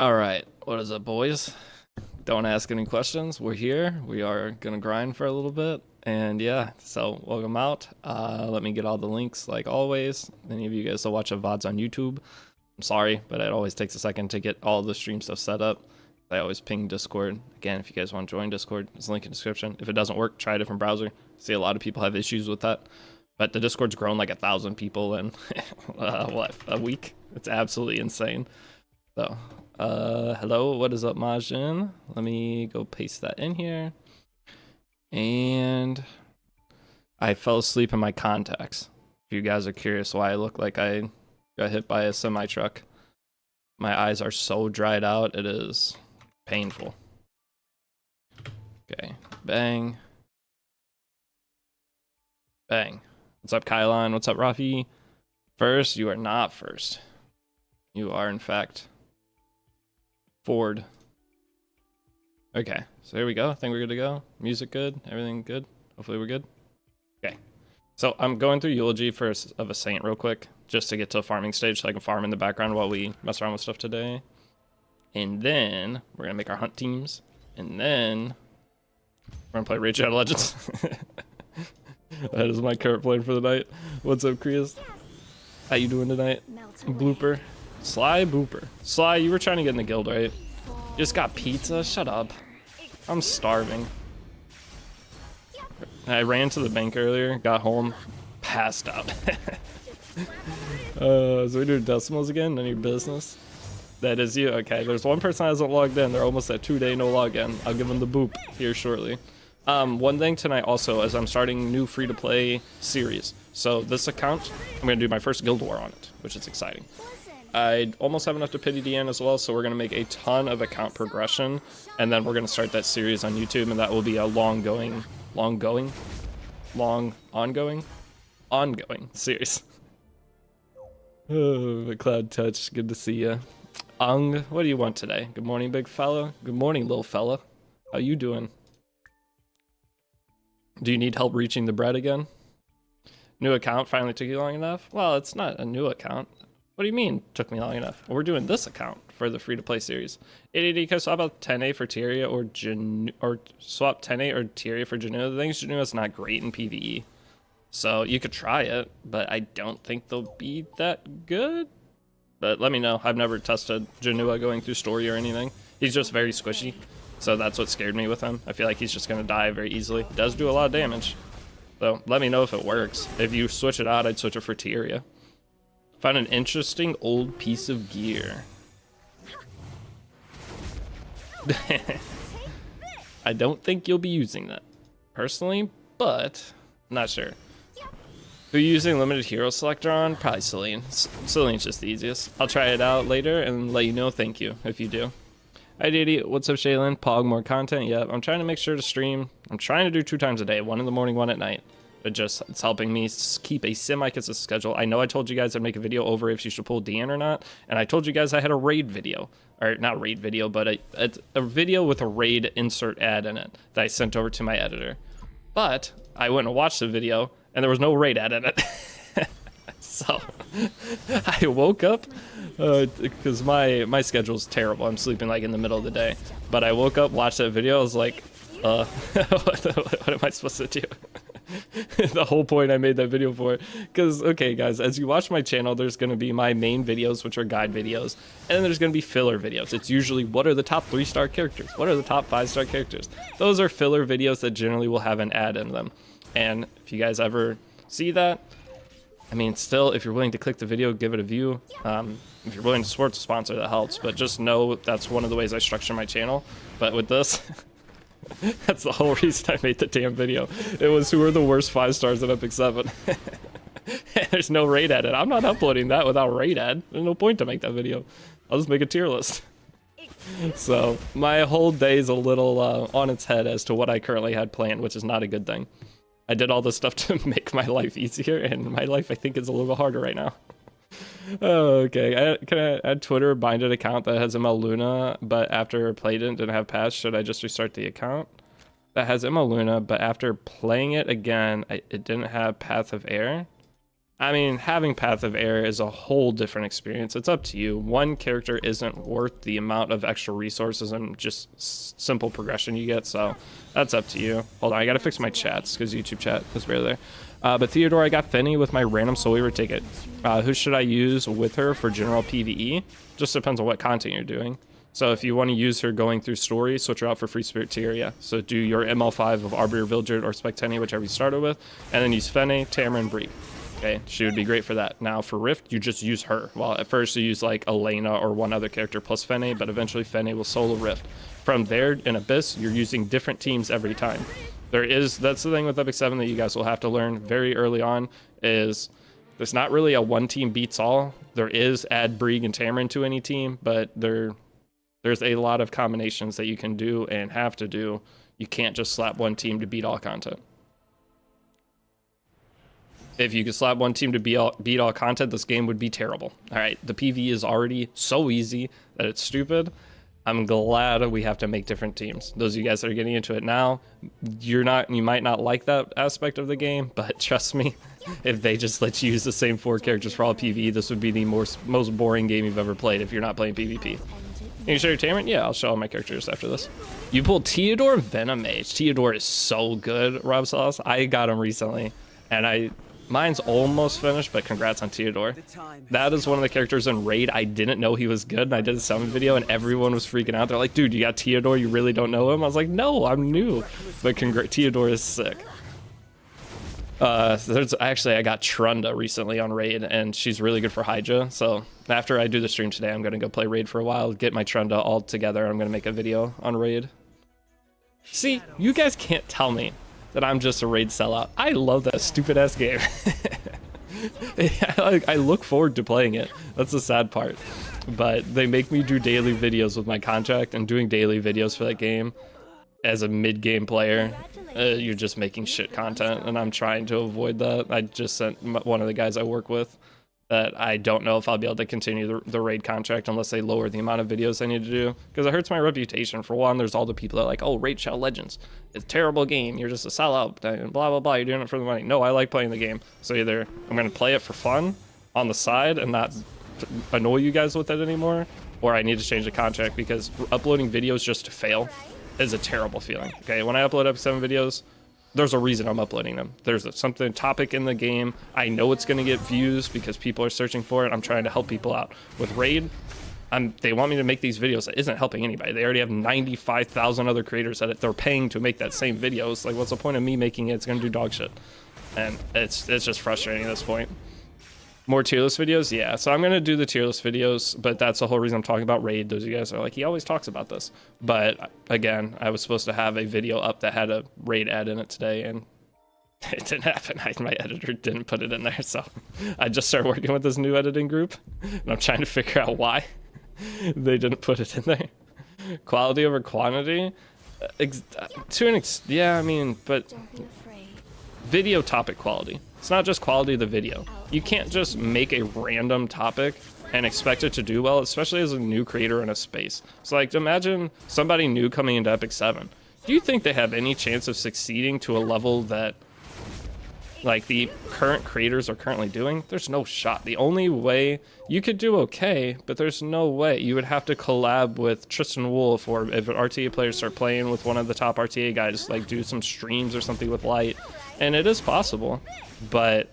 All right, what is up, boys? Don't ask any questions. We're here. We are gonna grind for a little bit, and yeah. So welcome out. Let me get all the links, like always. Any of you guys that watch VODs on YouTube, I'm sorry, but it always takes a second to get all the stream stuff set up. I always ping Discord. Again, if you guys want to join Discord, there's a link in the description. If it doesn't work, try a different browser. See, a lot of people have issues with that, but the Discord's grown like 1,000 people in what, a week? It's absolutely insane. So. Hello, what is up, Majin? Let me go paste that in here. And I fell asleep in my contacts. If you guys are curious why I look like I got hit by a semi-truck. My eyes are so dried out, it is painful. Okay, bang. Bang. What's up, Kylon? What's up, Rafi? First, you are not first. You are, in fact, Ford. Okay, so here we go. I think we're good to go. Music good. Everything good. Hopefully we're good. Okay. So I'm going through Eulogy of a Saint real quick, just to get to a farming stage so I can farm in the background while we mess around with stuff today. And then we're going to make our hunt teams. And then we're going to play Raid Shadow Legends. That is my current plan for the night. What's up, Krias? How you doing tonight? Blooper. Sly Booper. Sly, you were trying to get in the guild, right? You just got pizza? Shut up. I'm starving. I ran to the bank earlier, got home, passed out. So we do decimals again? None of your business. That is you? Okay, there's one person that hasn't logged in. They're almost at 2-day no login. I'll give them the boop here shortly. One thing tonight also is I'm starting new free-to-play series. So this account, I'm going to do my first guild war on it, which is exciting. I almost have enough to pity DN as well, so we're going to make a ton of account progression, and then we're going to start that series on YouTube, and that will be a ongoing series. Oh, Cloud Touch, good to see ya. Ung, what do you want today? Good morning, big fella. Good morning, little fella. How you doing? Do you need help reaching the bread again? New account finally took you long enough? Well, it's not a new account. What do you mean took me long enough? Well, we're doing this account for the free-to-play series. 80D, can I swap out 10A for Tyria or swap 10A or Tyria for Janua? The thing is, Janua's not great in PvE. So you could try it, but I don't think they'll be that good. But let me know. I've never tested Janua going through story or anything. He's just very squishy. So that's what scared me with him. I feel like he's just going to die very easily. He does do a lot of damage. So let me know if it works. If you switch it out, I'd switch it for Tyria. Found an interesting old piece of gear. I don't think you'll be using that personally, but I'm not sure. Who are you using limited hero selector on? Probably Celine. Celine's just the easiest. I'll try it out later and let you know. Thank you if you do. Hi Deity, what's up Shaylin? Pog, more content? Yep, I'm trying to make sure to stream. I'm trying to do 2 times a day, 1 in the morning, 1 at night. It's helping me keep a semi-consistent schedule. I know I told you guys I'd make a video over if you should pull DN or not, and I told you guys I had a raid video, or not raid video, but a video with a raid insert ad in it that I sent over to my editor. But I went and watched the video, and there was no raid ad in it. So I woke up because my schedule's terrible. I'm sleeping like in the middle of the day, but I woke up, watched that video. I was like, what am I supposed to do? The whole point I made that video for, because okay guys, as you watch my channel, there's going to be my main videos, which are guide videos, and then there's going to be filler videos. It's usually what are the top 3-star characters, what are the top 5-star characters. Those are filler videos that generally will have an ad in them, and if you guys ever see that, I mean, still, if you're willing to click the video, give it a view. If you're willing to support the sponsor, that helps, but just know that's one of the ways I structure my channel. But with this that's the whole reason I made the damn video. It was who are the worst 5 stars in Epic 7. There's no raid ad. I'm not uploading that without raid ad. There's no point to make that video. I'll just make a tier list. So my whole day is a little on its head as to what I currently had planned, which is not a good thing. I did all this stuff to make my life easier, and my life I think is a little harder right now. Oh, okay. Can I add Twitter binded account that has ML Luna, but after played it didn't have pass? Should I just restart the account? That has ML Luna, but after playing it again, it didn't have Path of Air. I mean, having Path of Air is a whole different experience. It's up to you. One character isn't worth the amount of extra resources and just simple progression you get, so that's up to you. Hold on, I gotta fix my chats, because YouTube chat is barely there. But Theodore, I got Finny with my random Soul Weaver ticket. Who should I use with her for general PvE? Just depends on what content you're doing. So if you want to use her going through story, switch her out for Free Spirit tier, yeah. So do your ML5 of Arbiter, Villager, or Spectenia, whichever you started with, and then use Fene, Tamara, Bree. Okay, she would be great for that. Now for Rift, you just use her. Well, at first you use like Elena or one other character plus Fene, but eventually Fene will solo Rift. From there, in Abyss, you're using different teams every time. That's the thing with Epic 7 that you guys will have to learn very early on, is there's not really a one team beats all. There is add Brieg and Tamarin to any team, but there's a lot of combinations that you can do and have to do. You can't just slap one team to beat all content. If you could slap one team to beat all content, this game would be terrible. All right, the PvE is already so easy that it's stupid. I'm glad we have to make different teams. Those of you guys that are getting into it now, you might not like that aspect of the game, but trust me, if they just let you use the same 4 characters for all PvE, this would be the most boring game you've ever played if you're not playing PvP. Can you show your Tamarin? Yeah, I'll show all my characters after this. You pulled Theodore Venom Mage. Theodore is so good, Rob Sauce. I got him recently, and mine's almost finished, but congrats on Theodore. That is one of the characters in Raid I didn't know he was good, and I did a summon video, and everyone was freaking out. They're like, dude, you got Theodore, you really don't know him? I was like, no, I'm new. But Theodore is sick. I got Trunda recently on Raid, and she's really good for Hydra. So after I do the stream today, I'm going to go play Raid for a while, get my Trunda all together. I'm going to make a video on Raid. See, you guys can't tell me that I'm just a Raid sellout. I love that stupid ass game. I look forward to playing it. That's the sad part. But they make me do daily videos with my contract, and doing daily videos for that game as a mid-game player, you're just making shit content, and I'm trying to avoid that. I just sent one of the guys I work with that I don't know if I'll be able to continue the Raid contract unless they lower the amount of videos I need to do, because it hurts my reputation. For one, there's all the people that are like, oh, Raid Shadow Legends, it's a terrible game, you're just a sellout, blah blah blah, you're doing it for the money. No, I like playing the game, so either I'm going to play it for fun on the side and not annoy you guys with it anymore, or I need to change the contract, because uploading videos just to fail is a terrible feeling. Okay, when I upload Epic 7 videos, there's a reason I'm uploading them. There's something topic in the game. I know it's going to get views because people are searching for it. I'm trying to help people out. With Raid, they want me to make these videos that isn't helping anybody. They already have 95,000 other creators that they're paying to make that same video. It's like, what's the point of me making it? It's going to do dog shit. And it's just frustrating at this point. More tier list videos? Yeah, so I'm going to do the tier list videos, but that's the whole reason I'm talking about Raid. Those of you guys are like, he always talks about this. But again, I was supposed to have a video up that had a Raid ad in it today, and it didn't happen. My editor didn't put it in there, so I just started working with this new editing group, and I'm trying to figure out why they didn't put it in there. Quality over quantity? Yeah, I mean, but video topic quality. It's not just quality of the video. You can't just make a random topic and expect it to do well, especially as a new creator in a space. So like, imagine somebody new coming into Epic 7. Do you think they have any chance of succeeding to a level that like the current creators are currently doing? There's no shot. The only way you could do okay, but there's no way. You would have to collab with Tristan Wolf, or if RTA players start playing with one of the top RTA guys, like do some streams or something with Light. And it is possible, but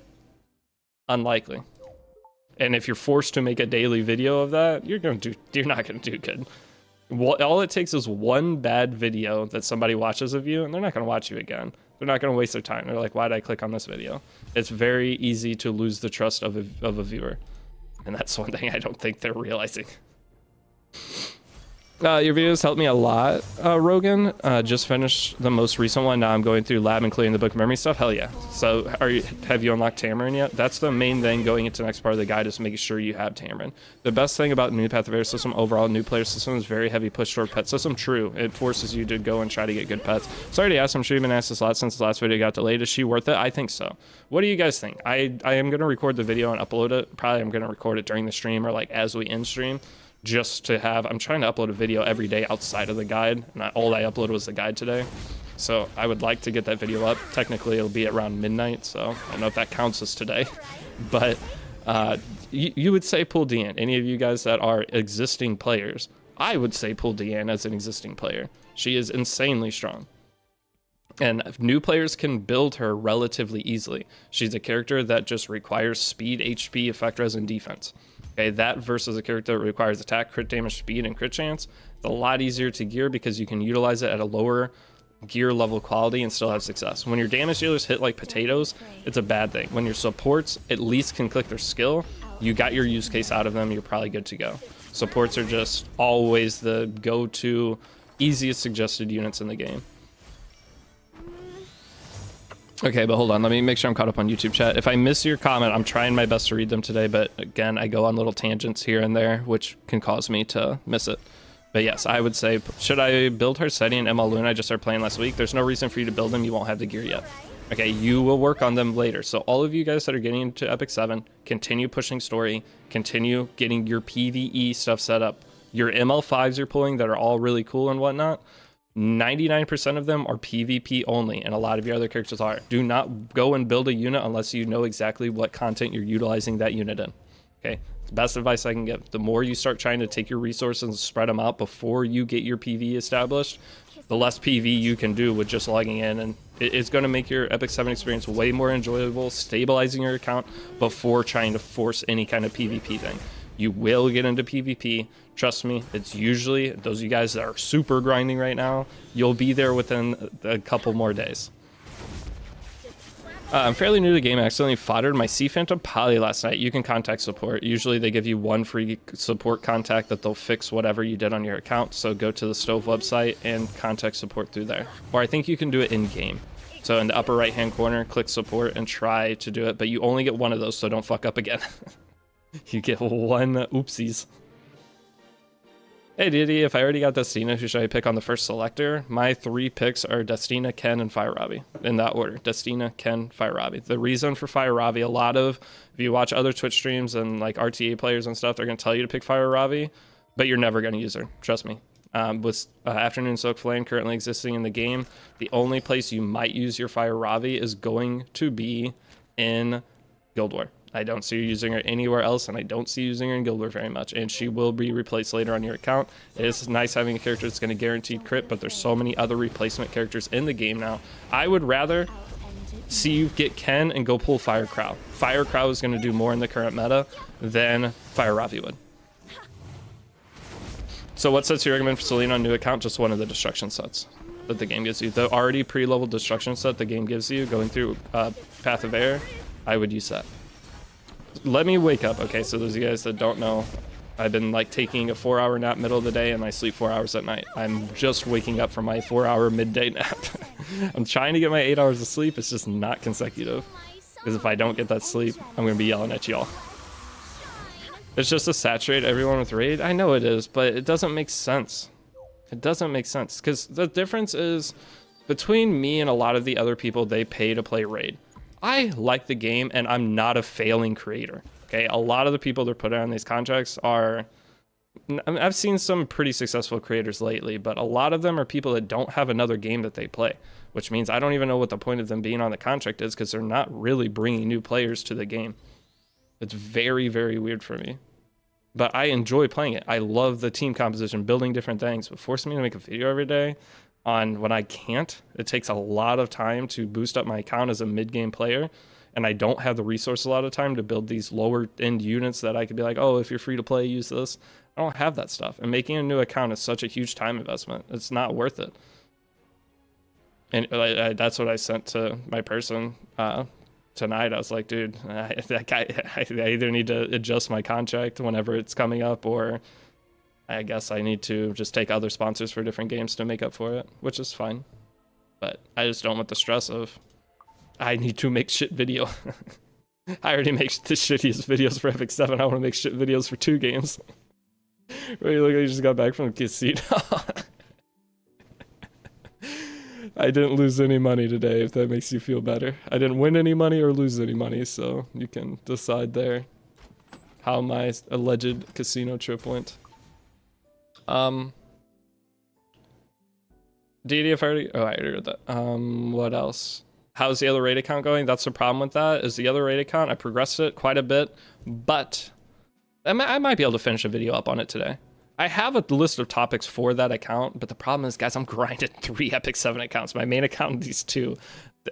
unlikely. And if you're forced to make a daily video of that, you're not gonna do good. All it takes is one bad video that somebody watches of you, and they're not gonna watch you again. They're not gonna waste their time. They're like, why did I click on this video? It's very easy to lose the trust of a viewer, and that's one thing I don't think they're realizing. Your videos helped me a lot, Rogan. Just finished the most recent one. Now I'm going through lab and clearing the book of memory stuff. Hell yeah. So have you unlocked Tamarin yet? That's the main thing going into the next part of the guide, is making sure you have Tamarin. The best thing about new Path of Air system, overall new player system, is very heavy push toward pet system. True. It forces you to go and try to get good pets. Sorry to ask, I'm sure you've been asked this a lot since the last video got delayed. Is she worth it? I think so. What do you guys think? I am going to record the video and upload it. Probably I'm going to record it during the stream or like as we end stream. Just to have, I'm trying to upload a video every day outside of the guide, and all I uploaded was the guide today. So I would like to get that video up. Technically, it'll be around midnight, so I don't know if that counts as today. But you would say pull Deanne. Any of you guys that are existing players, I would say pull Deanne as an existing player. She is insanely strong. And new players can build her relatively easily. She's a character that just requires speed, HP, effect res, and defense. Okay, that versus a character that requires attack, crit damage, speed, and crit chance. It's a lot easier to gear because you can utilize it at a lower gear level quality and still have success. When your damage dealers hit like potatoes, it's a bad thing. When your supports at least can click their skill, you got your use case out of them, you're probably good to go. Supports are just always the go-to, easiest suggested units in the game. Okay, but hold on, let me make sure I'm caught up on YouTube chat. If I miss your comment, I'm trying my best to read them today, but again, I go on little tangents here and there, which can cause me to miss it. But yes, I would say, should I build Harsetti and ML Luna? I just started playing last week. There's no reason for you to build them. You won't have the gear yet. Okay, you will work on them later. So all of you guys that are getting into Epic 7, continue pushing story, continue getting your PvE stuff set up. Your ML5s you're pulling that are all really cool and whatnot, 99% of them are PvP only, and a lot of your other characters are. Do not go and build a unit unless you know exactly what content you're utilizing that unit in. Okay, it's the best advice I can give. The more you start trying to take your resources and spread them out before you get your PvE established, the less PvE you can do with just logging in, and it's going to make your Epic 7 experience way more enjoyable, stabilizing your account before trying to force any kind of PvP thing. You will get into PvP. Trust me, it's usually, those of you guys that are super grinding right now, you'll be there within a couple more days. I'm fairly new to the game. I accidentally foddered my Sea Phantom Poly last night. You can contact support. Usually they give you one free support contact that they'll fix whatever you did on your account. So go to the Stove website and contact support through there. Or I think you can do it in-game. So in the upper right-hand corner, click support and try to do it. But you only get one of those, so don't fuck up again. You get one oopsies. Hey Deity, if I already got Destina, who should I pick on the first selector? My 3 picks are Destina, Ken, and Fire Robbie. In that order. Destina, Ken, Fire Robbie. The reason for Fire Robbie, if you watch other Twitch streams and like RTA players and stuff, they're going to tell you to pick Fire Robbie, but you're never going to use her. Trust me. With Afternoon Soak Flame currently existing in the game, the only place you might use your Fire Robbie is going to be in Guild War. I don't see you using her anywhere else, and I don't see you using her in Guild War very much, and she will be replaced later on your account. It is nice having a character that's going to guarantee crit, but there's so many other replacement characters in the game now. I would rather see you get Ken and go pull Fire Crow. Fire Crow is going to do more in the current meta than Fire Ravi would. So what sets you recommend for Selena on new account? Just one of the destruction sets that the game gives you. The already pre-leveled destruction set the game gives you going through Path of Air, I would use that. Let me wake up. Okay, so those of you guys that don't know, I've been like taking a 4-hour nap middle of the day and I sleep 4 hours at night. I'm just waking up from my 4-hour midday nap. I'm trying to get my 8 hours of sleep. It's just not consecutive. Because if I don't get that sleep, I'm going to be yelling at y'all. It's just to saturate everyone with raid. I know it is, but it doesn't make sense. It doesn't make sense. Because the difference is between me and a lot of the other people they pay to play raid. I like the game and I'm not a failing creator. Okay, a lot of the people they're putting on these contracts are, I've seen some pretty successful creators lately, but a lot of them are people that don't have another game that they play, which means I don't even know what the point of them being on the contract is because they're not really bringing new players to the game. It's very, very weird for me, but I enjoy playing it. I love the team composition, building different things, but forcing me to make a video every day on when I can't, it takes a lot of time to boost up my account as a mid-game player, and I don't have the resource a lot of time to build these lower end units that I could be like, oh, if you're free to play, use this. I don't have that stuff, and making a new account is such a huge time investment. It's not worth it. And that's what I sent to my person tonight. I was like, dude, I either need to adjust my contract whenever it's coming up, or I guess I need to just take other sponsors for different games to make up for it, which is fine. But I just don't want the stress of, I need to make shit video. I already make the shittiest videos for Epic 7. I want to make shit videos for 2 games. Wait, look, I just got back from the casino. I didn't lose any money today, if that makes you feel better. I didn't win any money or lose any money, so you can decide there how my alleged casino trip went. Deity, if I already, oh, I already heard that. What else? How's the other raid account going? That's the problem with that, is the other raid account, I progressed it quite a bit, but I might be able to finish a video up on it today. I have a list of topics for that account, but the problem is, guys, I'm grinding 3 Epic 7 accounts. My main account and these 2,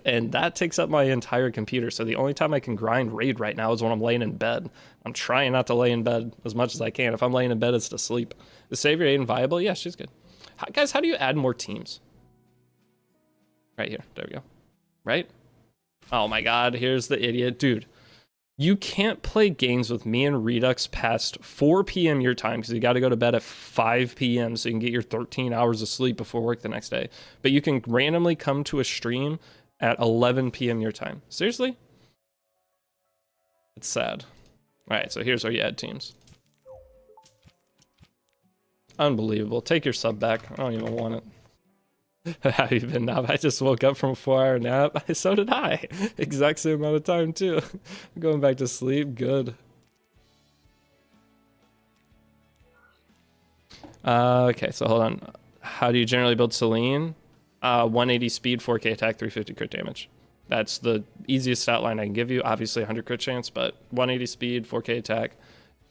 and that takes up my entire computer. So the only time I can grind raid right now is when I'm laying in bed. I'm trying not to lay in bed as much as I can. If I'm laying in bed, it's to sleep. Is Savior Aiden viable? Yeah, she's good. Guys, how do you add more teams? Right here. There we go. Right? Oh my god, here's the idiot. Dude, you can't play games with me and Redux past 4 p.m. your time because you got to go to bed at 5 p.m. so you can get your 13 hours of sleep before work the next day. But you can randomly come to a stream at 11 p.m. your time. Seriously? It's sad. All right, so here's where you add teams. Unbelievable. Take your sub back. I don't even want it. How you been, Nav? I just woke up from a 4-hour nap. So did I. Exact same amount of time, too. Going back to sleep. Good. Okay, so hold on. How do you generally build Celine? 180 speed, 4k attack, 350 crit damage. That's the easiest stat line I can give you. Obviously 100 crit chance, but 180 speed, 4k attack.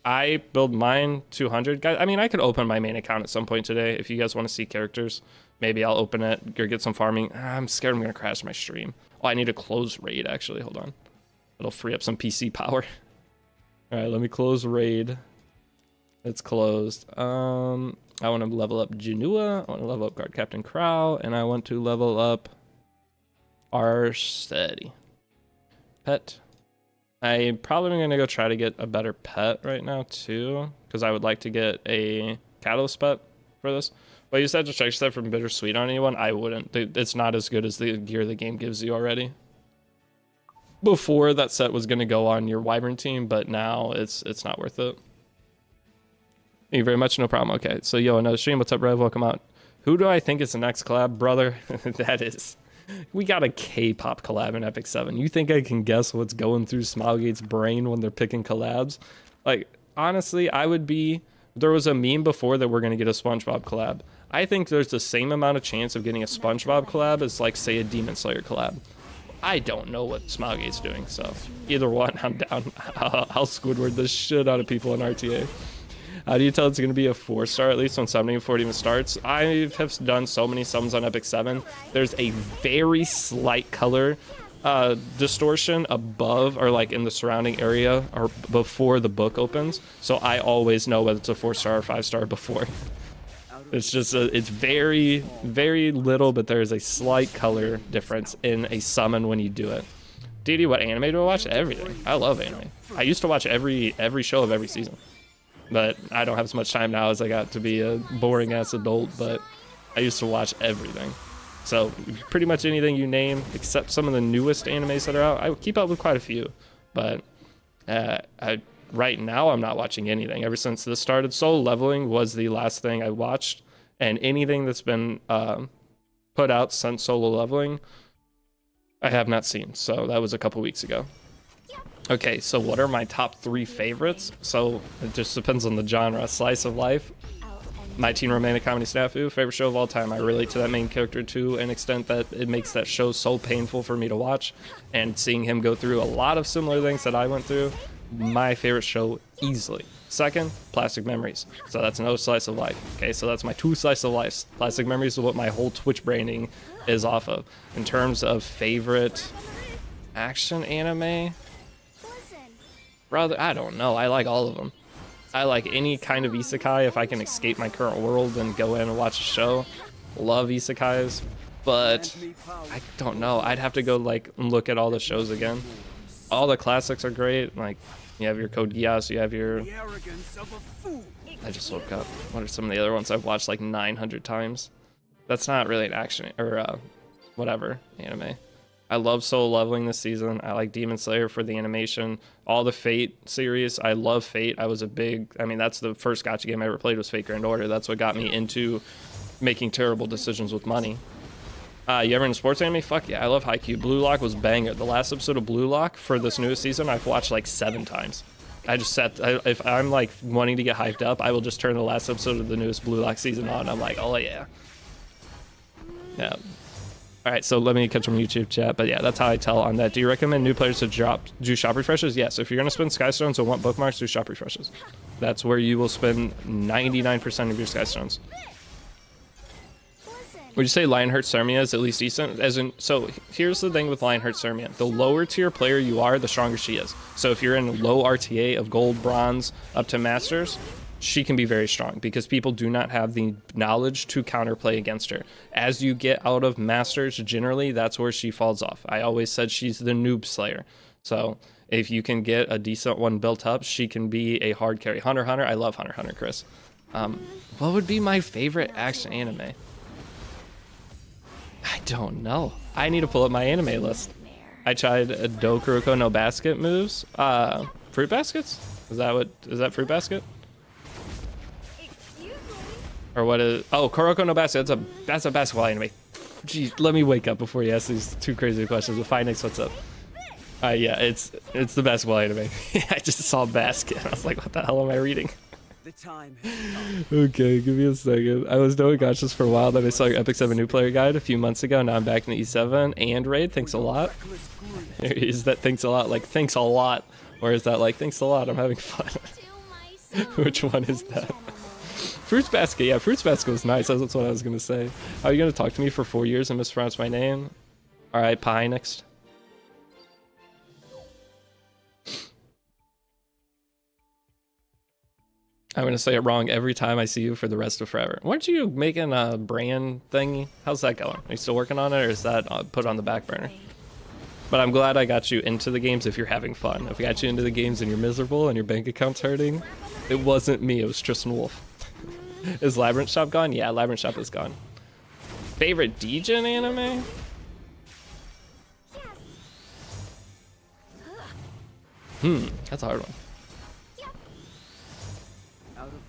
I build mine 200. Guys, I mean, I could open my main account at some point today if you guys want to see characters. Maybe I'll open it or get some farming. I'm scared I'm going to crash my stream. Oh, I need to close raid, actually. Hold on. It'll free up some PC power. All right, let me close raid. It's closed. I want to level up Genua. I want to level up Guard Captain Crow. And I want to level up Arsteady. Pet. I'm probably going to go try to get a better pet right now, too. Because I would like to get a Catalyst pet for this. But you said to check set from Bittersweet on anyone? I wouldn't. It's not as good as the gear the game gives you already. Before, that set was going to go on your Wyvern team, but now it's not worth it. Thank you very much. No problem. Okay, so yo, another stream. What's up, Rev? Welcome out. Who do I think is the next collab, brother? That is... We got a K-pop collab in Epic 7. You think I can guess what's going through Smilegate's brain when they're picking collabs? Like, honestly, I would be... There was a meme before that we're going to get a SpongeBob collab. I think there's the same amount of chance of getting a SpongeBob collab as, like, say, a Demon Slayer collab. I don't know what Smilegate's doing, so either one, I'm down. I'll Squidward the shit out of people in RTA. How do you tell it's going to be a 4-star, at least when summoning before it even starts? I have done so many summons on Epic 7. There's a very slight color distortion above or like in the surrounding area or before the book opens. So I always know whether it's a 4-star or 5-star before. It's just, it's very, very little, but there's a slight color difference in a summon when you do it. Deity, what anime do I watch? Everything. I love anime. I used to watch every show of every season. But I don't have as much time now as I got to be a boring ass adult, but I used to watch everything. So pretty much anything you name, except some of the newest animes that are out. I keep up with quite a few, but right now I'm not watching anything. Ever since this started, Solo Leveling was the last thing I watched, and anything that's been put out since Solo Leveling, I have not seen. So that was a couple weeks ago. Okay, so what are my top 3 favorites? So it just depends on the genre. Slice of Life, My Teen Romantic Comedy Snafu, favorite show of all time. I relate to that main character to an extent that it makes that show so painful for me to watch. And seeing him go through a lot of similar things that I went through, my favorite show easily. Second, Plastic Memories. So that's another slice of life. Okay, so that's my 2 slice of lives. Plastic Memories is what my whole Twitch branding is off of. In terms of favorite action anime, brother, I don't know. I like all of them. I like any kind of isekai if I can escape my current world and go in and watch a show. Love isekais, but I don't know. I'd have to go like look at all the shows again. All the classics are great. Like you have your Code Geass, you have your... I just woke up. What are some of the other ones I've watched like 900 times? That's not really an action or whatever anime. I love Solo Leveling this season. I like Demon Slayer for the animation. All the Fate series. I love Fate. I was a big... I mean, that's the first gacha game I ever played was Fate Grand Order. That's what got me into making terrible decisions with money. You ever into sports anime? Fuck yeah. I love Haikyuu. Blue Lock was banger. The last episode of Blue Lock for this newest season, I've watched like 7 times. I just sat... if I'm like wanting to get hyped up, I will just turn the last episode of the newest Blue Lock season on. I'm like, oh yeah. Yeah. All right, so let me catch some YouTube chat. But yeah, that's how I tell on that. Do you recommend new players to do shop refreshes? Yes. If you're going to spend Skystones and want bookmarks, do shop refreshes. That's where you will spend 99% of your Skystones. Would you say Lionheart Sarmia is at least decent? So here's the thing with Lionheart Sarmia. The lower tier player you are, the stronger she is. So if you're in low RTA of gold, bronze, up to masters, she can be very strong because people do not have the knowledge to counterplay against her. As you get out of masters, generally, that's where she falls off. I always said she's the noob slayer. So if you can get a decent one built up, she can be a hard carry. Hunter x Hunter, I love Hunter x Hunter, Chris. What would be my favorite action anime? I don't know. I need to pull up my anime list. I tried Do Kuroko no Basket moves. Fruit Baskets? Is that Fruit Basket? Or what is? Oh, Kuroko no Basket. That's a basketball anime. Jeez, let me wake up before you ask these two crazy questions. The Phoenix, what's up? Yeah, it's the basketball anime. I just saw basket. I was like, what the hell am I reading? The time. Okay, give me a second. I was doing gotchas for a while, then I saw your Epic 7 new player guide a few months ago. Now I'm back in the E7 and raid. Thanks a lot. Is that thanks a lot like thanks a lot? Or is that like thanks a lot? I'm having fun. Which one is that? Fruits Basket, yeah, Fruits Basket was nice. That's what I was gonna say. How are you gonna talk to me for 4 years and mispronounce my name? Alright, Pie next. I'm gonna say it wrong every time I see you for the rest of forever. Weren't you making a brand thing? How's that going? Are you still working on it, or is that put on the back burner? But I'm glad I got you into the games if you're having fun. If I got you into the games and you're miserable and your bank account's hurting, it wasn't me, it was Tristan Wolf. Is Labyrinth Shop gone? Yeah, Labyrinth Shop is gone. Favorite Degen anime? That's a hard one.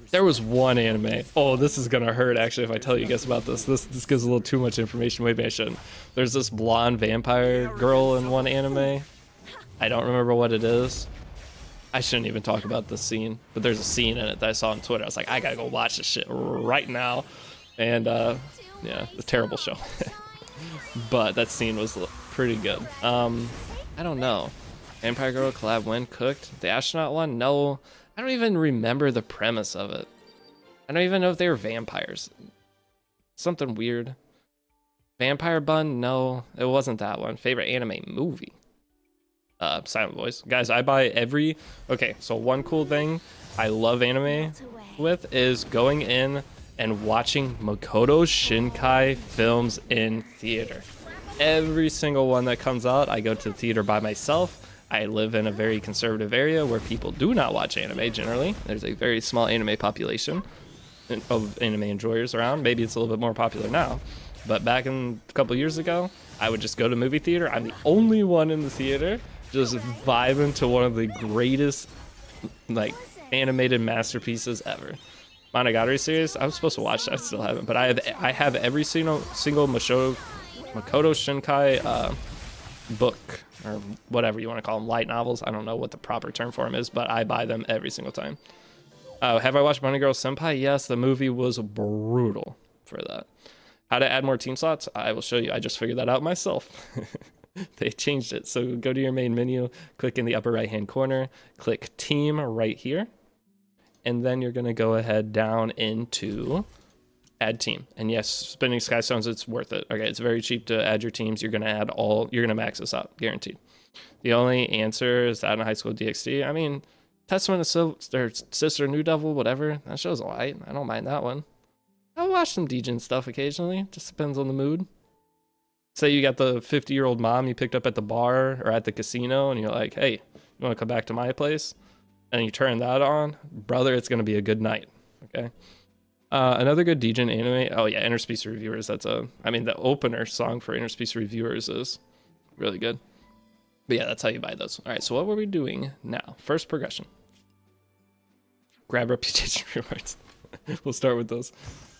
There was one anime. Oh, this is gonna hurt actually if I tell you guys about this. This gives a little too much information. Maybe I shouldn't. There's this blonde vampire girl in one anime. I don't remember what it is. I shouldn't even talk about this scene, but there's a scene in it that I saw on Twitter. I was like, I gotta go watch this shit right now. And yeah, it's a terrible show. But that scene was pretty good. I don't know. Vampire Girl collab when cooked? The astronaut one? No. I don't even remember the premise of it. I don't even know if they were vampires. Something weird. Vampire Bun? No, it wasn't that one. Favorite anime movie? Silent Voice. Guys, I buy every... Okay, so one cool thing I love anime with is going in and watching Makoto Shinkai films in theater. Every single one that comes out, I go to the theater by myself. I live in a very conservative area where people do not watch anime generally. There's a very small anime population of anime enjoyers around. Maybe it's a little bit more popular now. But back in a couple years ago, I would just go to movie theater. I'm the only one in the theater just vibing to one of the greatest like animated masterpieces ever. Monogatari series, I'm supposed to watch that, I still haven't. But I have every single Makoto Shinkai book, or whatever you want to call them, light novels. I don't know what the proper term for them is, but I buy them every single time. Have I watched Bunny Girl Senpai? Yes, the movie was brutal for that. How to add more team slots? I will show you. I just figured that out myself. They changed it. So go to your main menu, click in the upper right hand corner, click team right here, and then you're going to go ahead down into add team. And yes, spending Skystones, it's worth it. Okay, it's very cheap to add your teams. You're going to add you're going to max this out, guaranteed. The only answer is that in high school DxD. I mean, Testament of their Sister New Devil, whatever. That show's alright. I don't mind that one. I'll watch some Degen stuff occasionally. Just depends on the mood. Say you got the 50-year-old mom you picked up at the bar or at the casino, and you're like, hey, you want to come back to my place? And you turn that on, brother, it's going to be a good night. Okay. Another good Degen anime. Oh yeah, Interspecies Reviewers. I mean, the opener song for Interspecies Reviewers is really good. But yeah, that's how you buy those. All right, so what were we doing now? First progression. Grab reputation rewards. We'll start with those.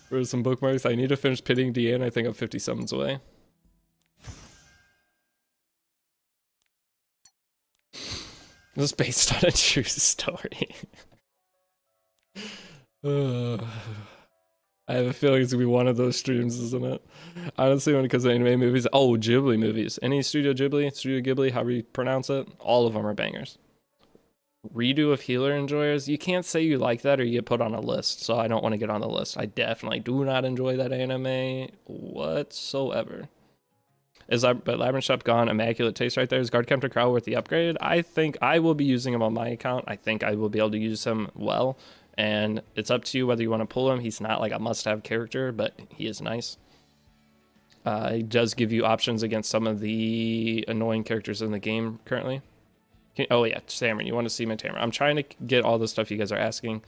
There's some bookmarks. I need to finish pitting Deanne. I think I'm 50 summons away. This is based on a true story. I have a feeling it's gonna be one of those streams, isn't it? Honestly, when it comes to anime movies, oh, Ghibli movies. Any Studio Ghibli, however you pronounce it, all of them are bangers. Redo of Healer enjoyers, you can't say you like that or you get put on a list, so I don't want to get on the list. I definitely do not enjoy that anime whatsoever. Is Labyrinth Shop gone? Immaculate taste right there. Is Guard Captain Crow worth the upgrade? I think I will be using him on my account. I think I will be able to use him well, and it's up to you whether you want to pull him. He's not like a must-have character, but he is nice. He does give you options against some of the annoying characters in the game currently. Oh yeah, Tamron, you want to see my Tamron. I'm trying to get all the stuff you guys are asking,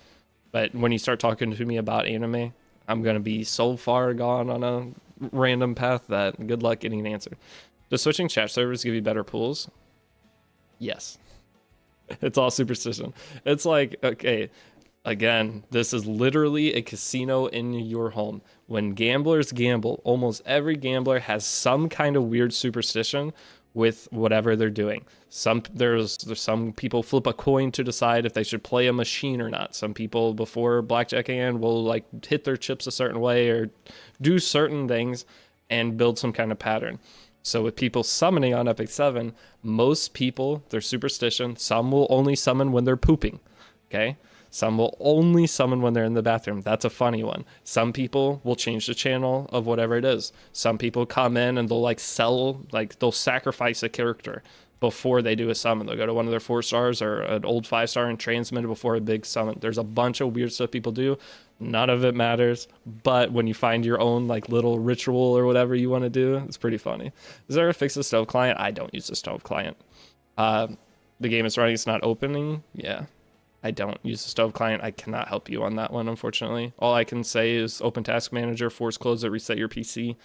but when you start talking to me about anime, I'm going to be so far gone on a random path that good luck getting an answer. Does switching chat servers give you better pools? Yes. It's all superstition. It's like, okay, again, this is literally a casino in your home. When gamblers gamble, almost every gambler has some kind of weird superstition with whatever they're doing. There's some people flip a coin to decide if they should play a machine or not. Some people before blackjack hand will like hit their chips a certain way or do certain things and build some kind of pattern. So with people summoning on Epic 7, most people, their superstition, some will only summon when they're pooping, okay? Some will only summon when they're in the bathroom. That's a funny one. Some people will change the channel of whatever it is. Some people come in and they'll like they'll sacrifice a character before they do a summon. They'll go to one of their 4 stars or an old 5-star and transmit it before a big summon. There's a bunch of weird stuff people do. None of it matters. But when you find your own like little ritual or whatever you want to do, it's pretty funny. Is there a fix the stove client? I don't use the stove client. The game is running, it's not opening. Yeah. I don't use the stove client. I cannot help you on that one, unfortunately. All I can say is open task manager, force close it, reset your PC.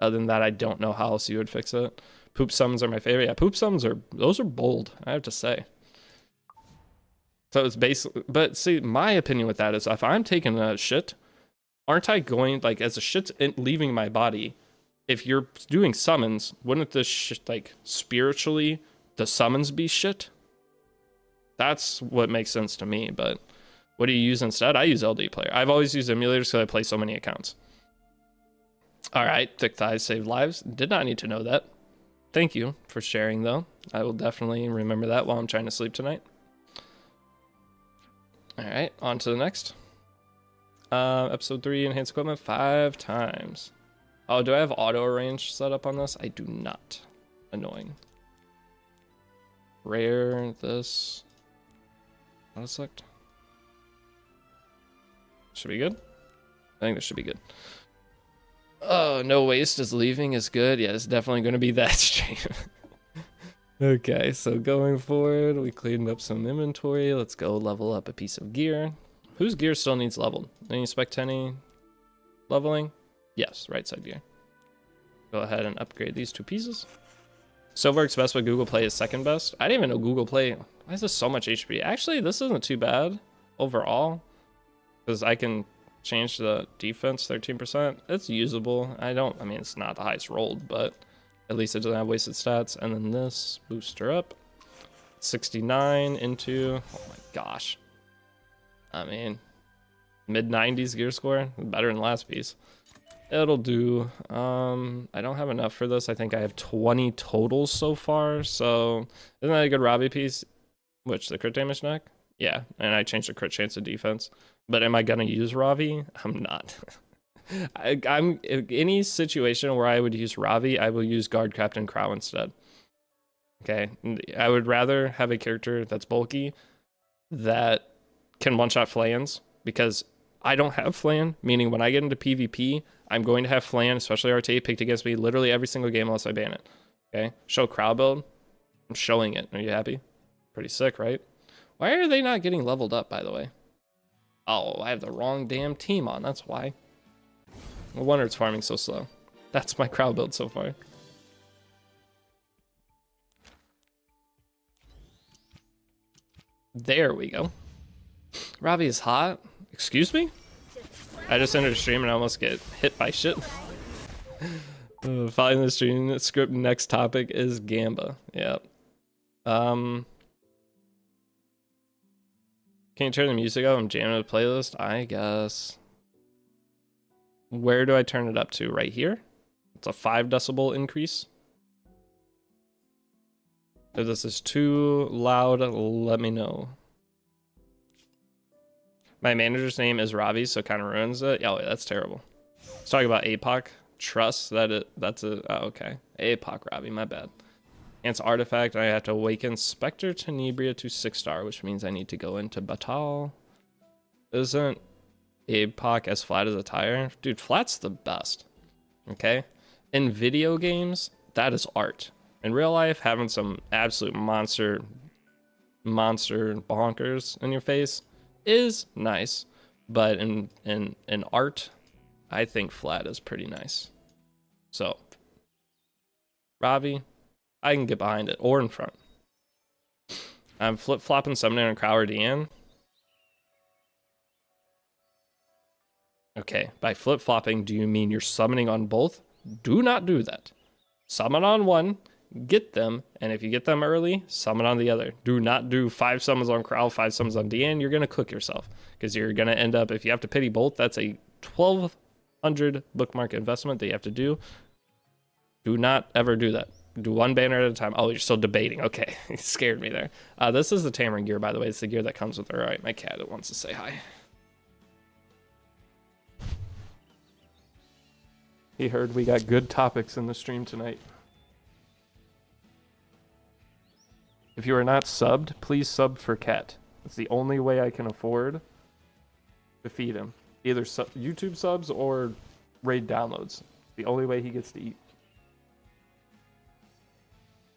Other than that, I don't know how else you would fix it. Poop summons are my favorite. Yeah, poop summons those are bold, I have to say. So it's basically, but see, my opinion with that is if I'm taking a shit, aren't I going, like, as a shit's leaving my body, if you're doing summons, wouldn't this shit, like, spiritually, the summons be shit? That's what makes sense to me, but what do you use instead? I use LD Player. I've always used emulators because I play so many accounts. All right, thick thighs save lives. Did not need to know that. Thank you for sharing, though. I will definitely remember that while I'm trying to sleep tonight. All right, on to the next. Episode 3, enhanced equipment 5 times. Oh, do I have auto arrange set up on this? I do not. Annoying. Rare, this. Auto select. Should be good. I think this should be good. Oh, no waste is leaving is good. Yeah, it's definitely going to be that stream. Okay, so going forward, we cleaned up some inventory. Let's go level up a piece of gear. Whose gear still needs leveled? Any expect any leveling? Yes, right side gear. Go ahead and upgrade these 2 pieces. Silver works best, but Google Play is second best. I didn't even know Google Play. Why is this so much HP? Actually, this isn't too bad overall, because I can change the defense 13%. It's usable. I mean, it's not the highest rolled, but at least it doesn't have wasted stats. And then this booster up 69 into, oh my gosh. I mean, mid 90s gear score, better than last piece. It'll do. I don't have enough for this. I think I have 20 totals so far. So isn't that a good Robbie piece? Which, the crit damage neck? Yeah, and I changed the crit chance of defense. But am I gonna use Ravi? I'm not. I'm any situation where I would use Ravi, I will use Guard Captain Crow instead. Okay, I would rather have a character that's bulky that can one-shot Flans, because I don't have Flan, meaning when I get into PvP, I'm going to have Flan, especially RT, picked against me literally every single game unless I ban it. Okay, show Crow build. I'm showing it. Are you happy? Pretty sick, right? Why are they not getting leveled up, by the way? Oh, I have the wrong damn team on, that's why. No wonder it's farming so slow. That's my Crow build so far. There we go. Ravi is hot. Excuse me? I just entered a stream and I almost get hit by shit. Following the stream script, next topic is Gamba. Yeah. Can you turn the music up? I'm jamming the playlist, I guess. Where do I turn it up to? Right here? It's a 5 decibel increase. If this is too loud, let me know. My manager's name is Ravi, so it kind of ruins it. Oh, yeah, that's terrible. Let's talk about APOC. Trust that that's a... Oh, okay. APOC Ravi, my bad. It's artifact. I have to awaken Spectre Tenebria to 6-star, which means I need to go into Batal. Isn't APOC as flat as a tire? Dude, flat's the best. Okay? In video games, that is art. In real life, having some absolute monster bonkers in your face is nice. But in art, I think flat is pretty nice. So, Ravi, I can get behind it, or in front. I'm flip-flopping summoning on Crow or Deanne. Okay, by flip-flopping, do you mean you're summoning on both? Do not do that. Summon on one, get them, and if you get them early, summon on the other. Do not do 5 summons on Crow, 5 summons on Deanne. You're going to cook yourself, because you're going to end up, if you have to pity both, that's a 1,200 bookmark investment that you have to do. Do not ever do that. Do one banner at a time. Oh, you're still debating. Okay, it scared me there. This is the Tamarind gear, by the way. It's the gear that comes with her. All right, my cat wants to say hi. He heard we got good topics in the stream tonight. If you are not subbed, please sub for Cat. It's the only way I can afford to feed him. Either YouTube subs or raid downloads. The only way he gets to eat.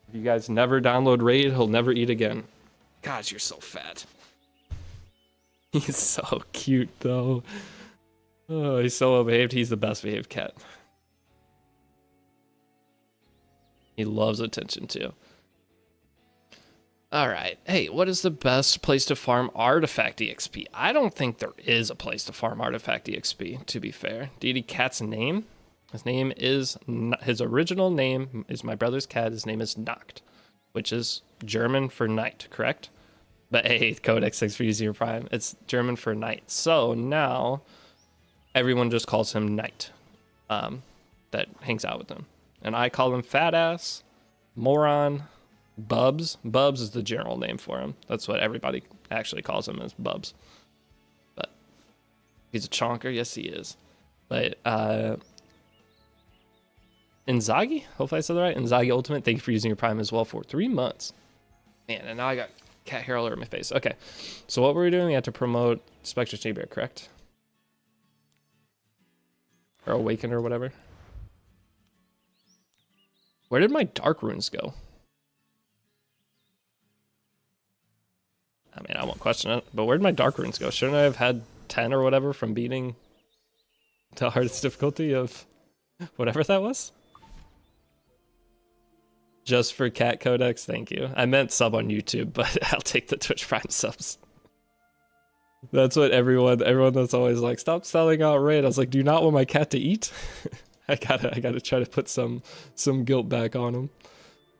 If you guys never download raid, he'll never eat again. Gosh, you're so fat. He's so cute, though. Oh, he's so well behaved. He's the best behaved cat. He loves attention, too. Alright. Hey, what is the best place to farm artifact EXP? I don't think there is a place to farm artifact EXP, to be fair. Deity cat's name? His name is... His original name is my brother's cat. His name is Nacht, which is German for night, correct? But hey, Codex, thanks for using your Prime. It's German for night. So now everyone just calls him Knight that hangs out with him. And I call him Fat Ass, Moron, Bubs. Bubs is the general name for him. That's what everybody actually calls him, is Bubs. But he's a chonker. Yes, he is. But Inzaghi? Hopefully I said that right. Inzaghi Ultimate, thank you for using your Prime as well for 3 months. Man, and now I got cat hair all over my face. Okay, so what were we doing? We had to promote Spectre Tenebria, correct? Or Awaken or whatever. Where did my Dark Runes go? I mean, I won't question it, but where did my Dark Runes go? Shouldn't I have had 10 or whatever from beating the hardest difficulty of whatever that was? Just for Cat Codex, thank you. I meant sub on YouTube, but I'll take the Twitch Prime subs. That's what everyone that's always like, stop selling out raid. I was like, do you not want my cat to eat? I gotta try to put some guilt back on him.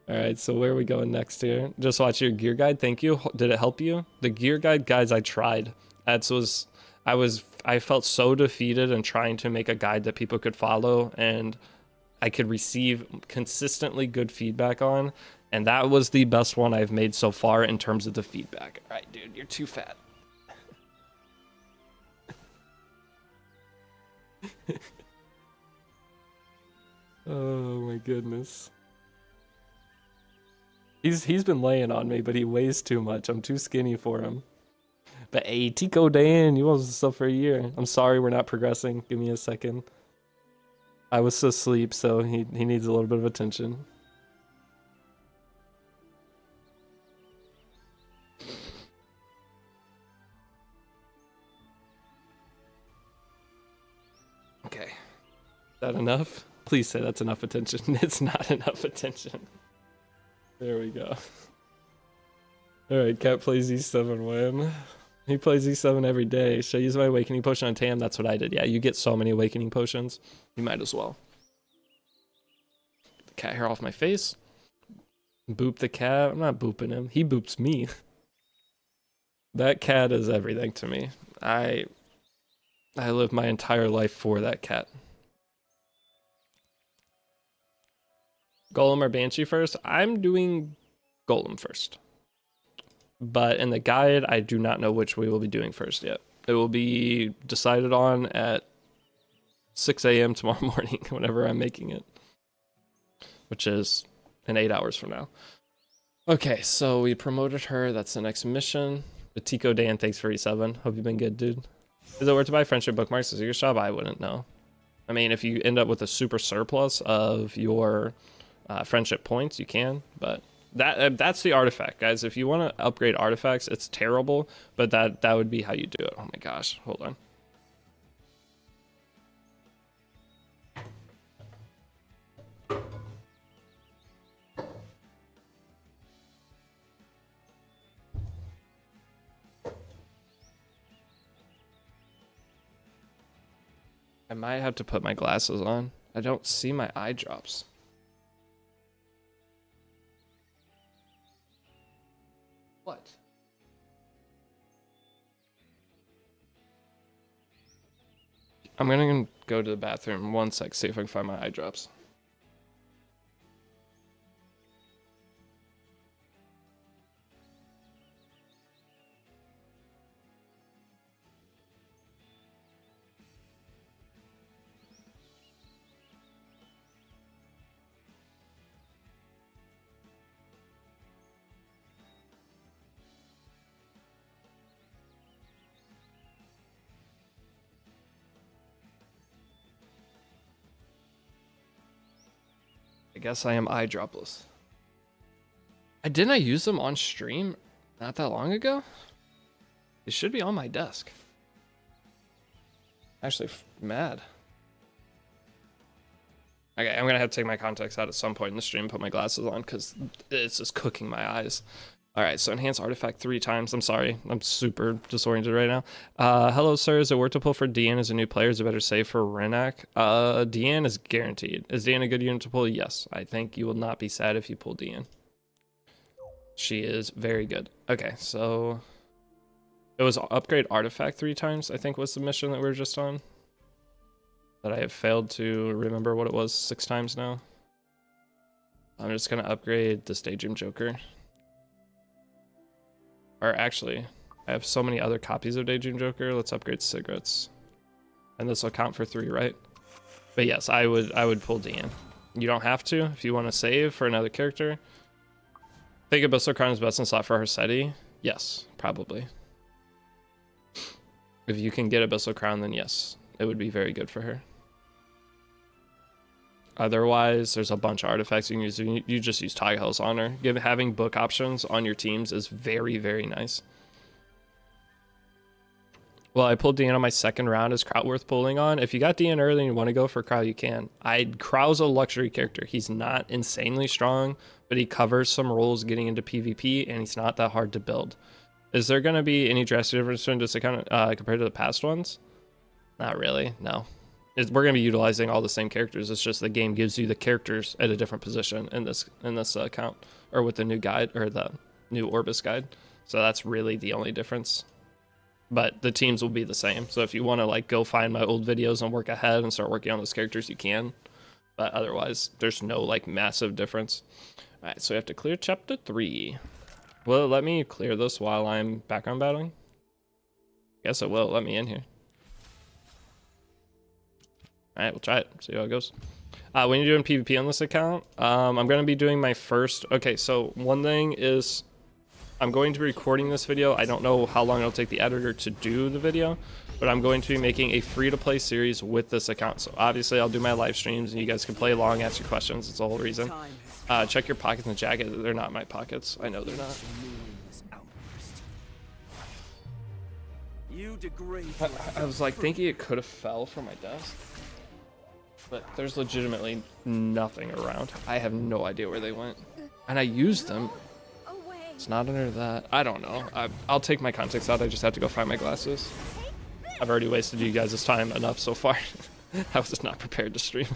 All right, so where are we going next here? Just watch your gear guide. Thank you. Did it help you? The gear guide, guys, I tried. I felt so defeated in trying to make a guide that people could follow and I could receive consistently good feedback on, and that was the best one I've made so far in terms of the feedback. All right, dude, you're too fat. Oh my goodness. He's been laying on me, but he weighs too much. I'm too skinny for him. But hey, Tico Dan, you was stuff for a year. I'm sorry we're not progressing. Give me a second. I was asleep, so he needs a little bit of attention. Okay. Is that enough? Please say that's enough attention. It's not enough attention. There we go. Alright, Cat plays E7 win. He plays E7 every day. Should I use my Awakening Potion on Tam? That's what I did. Yeah, you get so many Awakening Potions. You might as well. The cat hair off my face. Boop the cat. I'm not booping him. He boops me. That cat is everything to me. I live my entire life for that cat. Golem or Banshee first? I'm doing Golem first. But in the guide, I do not know which we will be doing first yet. It will be decided on at 6 a.m. tomorrow morning, whenever I'm making it. Which is in 8 hours from now. Okay, so we promoted her. That's the next mission. Batico Dan, thanks for 87. Hope you've been good, dude. Is it worth to buy friendship bookmarks as your shop? I wouldn't know. I mean, if you end up with a super surplus of your friendship points, you can, but that's the artifact, guys. If you want to upgrade artifacts, it's terrible, but that would be how you do it. Oh my gosh, hold on. I might have to put my glasses on. I don't see my eye drops. What? I'm gonna go to the bathroom 1 sec, see if I can find my eye drops. I guess I am eye dropless. Didn't I use them on stream not that long ago? They should be on my desk. Actually, mad. Okay, I'm gonna have to take my contacts out at some point in the stream, put my glasses on, because it's just cooking my eyes. All right, so enhance artifact 3 times. I'm sorry, I'm super disoriented right now. Hello, sir. Is it worth to pull for Deanne as a new player? Is it better save for Renak? Deanne is guaranteed. Is Deanne a good unit to pull? Yes. I think you will not be sad if you pull Deanne. She is very good. Okay, so it was upgrade artifact 3 times, I think was the mission that we were just on. That I have failed to remember what it was 6 times now. I'm just gonna upgrade this Daydream Joker. Or actually, I have so many other copies of Daydream Joker. Let's upgrade cigarettes. And this will count for 3, right? But yes, I would pull Deanne. You don't have to if you want to save for another character. Think Abyssal Crown is best in slot for Hersetti? Yes, probably. If you can get Abyssal Crown, then yes, it would be very good for her. Otherwise, there's a bunch of artifacts you can use. You just use Tag Hell's Honor. Having book options on your teams is very, very nice. Well, I pulled Deanne on my second round. Is Kraut worth pulling on? If you got Deanne early and you want to go for Kraut, you can. Kraut's a luxury character. He's not insanely strong, but he covers some roles getting into PvP, and he's not that hard to build. Is there going to be any drastic difference in this account compared to the past ones? Not really, no. We're going to be utilizing all the same characters. It's just the game gives you the characters at a different position in this account, or with the new guide, or the new Orbis guide. So that's really the only difference. But the teams will be the same. So if you want to like go find my old videos and work ahead and start working on those characters, you can. But otherwise, there's no like massive difference. All right, so we have to clear chapter 3. Will it let me clear this while I'm background battling? Guess it will. Let me in here. All right, we'll try it. See how it goes. When you're doing PvP on this account, I'm going to be doing my first... Okay, so one thing is I'm going to be recording this video. I don't know how long it'll take the editor to do the video, but I'm going to be making a free-to-play series with this account. So obviously I'll do my live streams, and you guys can play along, ask your questions. It's the whole reason. Check your pockets in the jacket. They're not my pockets. I know they're not. I was like thinking it could have fell from my desk. But there's legitimately nothing around. I have no idea where they went. And I used them. It's not under that. I don't know. I'll take my contacts out. I just have to go find my glasses. I've already wasted you guys' time enough so far. I was just not prepared to stream.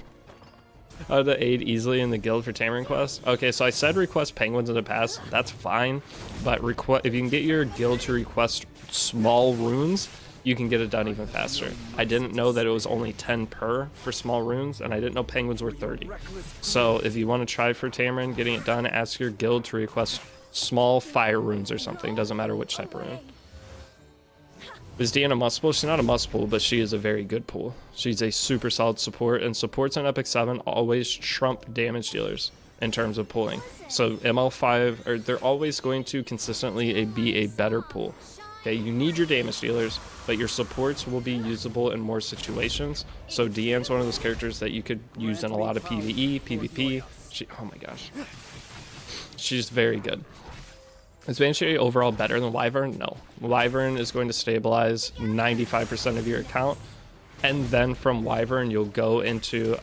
How to aid easily in the guild for Tamarin quest? Okay, so I said request penguins in the past. That's fine. But if you can get your guild to request small runes, you can get it done even faster. I didn't know that it was only 10 per for small runes, and I didn't know penguins were 30. So if you want to try for Tamarin getting it done, ask your guild to request small fire runes or something. Doesn't matter which type of rune. Is Deanna a must pull? She's not a must pull, but she is a very good pull. She's a super solid support, and supports on Epic 7 always trump damage dealers in terms of pulling. So ML5, or they're always going to consistently be a better pull. Okay, you need your damage dealers, but your supports will be usable in more situations. So Deanne's one of those characters that you could use in a lot of PvE, PvP. Oh my gosh. She's very good. Is Banshee overall better than Wyvern? No. Wyvern is going to stabilize 95% of your account, and then from Wyvern you'll go into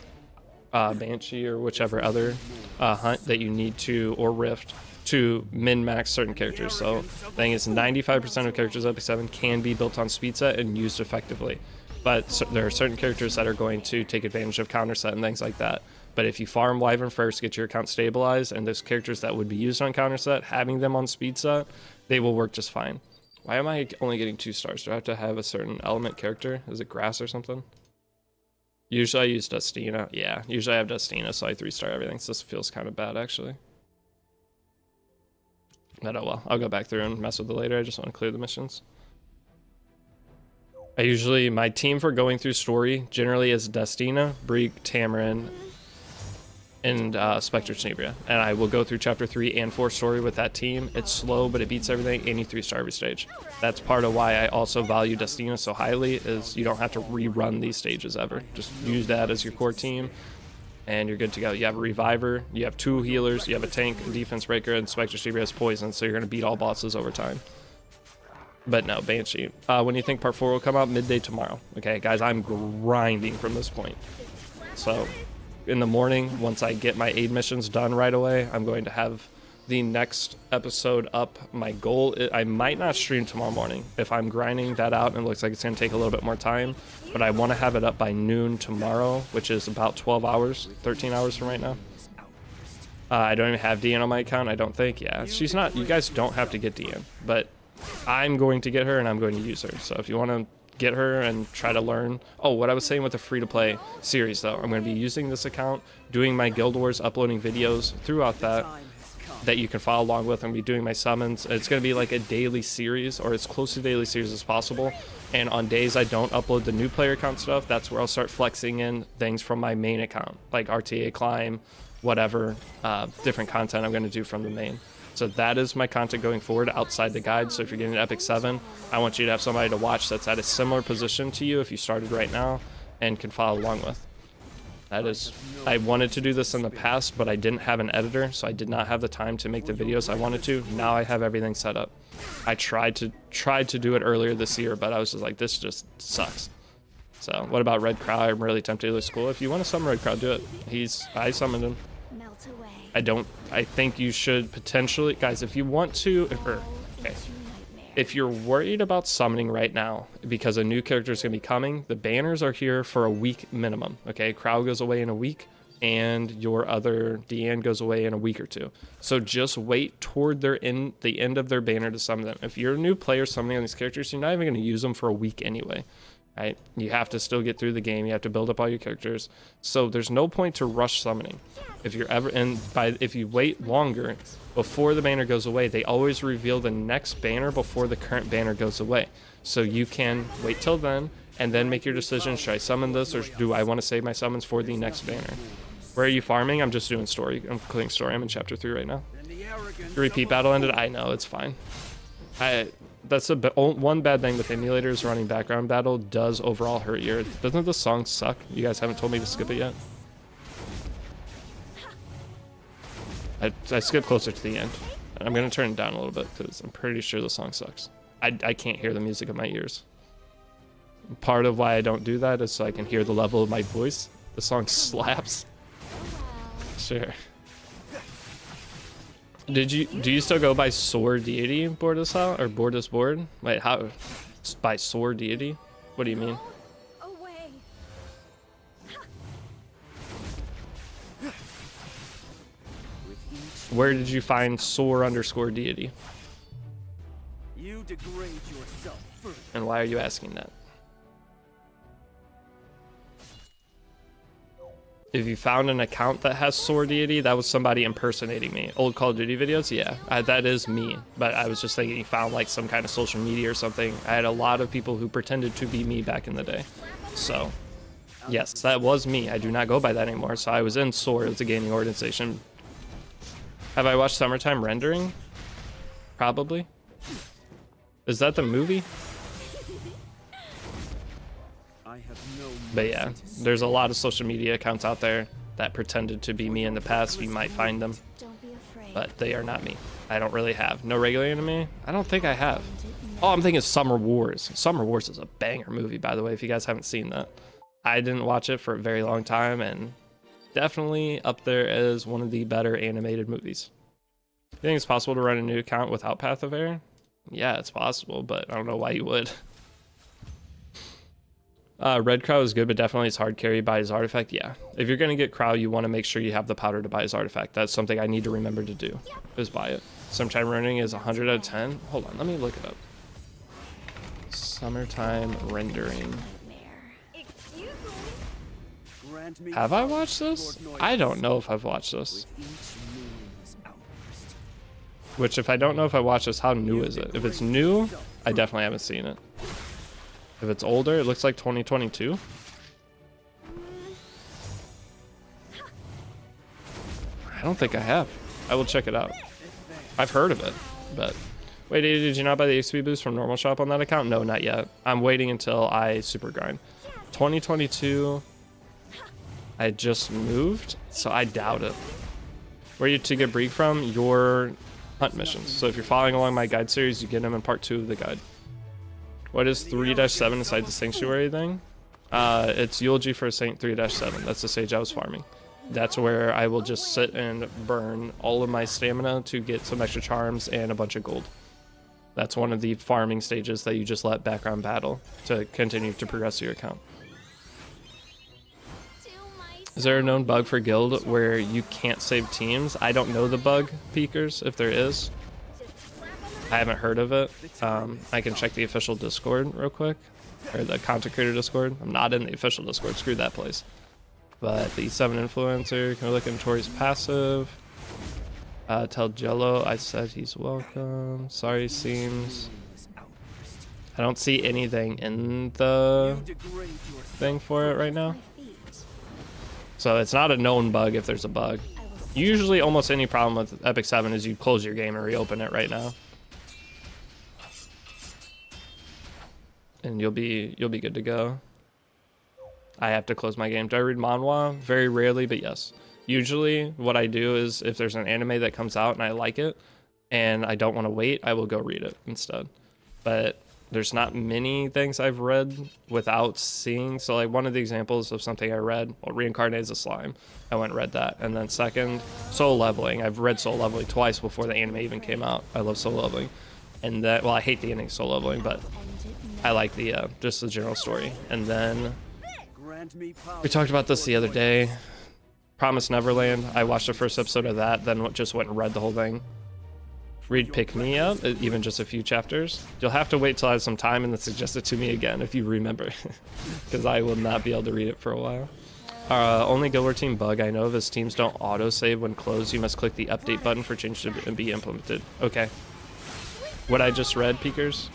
Banshee or whichever other hunt that you need to, or Rift, to min-max certain characters. So the thing is, 95% of characters Epic 7 can be built on speed set and used effectively, but there are certain characters that are going to take advantage of counter set and things like that. But if you farm Wyvern first, get your account stabilized, and those characters that would be used on counter set, having them on speed set, they will work just fine. Why am I only getting 2 stars? Do I have to have a certain element character? Is it grass or something? Usually I use Dustina. Yeah, usually I have Dustina, so I 3-star everything. So this feels kind of bad, actually. But oh well, I'll go back through and mess with it later. I just want to clear the missions. My team for going through story generally is Dustina, Breek, Tamarin, and Spectre Tenebria, and I will go through chapter 3 and 4 story with that team. It's slow, but it beats everything, and you 3-star every stage. That's part of why I also value Dustina so highly, is you don't have to rerun these stages ever. Just use that as your core team, and you're good to go. You have a Reviver, you have 2 healers, you have a tank, a defense breaker, and Spectre Tenebria has poison, so you're going to beat all bosses over time. But no, Banshee. When do you think part 4 will come out? Midday tomorrow. Okay, guys, I'm grinding from this point. So in the morning, once I get my aid missions done right away, I'm going to have the next episode up. My goal is, I might not stream tomorrow morning if I'm grinding that out and it looks like it's going to take a little bit more time, but I want to have it up by noon tomorrow, which is about 12 hours, 13 hours from right now. I don't even have Deanne on my account, I don't think. Yeah, she's not, you guys don't have to get Deanne, but I'm going to get her and I'm going to use her. So if you want to get her and try to learn. Oh, what I was saying with the free-to-play series, though, I'm going to be using this account, doing my Guild Wars, uploading videos throughout that you can follow along with. I'm going to be doing my summons. It's going to be like a daily series, or as close to daily series as possible. And on days I don't upload the new player account stuff, that's where I'll start flexing in things from my main account, like RTA climb, whatever different content I'm going to do from the main. So that is my content going forward outside the guide. So if you're getting Epic 7, I want you to have somebody to watch that's at a similar position to you if you started right now and can follow along with. That is, I wanted to do this in the past, but I didn't have an editor, so I did not have the time to make the videos I wanted to. Now I have everything set up. I tried to do it earlier this year, but I was just like, this just sucks. So what about Red Crowd? I'm really tempted to do school. If you want to summon Red Crowd, do it. I summoned him. I think you should potentially, guys, if you want to, if you're worried about summoning right now because a new character is going to be coming, the banners are here for a week minimum. Okay, Crowd goes away in a week, and your other Deanne goes away in a week or 2. So just wait toward the end of their banner to summon them. If you're a new player summoning on these characters, you're not even going to use them for a week anyway. Right? You have to still get through the game. You have to build up all your characters. So there's no point to rush summoning. If you're ever if you wait longer before the banner goes away, they always reveal the next banner before the current banner goes away. So you can wait till then and then make your decision. Should I summon this, or do I want to save my summons for the next banner? Where are you farming? I'm just doing story. I'm clearing story. I'm in chapter 3 right now. The repeat battle ended. I know, it's fine. That's one bad thing with emulators. Running background battle does overall hurt your... Doesn't the song suck? You guys haven't told me to skip it yet? I skipped closer to the end. I'm going to turn it down a little bit because I'm pretty sure the song sucks. I can't hear the music in my ears. Part of why I don't do that is so I can hear the level of my voice. The song slaps. Sure. Do you still go by Sword Deity Bordisal or Bordis Board? Wait, how? By Sword Deity? What do you mean? Where did you find Soar _ Deity? degrade yourself further. And why are you asking that? If you found an account that has Sword Deity, that was somebody impersonating me. Old Call of Duty videos, yeah, that is me. But I was just thinking you found like some kind of social media or something. I had a lot of people who pretended to be me back in the day. So, yes, that was me. I do not go by that anymore. So I was in Sword as a gaming organization. Have I watched Summertime Rendering? Probably. Is that the movie? But yeah, there's a lot of social media accounts out there that pretended to be me in the past. You might find them, but they are not me. I don't really have. No regular anime? I don't think I have. Oh, I'm thinking Summer Wars. Summer Wars is a banger movie, by the way, if you guys haven't seen that. I didn't watch it for a very long time, and definitely up there as one of the better animated movies. You think it's possible to run a new account without Path of Air? Yeah, it's possible, but I don't know why you would. Red Crow is good, but definitely it's hard carry by his artifact. Yeah, if you're gonna get Crow, you want to make sure you have the powder to buy his artifact. That's something I need to remember to do, is buy it. Summertime Rendering is 100 out of 10. Hold on, let me look it up. Summertime Rendering. Have I watched this? I don't know if I've watched this. Which, if I don't know if I watched this, how new is it? If it's new, I definitely haven't seen it. If it's older, it looks like 2022. I don't think I have. I will check it out. I've heard of it, but... Wait, did you not buy the XP boost from normal shop on that account? No, not yet. I'm waiting until I super grind. 2022... I just moved, so I doubt it. Where are you to get Breek from? Your hunt missions. So if you're following along my guide series, you get them in part 2 of the guide. What is 3-7 inside the sanctuary thing? It's Eulogy for Saint 3-7. That's the stage I was farming. That's where I will just sit and burn all of my stamina to get some extra charms and a bunch of gold. That's one of the farming stages that you just let background battle to continue to progress your account. Is there a known bug for guild where you can't save teams? I don't know the bug, Peekers, if there is. I haven't heard of it. I can check the official Discord real quick, or the content creator Discord. I'm not in the official Discord, screw that place. But the 7 influencer, can we look into Tori's passive? Tell Jello I said he's welcome. Sorry, seems. I don't see anything in the thing for it right now. So it's not a known bug if there's a bug. Usually almost any problem with Epic 7 is you close your game and reopen it right now. And you'll be good to go. I have to close my game. Do I read manhwa? Very rarely, but yes. Usually what I do is if there's an anime that comes out and I like it and I don't want to wait, I will go read it instead. But there's not many things I've read without seeing. So like one of the examples of something I read, well, Reincarnate as a Slime. I went and read that. And then second, Soul Leveling. I've read Soul Leveling twice before the anime even came out. I love Soul Leveling. And that, well, I hate the ending of Soul Leveling, but I like the just the general story. And then we talked about this the other day. Promised Neverland. I watched the first episode of that, then just went and read the whole thing. Read Pick Me Up, even just a few chapters. You'll have to wait till I have some time and then suggest it to me again if you remember, because I will not be able to read it for a while. Only Guild War team bug I know of is teams don't auto-save when closed. You must click the update button for change to be implemented. Okay. What I just read, Peekers.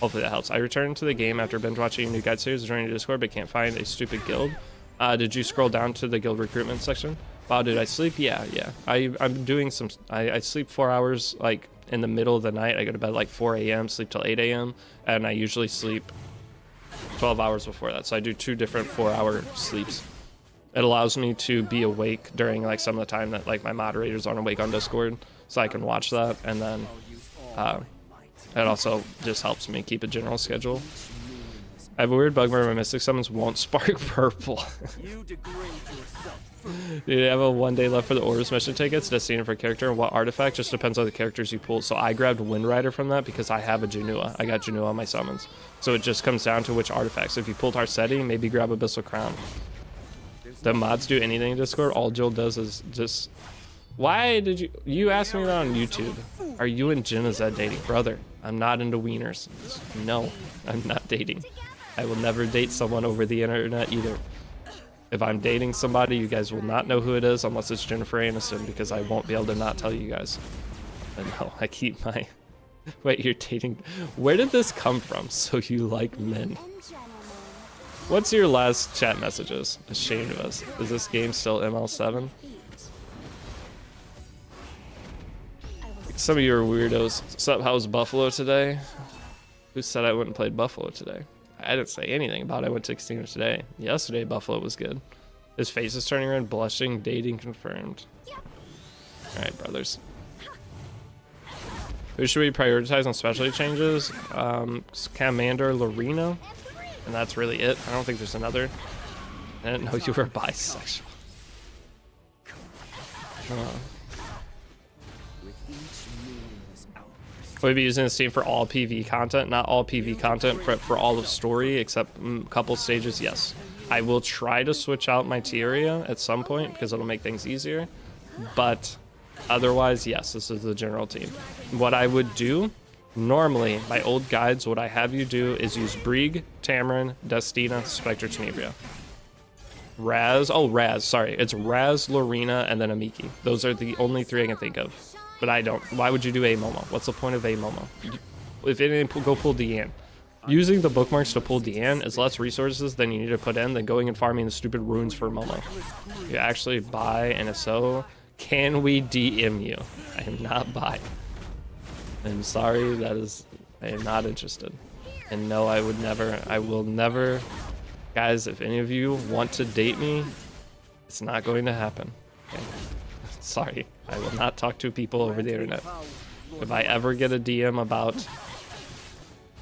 Hopefully that helps. I returned to the game after binge watching a new guide series, joining Discord, but can't find a stupid guild. Did you scroll down to the guild recruitment section? Wow, did I sleep? Yeah. I'm doing some, I sleep 4 hours like in the middle of the night. I go to bed like 4 a.m., sleep till 8 a.m. and I usually sleep 12 hours before that. So I do 2 different 4-hour sleeps. It allows me to be awake during like some of the time that like my moderators aren't awake on Discord, so I can watch that. And then it also just helps me keep a general schedule. I have a weird bug where my Mystic Summons won't spark purple. Dude, I have a 1 day left for the Orbs mission tickets, destined for character, and what artifact just depends on the characters you pull. So I grabbed Wind Rider from that because I have a Junua. I got Junua on my summons. So it just comes down to which artifacts. If you pulled Tarsetti, maybe grab Abyssal Crown. The mods do anything in Discord. All Jill does is just Why did you asked me that on YouTube? Are you and Jenna Zed dating? Brother, I'm not into wieners. No, I'm not dating. I will never date someone over the internet either. If I'm dating somebody, you guys will not know who it is unless it's Jennifer Aniston, because I won't be able to not tell you guys. But no, I keep my... Wait, you're dating... Where did this come from? So you like men. What's your last chat messages? Ashamed of us. Is this game still ML7? Some of you are weirdos. Sup, how's Buffalo today? Who said I wouldn't play Buffalo today? I didn't say anything about it. I went to Extinguish today. Yesterday, Buffalo was good. His face is turning red, blushing, dating confirmed. Alright, brothers. Who should we prioritize on specialty changes? Commander Lorena. And that's really it. I don't think there's another. I didn't know you were bisexual. We'll be using this team for all PV content. Not all PV content, but for all of story, except a couple stages, yes. I will try to switch out my Tyria at some point because it'll make things easier. But otherwise, yes, this is the general team. What I would do, normally, my old guides, what I have you do is use Brieg, Tamarin, Destina, Spectre, Tenebria. Raz, sorry. It's Raz, Lorena, and then Amiki. Those are the only three I can think of. But I don't. Why would you do a Momo? What's the point of a Momo? If anything, go pull Deanne. Using the bookmarks to pull Deanne is less resources than you need to put in than going and farming the stupid runes for Momo. You actually buy, and if so, can we DM you? I am not buying. I'm sorry, I am not interested. And no, I will never. Guys, if any of you want to date me, it's not going to happen. Okay? Sorry, I will not talk to people over the internet. If I ever get a DM about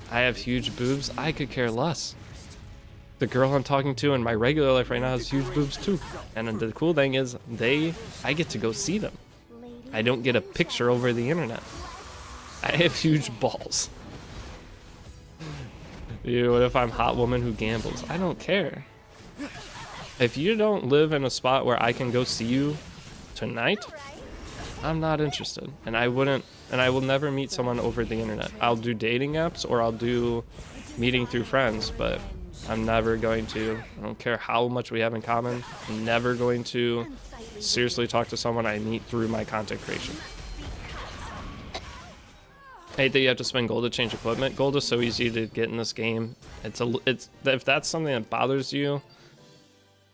I have huge boobs, I could care less. The girl I'm talking to in my regular life right now has huge boobs too. And the cool thing is, I get to go see them. I don't get a picture over the internet. I have huge balls. What if I'm a hot woman who gambles? I don't care. If you don't live in a spot where I can go see you tonight, I'm not interested. And I will never meet someone over the internet. I'll do dating apps or I'll do meeting through friends, but I'm never going to, I don't care how much we have in common, I'm never going to seriously talk to someone I meet through my content creation. I hate that you have to spend gold to change equipment. Gold is so easy to get in this game. If that's something that bothers you,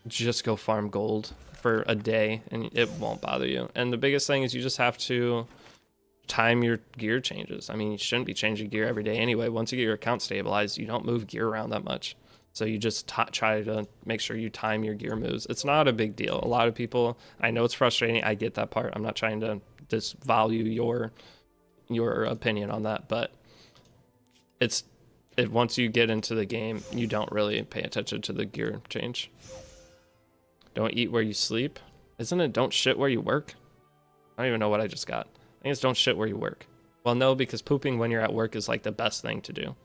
just go farm gold for a day and it won't bother you. And the biggest thing is you just have to time your gear changes. I mean, you shouldn't be changing gear every day anyway. Once you get your account stabilized, you don't move gear around that much. So you just try to make sure you time your gear moves. It's not a big deal. A lot of people, I know it's frustrating. I get that part. I'm not trying to disvalue your opinion on that, but once you get into the game, you don't really pay attention to the gear change. Don't eat where you sleep. Isn't it don't shit where you work? I don't even know what I just got. I think it's don't shit where you work. Well, no, because pooping when you're at work is like the best thing to do.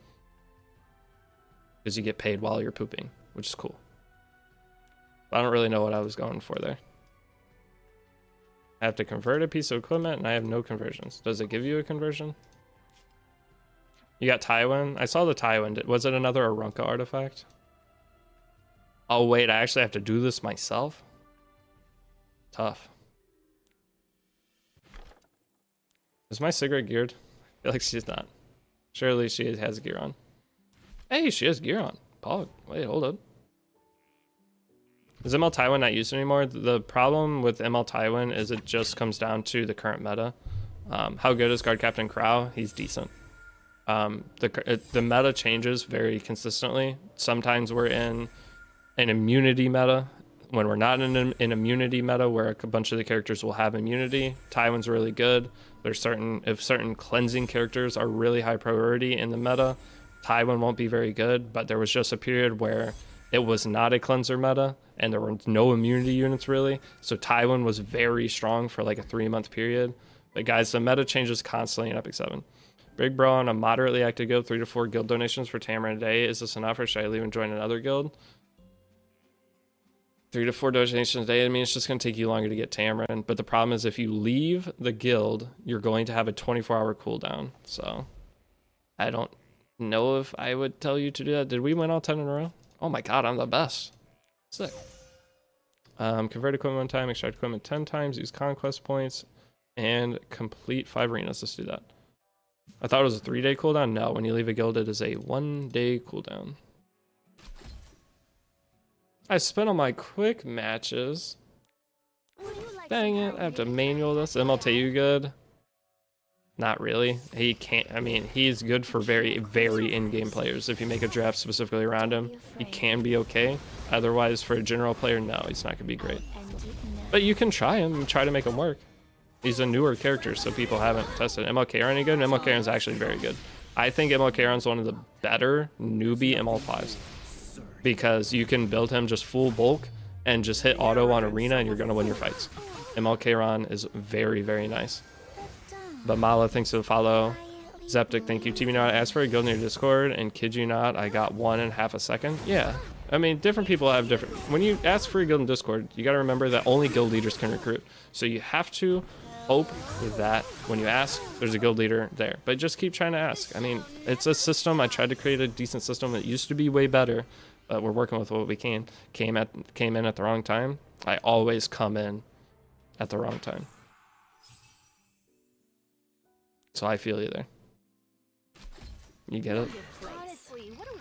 Because you get paid while you're pooping, which is cool. I don't really know what I was going for there. I have to convert a piece of equipment and I have no conversions. Does it give you a conversion? You got Tywin? I saw the Tywin. Was it another Arunca artifact? Oh wait, I actually have to do this myself? Tough. Is my cigarette geared? I feel like she's not. Surely she has gear on. Hey, she has gear on. Pog. Wait, hold up. Is ML Tywin not used anymore? The problem with ML Tywin is it just comes down to the current meta. How good is Guard Captain Crow? He's decent. The meta changes very consistently. Sometimes we're in an immunity meta. When we're not in an immunity meta where a bunch of the characters will have immunity, Tywin's really good. There's certain cleansing characters are really high priority in the meta, Tywin won't be very good. But there was just a period where it was not a cleanser meta and there were no immunity units really, so Tywin was very strong for like a 3-month period. But guys, the meta changes constantly in Epic 7. Big bro, on a moderately active guild, 3 to 4 guild donations for Tamarin a day. Is this enough or should I leave and join another guild? 3 to 4 donations a day. I mean, it's just going to take you longer to get Tamarin. But the problem is if you leave the guild, you're going to have a 24-hour cooldown. So I don't know if I would tell you to do that. Did we win all 10 in a row? Oh my god, I'm the best. Sick. Convert equipment 1 time, extract equipment 10 times, use conquest points, and complete 5 arenas. Let's do that. I thought it was a 3-day cooldown. No, when you leave a guild, it is a 1-day cooldown. I spent on my quick matches. Dang it, I have to manual this. MLTU good? Not really. He can't, I mean, he's good for very, very in-game players. If you make a draft specifically around him, he can be okay. Otherwise, for a general player, no, he's not going to be great. But you can try him and try to make him work. He's a newer character, so people haven't tested MLK any good, and MLK is actually very good. I think MLK is one of the better newbie ML5s. Because you can build him just full bulk and just hit auto on arena and you're going to win your fights. MLK is very, very nice. But Mala, thanks for the follow. Zeptic, thank you. TV Not, ask for a guild in your Discord, and kid you not, I got 1 in half a second. Yeah, I mean, different people have different... When you ask for a guild in Discord, you got to remember that only guild leaders can recruit. So you have to hope that when you ask, there's a guild leader there. But just keep trying to ask. I mean, it's a system. I tried to create a decent system that used to be way better. But we're working with what we can. Came in at the wrong time. I always come in at the wrong time. So I feel you there. You get it?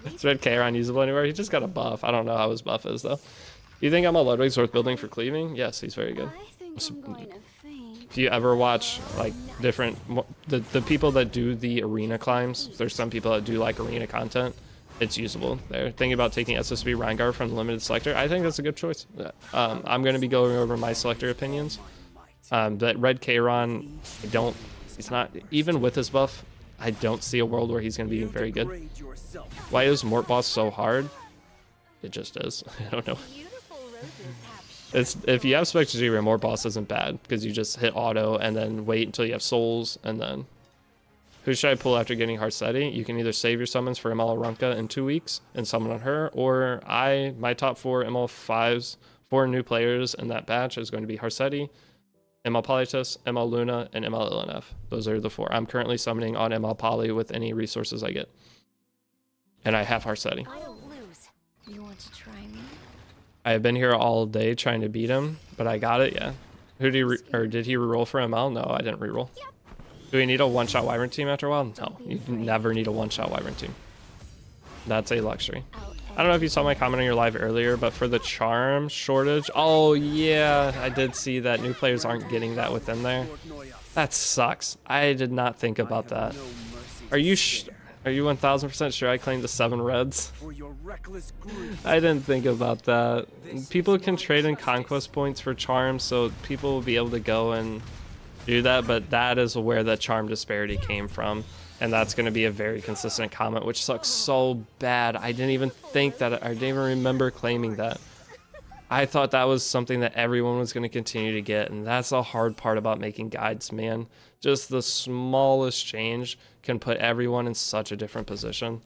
Is Red Kairon usable anywhere? He just got a buff. I don't know how his buff is though. You think I'm a Ludwig's worth building for cleaving? Yes, he's very good. If you ever watch like different the people that do the arena climbs, there's some people that do like arena content. It's usable there. Thinking about taking SSB Reingar from the limited selector. I think that's a good choice. I'm going to be going over my selector opinions. But Red Kairon, he's not, even with his buff, I don't see a world where he's going to be very good. Why is Mort Boss so hard? It just is. I don't know. It's, if you have Spectre G, Mort Boss isn't bad because you just hit auto and then wait until you have souls and then... Who should I pull after getting Harsetti? You can either save your summons for ML Arunca in 2 weeks and summon on her, or my top 4 ML5s, 4 new players in that batch is going to be Harsetti, ML Polytus, ML Luna, and ML LNF. Those are the 4. I'm currently summoning on ML Poly with any resources I get. And I have Harsetti. I don't lose. You want to try me? I have been here all day trying to beat him, but I got it, yeah. Who did he reroll for ML? No, I didn't reroll. Do we need a one-shot Wyvern team after a while? No, you never need a one-shot Wyvern team. That's a luxury. I don't know if you saw my comment on your live earlier, but for the charm shortage, oh yeah, I did see that new players aren't getting that within there. That sucks. I did not think about that. Are you 1000% sure I claimed the 7 reds? I didn't think about that. People can trade in conquest points for charms, so people will be able to go and do that, but that is where the charm disparity came from, and that's going to be a very consistent comment, which sucks so bad. I didn't even think that, I didn't even remember claiming that. I thought that was something that everyone was going to continue to get, and that's the hard part about making guides, man. Just the smallest change can put everyone in such a different position.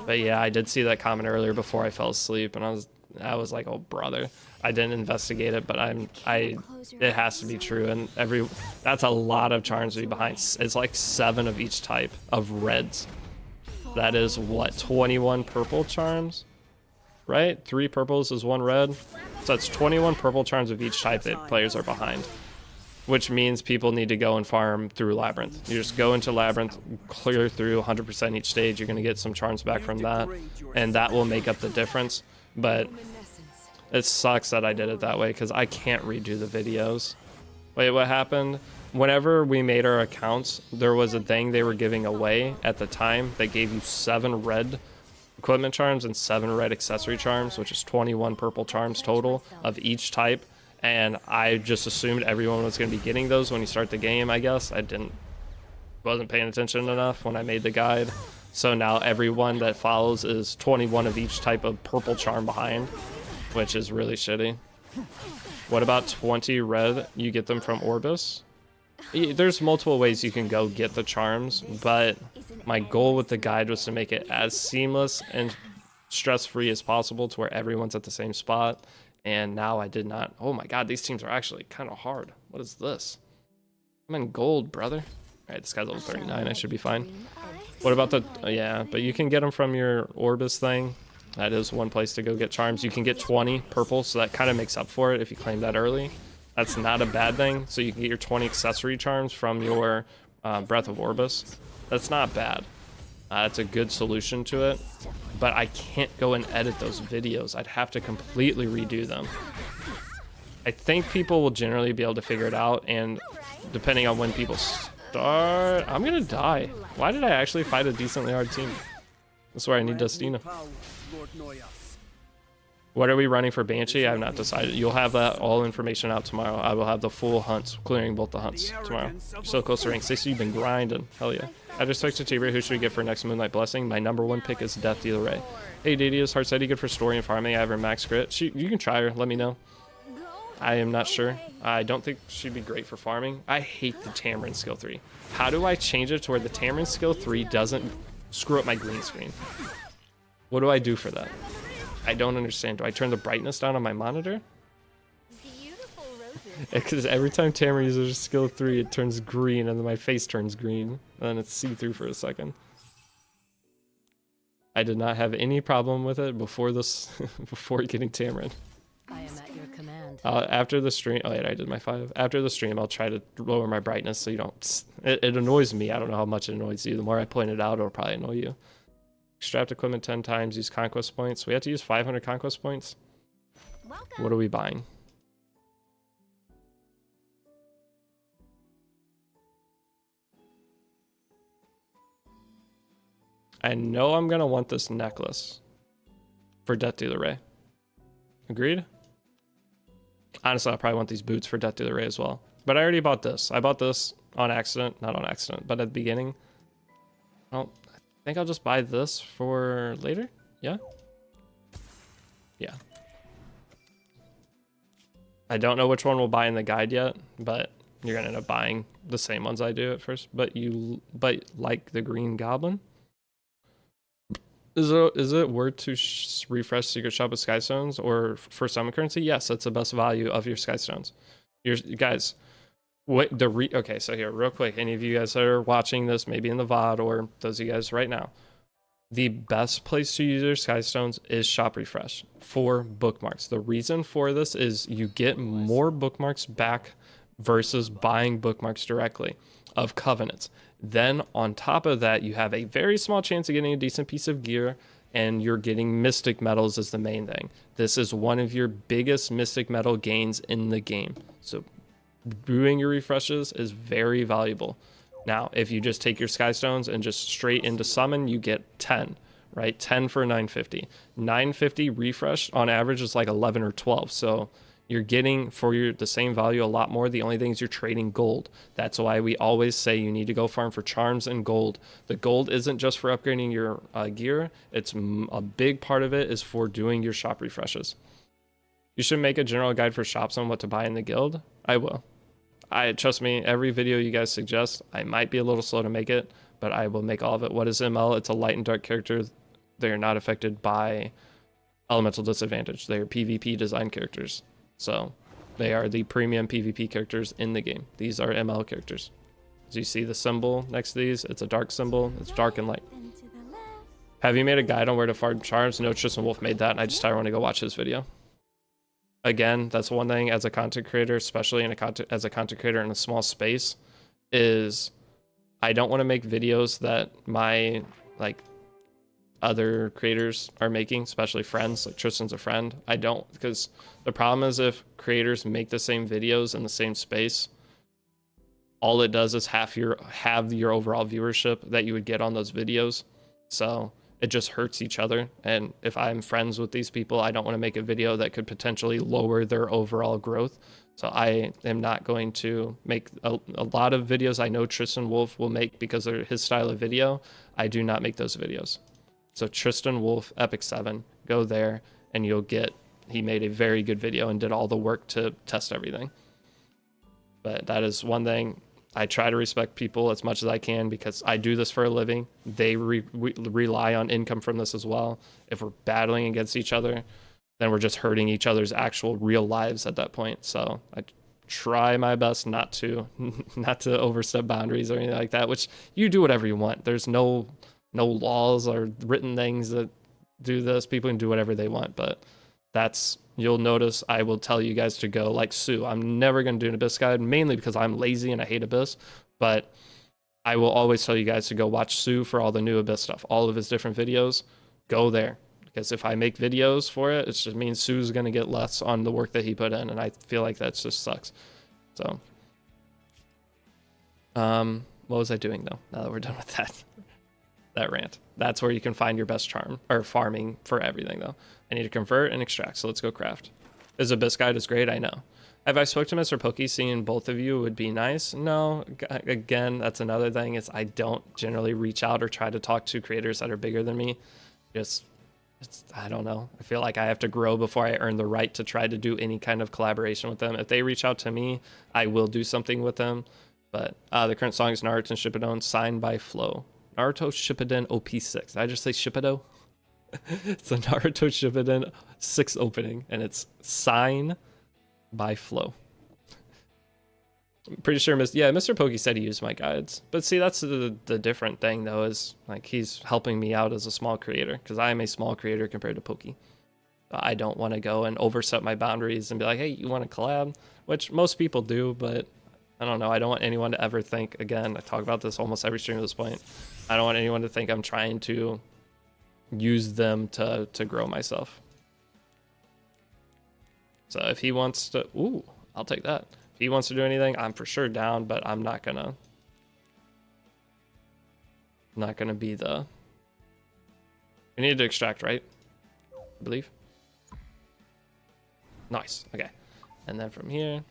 But yeah, I did see that comment earlier before I fell asleep, and I was like, oh brother. I didn't investigate it, but it has to be true, and that's a lot of charms to be behind. It's like 7 of each type of reds. That is what, 21 purple charms, right? 3 purples is 1 red, so that's 21 purple charms of each type that players are behind, which means people need to go and farm through Labyrinth. You just go into Labyrinth, clear through 100% each stage. You're going to get some charms back from that, and that will make up the difference. But it sucks that I did it that way because I can't redo the videos. Wait, what happened? Whenever we made our accounts, there was a thing they were giving away at the time that gave you 7 red equipment charms and 7 red accessory charms, which is 21 purple charms total of each type. And I just assumed everyone was going to be getting those when you start the game, I guess. Wasn't paying attention enough when I made the guide. So now everyone that follows is 21 of each type of purple charm behind, which is really shitty. What about 20 red? You get them from Orbis? There's multiple ways you can go get the charms, but my goal with the guide was to make it as seamless and stress-free as possible to where everyone's at the same spot. And now I did not. Oh my god, these teams are actually kind of hard. What is this? I'm in gold, brother. All right, this guy's level 39. I should be fine. What about the... Oh, yeah, but you can get them from your Orbis thing. That is one place to go get charms. You can get 20 purple, so that kind of makes up for it if you claim that early. That's not a bad thing. So you can get your 20 accessory charms from your Breath of Orbis. That's not bad. That's a good solution to it. But I can't go and edit those videos. I'd have to completely redo them. I think people will generally be able to figure it out, and depending on when people start... I'm gonna die. Why did I actually fight a decently hard team? That's where I need Dustina. What are we running for Banshee? I have not decided. You'll have that all information out tomorrow. I will have the full hunts, clearing both the hunts tomorrow. You're so close to rank 60. You've been grinding. Hell yeah. I just spoke to Tiberi. Who should we get for next Moonlight Blessing? My number one pick is Death Dealer Ray. Hey, Deity, is Heart Steady good for story and farming? I have her max crit. You can try her. Let me know. I am not sure. I don't think she'd be great for farming. I hate the Tamarin skill 3. How do I change it to where the Tamarin skill 3 doesn't screw up my green screen? What do I do for that? I don't understand. Do I turn the brightness down on my monitor? Because every time Tamarin uses skill 3, it turns green, and then my face turns green, and then it's see-through for a second. I did not have any problem with it before this, before getting Tamarin. I am at your command. After the stream, oh wait, I did my 5. After the stream, I'll try to lower my brightness so you don't. It annoys me. I don't know how much it annoys you. The more I point it out, it'll probably annoy you. Extract equipment 10 times. Use conquest points. We have to use 500 conquest points. What are we buying? I know I'm gonna want this necklace for Death Dealer Ray. Agreed? Honestly, I'll probably want these boots for Death Dealer Ray as well. But I already bought this. I bought this on accident. Not on accident, but at the beginning. Well, I think I'll just buy this for later. Yeah? Yeah. I don't know which one we'll buy in the guide yet, but you're gonna end up buying the same ones I do at first. But like the Green Goblin? Is it worth to refresh Secret Shop with Skystones or for summon currency? Yes, that's the best value of your Skystones. You guys, okay, so here, real quick, any of you guys that are watching this, maybe in the VOD, or those of you guys right now, the best place to use your Skystones is Shop Refresh for bookmarks. The reason for this is you get more bookmarks back versus buying bookmarks directly of Covenants. Then on top of that, you have a very small chance of getting a decent piece of gear, and you're getting Mystic Metals as the main thing. This is one of your biggest Mystic Metal gains in the game. So doing your refreshes is very valuable. Now, if you just take your Skystones and just straight into summon, you get 10, right? 10 for 950. 950 refresh on average is like 11 or 12. So you're getting for the same value a lot more. The only thing is you're trading gold. That's why we always say you need to go farm for charms and gold. The gold isn't just for upgrading your gear. It's a big part of it is for doing your shop refreshes. You should make a general guide for shops on what to buy in the guild. I will. Trust me, every video you guys suggest, I might be a little slow to make it, but I will make all of it. What is ML? It's a light and dark character. They are not affected by elemental disadvantage. They are PvP design characters. So they are the premium PvP characters in the game. These are ML characters. As you see the symbol next to these, it's a dark symbol. It's dark and light. Have you made a guide on where to farm charms? No, Tristan Wolf made that, and I just want to go watch his video. Again, that's one thing as a content creator, especially as a content creator in a small space, is I don't want to make videos that my other creators are making, especially friends. Like Tristan's a friend. I don't, because the problem is if creators make the same videos in the same space, all it does is have your overall viewership that you would get on those videos. So it just hurts each other. And if I'm friends with these people, I don't want to make a video that could potentially lower their overall growth. So I am not going to make a lot of videos I know Tristan Wolf will make because of his style of video. I do not make those videos. So Tristan Wolf, Epic 7, go there and you'll get, he made a very good video and did all the work to test everything. But that is one thing. I try to respect people as much as I can because I do this for a living. They rely on income from this as well. If we're battling against each other, then we're just hurting each other's actual real lives at that point. So I try my best not to not to overstep boundaries or anything like that, which you do whatever you want. There's no laws or written things that do this. People can do whatever they want, but that's, you'll notice I will tell you guys to go like Sue. I'm never going to do an Abyss guide, mainly because I'm lazy and I hate Abyss, but I will always tell you guys to go watch Sue for all the new Abyss stuff, all of his different videos. Go there, because if I make videos for it, it just means Sue's going to get less on the work that he put in, and I feel like that just sucks. So what was I doing though, now that we're done with that rant? That's where you can find your best charm, or farming for everything though. I need to convert and extract, so let's go craft. His Abyss guide is great, I know. Have I spoke to Mr. Pokey? Seeing both of you would be nice. No, again, that's another thing, is I don't generally reach out or try to talk to creators that are bigger than me. I don't know. I feel like I have to grow before I earn the right to try to do any kind of collaboration with them. If they reach out to me, I will do something with them. But the current song is Naruto Shippuden, signed by Flo. Naruto Shippuden OP6. Did I just say Shippudo? It's a Naruto Shippuden 6 opening, and it's by Flo. I'm pretty sure Mr. Pokey said he used my guides. But see, that's the different thing though, is like he's helping me out as a small creator, because I am a small creator compared to Pokey. I don't want to go and overstep my boundaries and be like, hey, you want to collab? Which most people do, but I don't know. I don't want anyone to ever think, again, I talk about this almost every stream at this point, I don't want anyone to think I'm trying to use them to grow myself. So if he wants to, ooh, I'll take that. If he wants to do anything, I'm for sure down, but I'm not gonna be the... We need to extract, right? I believe. Nice, okay. And then from here,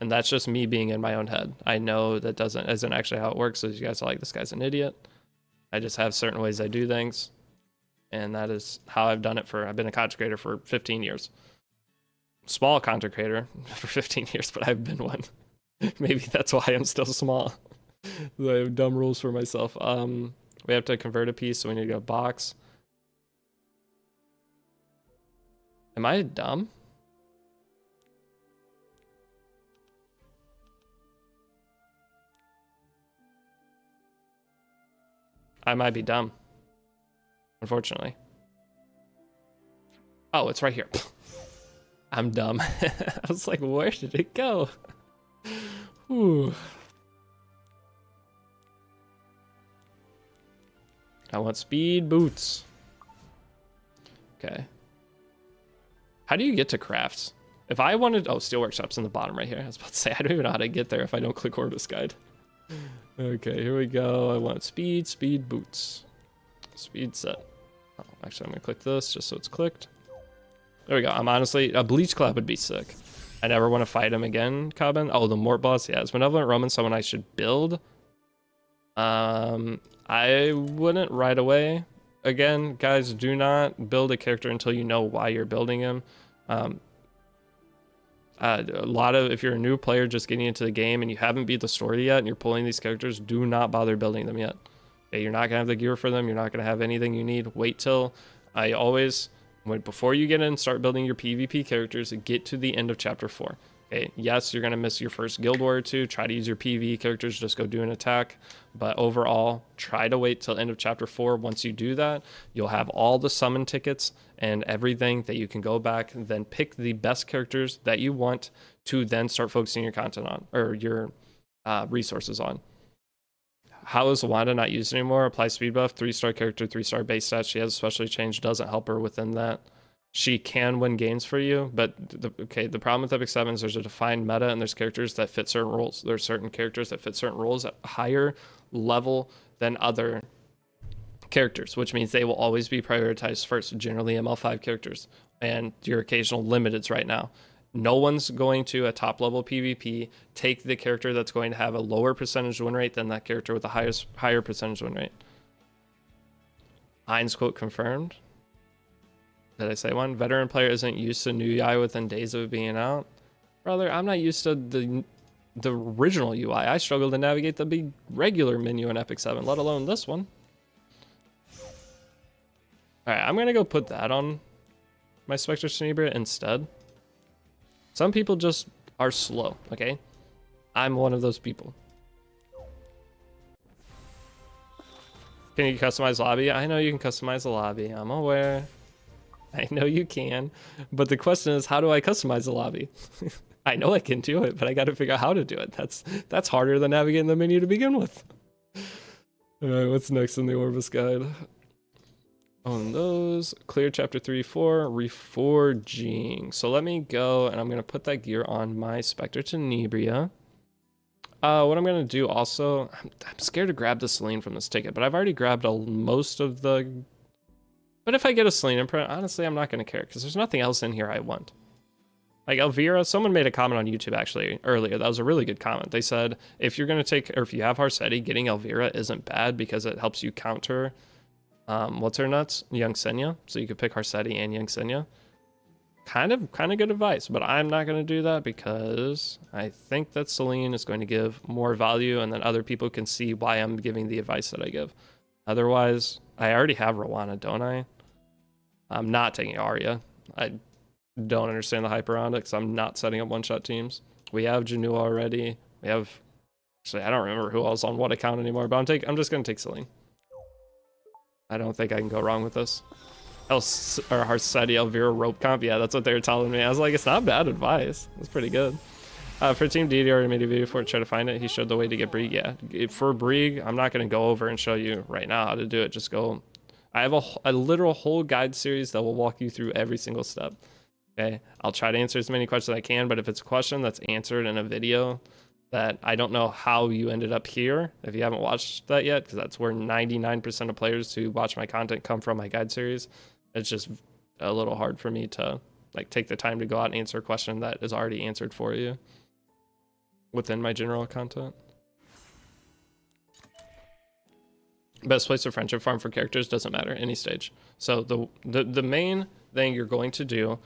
and that's just me being in my own head. I know that isn't actually how it works, so you guys are like, this guy's an idiot. I just have certain ways I do things, and that is how I've done it I've been a content creator for 15 years. Small content creator for 15 years, but I've been one. Maybe that's why I'm still small. I have dumb rules for myself. We have to convert a piece, so we need to go box. Am I dumb? I might be dumb, unfortunately. Oh, it's right here. I'm dumb. I was like, where did it go? Whew. I want speed boots. Okay. How do you get to crafts? If I wanted... Oh, Steel Workshop's in the bottom right here. I was about to say, I don't even know how to get there if I don't click Orbis Guide. Okay, here we go. I want speed boots. Speed set. Oh, actually, I'm going to click this just so it's clicked. There we go. I'm honestly... A Bleach Club would be sick. I never want to fight him again, Cobbin. Oh, the Mort boss? Yeah, is Benevolent Roman someone I should build? I wouldn't right away. Again, guys, do not build a character until you know why you're building him. If you're a new player just getting into the game and you haven't beat the story yet and you're pulling these characters, do not bother building them yet. Okay, you're not gonna have the gear for them. You're not gonna have anything you need. Wait till before you get in, start building your PvP characters, get to the end of chapter 4. Okay, yes, you're gonna miss your first guild war or two. Try to use your PvE characters, just go do an attack. But overall, try to wait till end of chapter 4. Once you do that, you'll have all the summon tickets and everything that you can go back and then pick the best characters that you want to then start focusing your content on, or your resources on. How is Wanda not used anymore? Apply speed buff, 3-star character, 3-star base stats. She has especially changed, doesn't help her within that. She can win games for you, but the problem with Epic 7 is there's a defined meta and there's characters that fit certain roles. There's certain characters that fit certain roles at a higher level than other characters, which means they will always be prioritized first, generally ML5 characters, and your occasional limiteds right now. No one's going to, at top level PvP, take the character that's going to have a lower percentage win rate than that character with the higher percentage win rate. Heinz quote confirmed. Did I say one? Veteran player isn't used to new UI within days of it being out. Brother, I'm not used to the original UI. I struggle to navigate the big regular menu in Epic 7, let alone this one. Alright, I'm gonna go put that on my Spectre Tenebria instead. Some people just are slow, okay? I'm one of those people. Can you customize lobby? I know you can customize the lobby. I'm aware. I know you can. But the question is, how do I customize the lobby? I know I can do it, but I got to figure out how to do it. That's harder than navigating the menu to begin with. All right, what's next in the Orbis guide? On those, clear chapter 3, 4, reforging. So let me go, and I'm going to put that gear on my Spectre Tenebria. What I'm going to do also, I'm scared to grab the Selene from this ticket, but I've already grabbed most of the... But if I get a Selene imprint, honestly, I'm not going to care, because there's nothing else in here I want. Like Elvira, someone made a comment on YouTube actually earlier. That was a really good comment. They said, if you're going to take, or if you have Harsetti, getting Elvira isn't bad because it helps you counter, what's her nuts? Young Senya. So you could pick Harsetti and Young Senya. Kind of good advice, but I'm not going to do that because I think that Selene is going to give more value and then other people can see why I'm giving the advice that I give. Otherwise, I already have Rowana, don't I? I'm not taking Arya. I don't understand the hype around it because I'm not setting up one-shot teams. We have Janua already. We have... Actually, I don't remember who else on what account anymore, but I'm just going to take Selene. I don't think I can go wrong with this. Harsetti, Elvira, rope comp. Yeah, that's what they were telling me. I was like, it's not bad advice. It's pretty good. For Team Deity, I already made a video for it. Try to find it. He showed the way to get Brieg. Yeah, for Brieg, I'm not going to go over and show you right now how to do it. Just go... I have a literal whole guide series that will walk you through every single step. Okay, I'll try to answer as many questions as I can, but if it's a question that's answered in a video that I don't know how you ended up here, if you haven't watched that yet, because that's where 99% of players who watch my content come from my guide series, it's just a little hard for me to like take the time to go out and answer a question that is already answered for you within my general content. Best place to friendship farm for characters doesn't matter, any stage. So the main thing you're going to do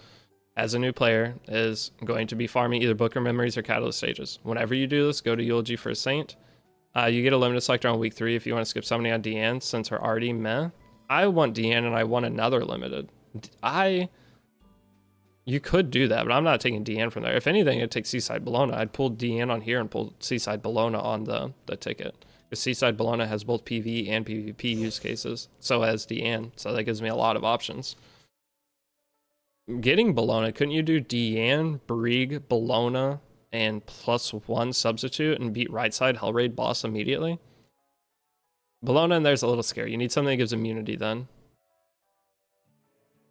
as a new player is going to be farming either Book of Memories or Catalyst stages. Whenever you do this, go to Eulogy for a Saint. You get a limited selector on week 3 if you want to skip somebody on Deanne, since her already meh. I want Deanne and I want another limited. You could do that, but I'm not taking Deanne from there. If anything, I'd take Seaside Bologna. I'd pull Deanne on here and pull Seaside Bologna on the ticket. Because Seaside Bologna has both PvE and PvP use cases. So has Deanne. So that gives me a lot of options. Getting Bologna, couldn't you do Deanne, Brieg, Bologna, and +1 substitute and beat right side Hellraid boss immediately? Bologna in there's a little scary. You need something that gives immunity then.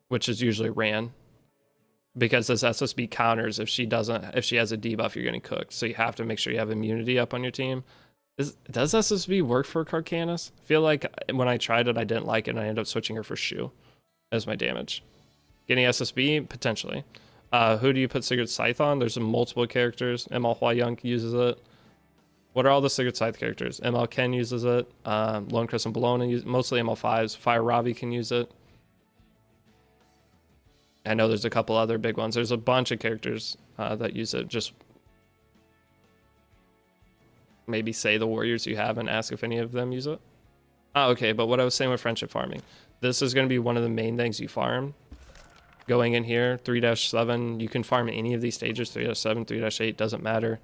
Which is usually Ran. Because this SSB counters if she has a debuff, you're getting cooked. So you have to make sure you have immunity up on your team. Does SSB work for Carcanis? I feel like when I tried it, I didn't like it, and I ended up switching her for Shu as my damage. Getting SSB? Potentially. Who do you put Sigurd Scythe on? There's multiple characters. ML Hua-Young uses it. What are all the Sigurd Scythe characters? ML Ken uses it. Lone Chris and Bologna, mostly ML5s. Fire Ravi can use it. I know there's a couple other big ones. There's a bunch of characters that use it. Just maybe say the warriors you have and ask if any of them use it. Okay, but what I was saying with friendship farming. This is going to be one of the main things you farm. Going in here, 3-7, you can farm any of these stages, 3-7, 3-8, doesn't matter.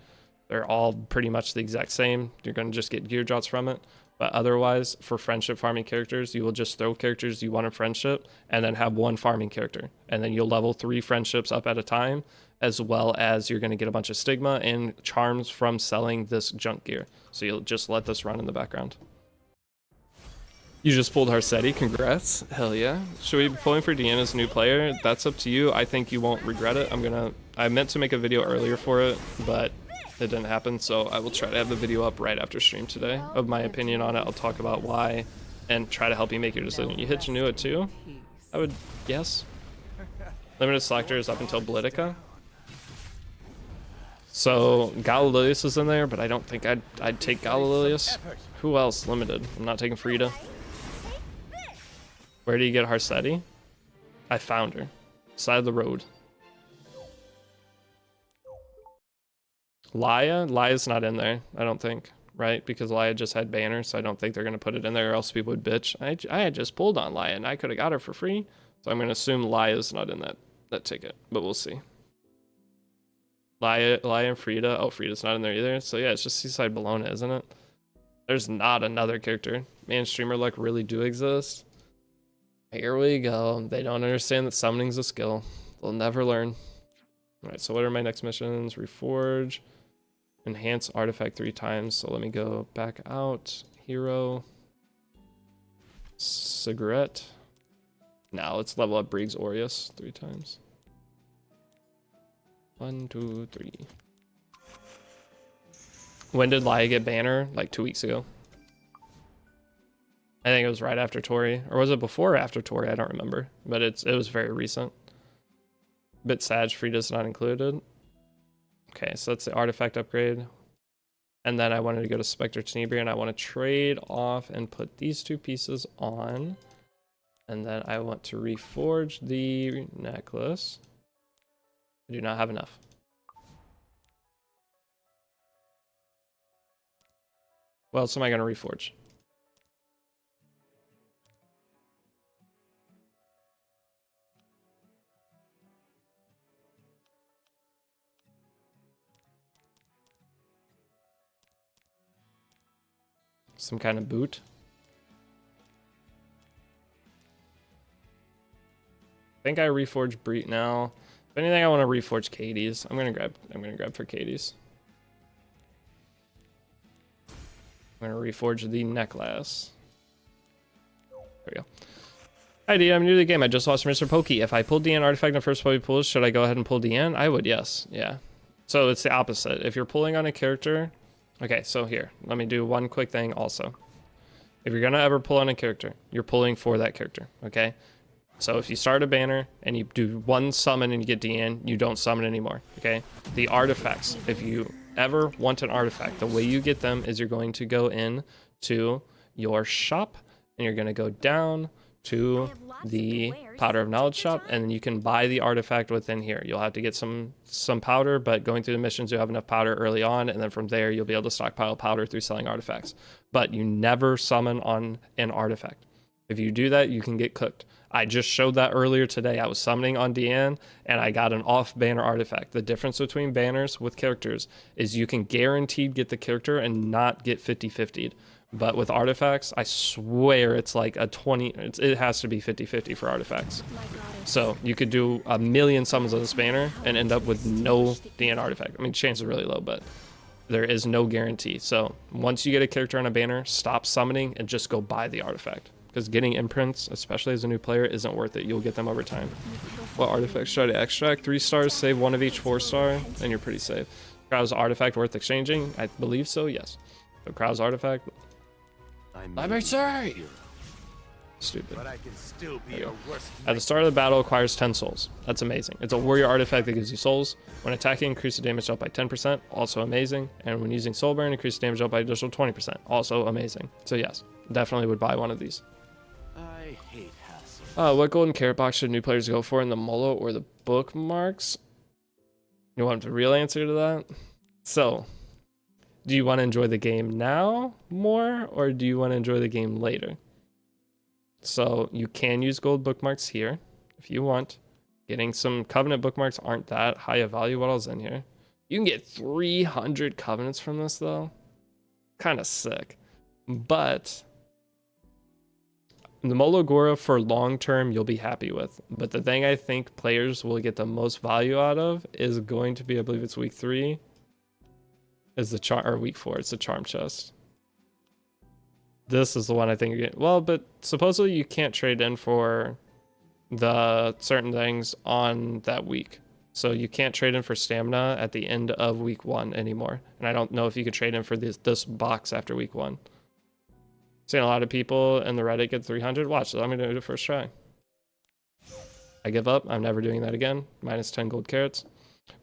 They're all pretty much the exact same. You're going to just get gear drops from it. But otherwise, for friendship farming characters, you will just throw characters you want in friendship and then have one farming character. And then you'll level 3 friendships up at a time, as well as you're going to get a bunch of stigma and charms from selling this junk gear. So you'll just let this run in the background. You just pulled Harsetti, congrats. Hell yeah. Should we be pulling for Deanna's new player? That's up to you. I think you won't regret it. I meant to make a video earlier for it, but it didn't happen, so I will try to have the video up right after stream today of my opinion on it. I'll talk about why and try to help you make your decision. You hit Janua too? I would, yes. Limited selectors up until Politica. So Galililius is in there, but I don't think I'd take Galililius. Who else limited? I'm not taking Frida. Where do you get Harsetti? I found her. Side of the road. Laya's not in there, I don't think, right? Because Laya just had banners, so I don't think they're going to put it in there, or else people would bitch. I had just pulled on Laya, and I could have got her for free, so I'm going to assume Laya's not in that that ticket, but we'll see. Lia and Frida. Oh, Frida's not in there either. So yeah, it's just Seaside Bologna, isn't it? There's not another character. Man, streamer luck really do exist. Here we go. They don't understand that summoning's a skill. They'll never learn. All right, so what are my next missions? Reforge. Enhance artifact 3 times. So let me go back out. Hero. Cigarette. Now let's level up Briggs Aureus 3 times. 1, 2, 3. When did Lia get banner? Like 2 weeks ago. I think it was right after Tori. Or was it before or after Tori? I don't remember. But it was very recent. Bit Sag, Frida's not included. Okay, so that's the artifact upgrade. And then I wanted to go to Spectre Tenebria, and I want to trade off and put these 2 pieces on. And then I want to reforge the necklace. I do not have enough. What else am I going to reforge? Some kind of boot. I think I reforge Breet now. If anything, I want to reforge Katie's. I'm gonna grab for Katie's. I'm gonna reforge the necklace. There we go. Hi D, I'm new to the game. I just lost Mr. Pokey. If I pulled DN artifact in the first Pokey pulls, should I go ahead and pull DN? I would, yes. Yeah. So it's the opposite. If you're pulling on a character. Okay, so here, let me do one quick thing also. If you're gonna ever pull on a character, you're pulling for that character, okay? So if you start a banner and you do 1 summon and you get DN, you don't summon anymore, okay? The artifacts, if you ever want an artifact, the way you get them is you're going to go in to your shop and you're gonna go down to the Powder of Knowledge shop, and then you can buy the artifact within here. You'll have to get some powder, but going through the missions, you'll have enough powder early on, and then from there, you'll be able to stockpile powder through selling artifacts. But you never summon on an artifact. If you do that, you can get cooked. I just showed that earlier today. I was summoning on DN, and I got an off-banner artifact. The difference between banners with characters is you can guaranteed get the character and not get 50-50'd. But with artifacts, I swear it's like a 20, it has to be 50-50 for artifacts. So you could do a million summons on this banner and end up with no DN artifact. I mean, chance is really low, but there is no guarantee. So once you get a character on a banner, stop summoning and just go buy the artifact. Because getting imprints, especially as a new player, isn't worth it. You'll get them over time. What artifacts should I extract? 3 stars, save 1 of each 4-star, and you're pretty safe. Krau's artifact worth exchanging? I believe so, yes. So Krau's artifact. I may say! Stupid. But I can still be a worse At the start of the battle, acquires 10 souls. That's amazing. It's a warrior artifact that gives you souls. When attacking, increase the damage up by 10%. Also amazing. And when using soul burn, increase the damage up by additional 20%. Also amazing. So yes, definitely would buy one of these. I hate hassle. What golden carrot box should new players go for in the Molo or the bookmarks? You want the real answer to that? So, do you want to enjoy the game now more, or do you want to enjoy the game later? So you can use gold bookmarks here if you want. Getting some covenant bookmarks aren't that high of value. What else in here? You can get 300 covenants from this though. Kind of sick. But the Mologora for long term you'll be happy with. But the thing I think players will get the most value out of is going to be, I believe it's week 3, is the charm, or week 4, it's the charm chest. This is the one I think you're getting. Well, but supposedly you can't trade in for the certain things on that week. So you can't trade in for stamina at the end of week 1 anymore. And I don't know if you could trade in for this box after week 1. Seen a lot of people in the Reddit get 300. Watch, so I'm going to do it first try. I give up. I'm never doing that again. Minus 10 gold carrots.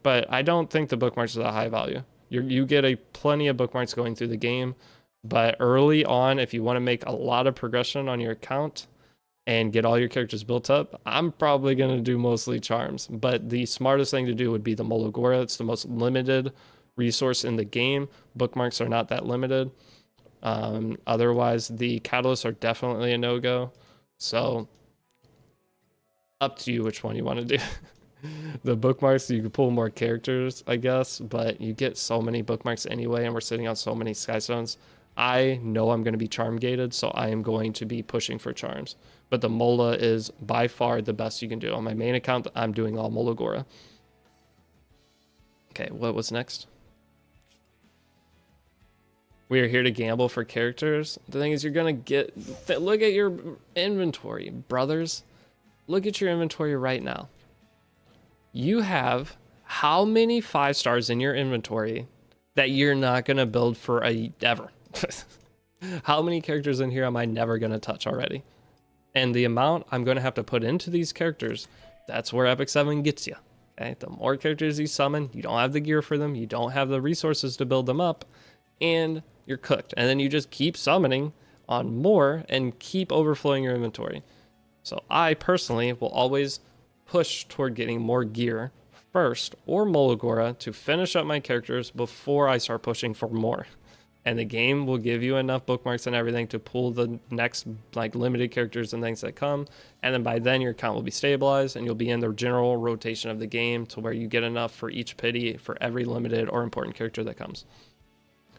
But I don't think the bookmarks are that high value. You get plenty of bookmarks going through the game. But early on, if you want to make a lot of progression on your account and get all your characters built up, I'm probably going to do mostly charms. But the smartest thing to do would be the Mologora. It's the most limited resource in the game. Bookmarks are not that limited. Otherwise, the catalysts are definitely a no-go. So, up to you which one you want to do. The bookmarks, you can pull more characters, I guess, but you get so many bookmarks anyway, and we're sitting on so many sky stones. I know I'm going to be charm gated, so I am going to be pushing for charms. But the Mola is by far the best you can do. On my main account, I'm doing all Molagora. Okay, what was next? We are here to gamble for characters. The thing is, you're going to get... Look at your inventory, brothers. Look at your inventory right now. You have how many 5 stars in your inventory that you're not going to build for ever? How many characters in here am I never going to touch already? And the amount I'm going to have to put into these characters, that's where Epic 7 gets you. Okay? The more characters you summon, you don't have the gear for them, you don't have the resources to build them up, and you're cooked. And then you just keep summoning on more and keep overflowing your inventory. So I personally will always push toward getting more gear first, or Molagora, to finish up my characters before I start pushing for more. And the game will give you enough bookmarks and everything to pull the next like limited characters and things that come. And then by then your account will be stabilized and you'll be in the general rotation of the game to where you get enough for each pity for every limited or important character that comes.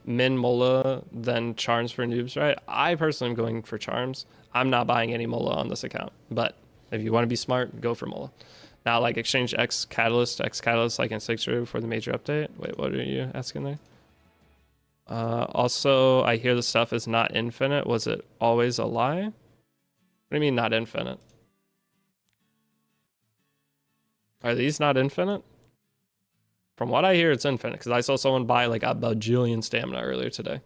Min Mola, then charms for noobs, right? I personally am going for charms. I'm not buying any Mola on this account, but if you want to be smart, go for Mola. Now, like exchange X Catalyst like in 6 for the major update. Wait, what are you asking there? Also, I hear the stuff is not infinite. Was it always a lie? What do you mean not infinite? Are these not infinite? From what I hear, it's infinite, because I saw someone buy like a bajillion stamina earlier today.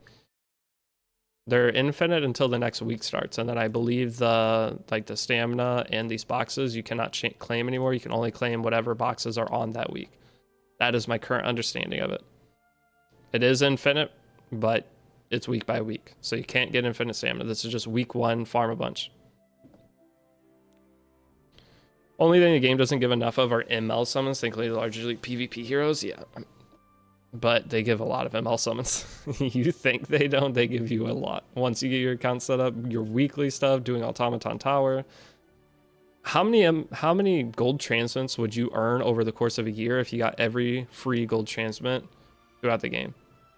They're infinite until the next week starts, and then I believe the stamina and these boxes you cannot claim anymore. You can only claim whatever boxes are on that week. That is my current understanding of it. It is infinite, but it's week by week, so you can't get infinite stamina. This is just week 1, farm a bunch. Only thing the game doesn't give enough of are ML summons, thankfully largely PvP heroes, yeah. But they give a lot of ML summons. You think they don't, they give you a lot. Once you get your account set up, your weekly stuff, doing Automaton Tower. How many gold transmits would you earn over the course of a year if you got every free gold transmit throughout the game?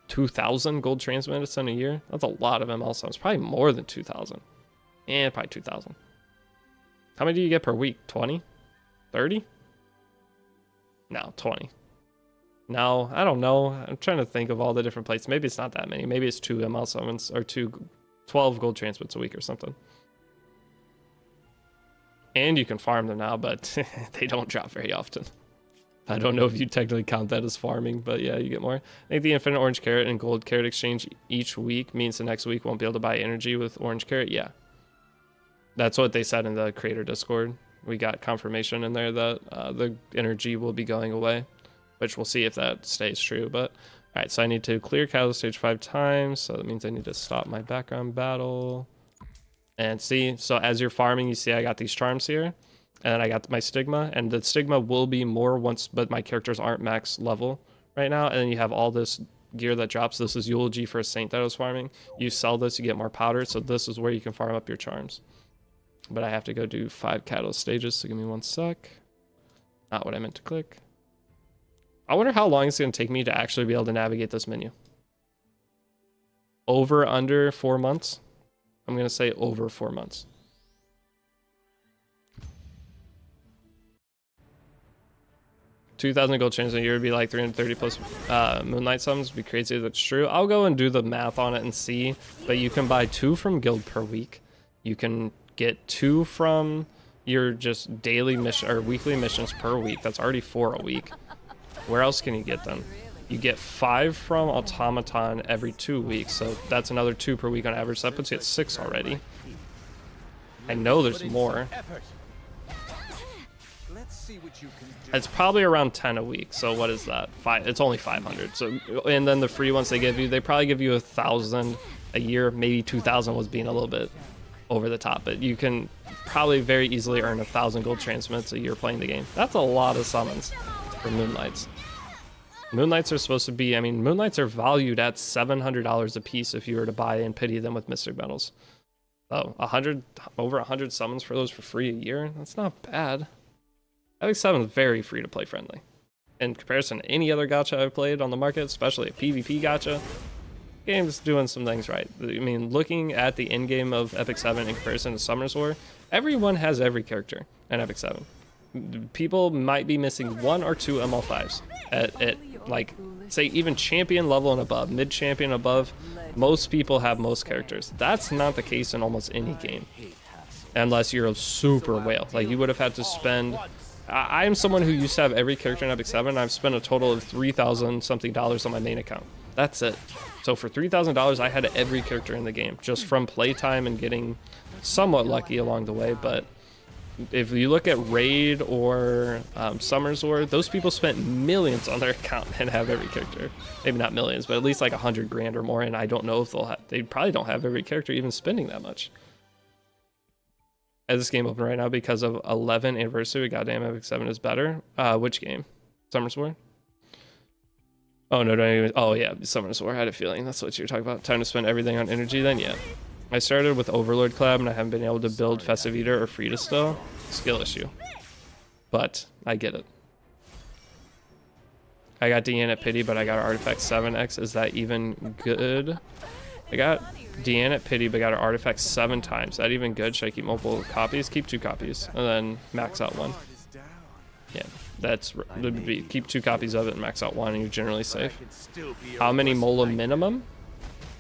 2,000 gold transmitters in a year? That's a lot of ML summons. Probably more than 2,000. And probably 2,000. How many do you get per week? 20? 30? No, 20. No, I don't know. I'm trying to think of all the different places. Maybe it's not that many. Maybe it's 2 ML summons or 12 gold transmits a week or something. And you can farm them now, but they don't drop very often. I don't know if you technically count that as farming, but yeah, you get more. I think the infinite orange carrot and gold carrot exchange each week means the next week won't be able to buy energy with orange carrot. Yeah. That's what they said in the creator Discord. We got confirmation in there that the energy will be going away, which we'll see if that stays true. But all right, so I need to clear Catalyst stage 5 times. So that means I need to stop my background battle. And see, so as you're farming, you see I got these charms here. And then I got my stigma, and the stigma will be more once, but my characters aren't max level right now. And then you have all this gear that drops. This is eulogy for a saint that I was farming. You sell this, you get more powder. So this is where you can farm up your charms. But I have to go do 5 catalyst stages, so give me 1 sec. Not what I meant to click. I wonder how long it's going to take me to actually be able to navigate this menu. Over, under 4 months? I'm going to say over 4 months. $2,000 gold chains a year would be like 330 plus Moonlight summons. Would be crazy if that's true. I'll go and do the math on it and see. But you can buy 2 from guild per week. You can get 2 from your just daily mission or weekly missions per week. That's already 4 a week. Where else can you get them? You get 5 from Automaton every 2 weeks, so that's another 2 per week on average. That puts you at 6 already. I know there's more. It's probably around 10 a week. So what is that? 5. It's only 500. So and then the free ones they give you, they probably give you 1,000 a year. Maybe 2,000 was being a little bit over the top, but you can probably very easily earn 1,000 gold transmits a year playing the game. That's a lot of summons for Moonlights. Moonlights are supposed to be, I mean, Moonlights are valued at $700 a piece if you were to buy and pity them with Mystic Metals. So over 100 summons for those for free a year. That's not bad. Epic 7 is very free to play friendly. In comparison to any other gacha I've played on the market, especially a PvP gacha, game's doing some things right. I mean, looking at the end game of Epic 7 in comparison to Summer's War, everyone has every character in Epic 7. People might be missing 1 or 2 ML5s at like, say, even champion level and above, mid champion above. Most people have most characters. That's not the case in almost any game, unless you're a super whale. Like, you would have had to spend. I am someone who used to have every character in Epic 7. I've spent a total of $3,000 something on my main account. That's it. So for $3,000, I had every character in the game, just from playtime and getting somewhat lucky along the way. But if you look at Raid or Summer's War, those people spent millions on their account and have every character. Maybe not millions, but at least like 100 grand or more. And I don't know if they probably don't have every character even spending that much. As this game open right now because of 11 anniversary, goddamn Epic 7 is better. Which game? Summer's War? Oh no, don't even. Oh yeah, Summer's War. I had a feeling that's what you're talking about. Time to spend everything on energy then? Yeah. I started with Overlord Collab and I haven't been able to build Festive Eater or Frida still. Skill issue. But I get it. I got Deanna at Pity, but I got Artifact 7x. Is that even good? I got Deanna at Pity, but got her Artifact 7 times. Is that even good? Should I keep multiple copies? Keep 2 copies and then max out 1. Yeah, that's keep 2 copies of it and max out 1 and you're generally safe. How many mola minimum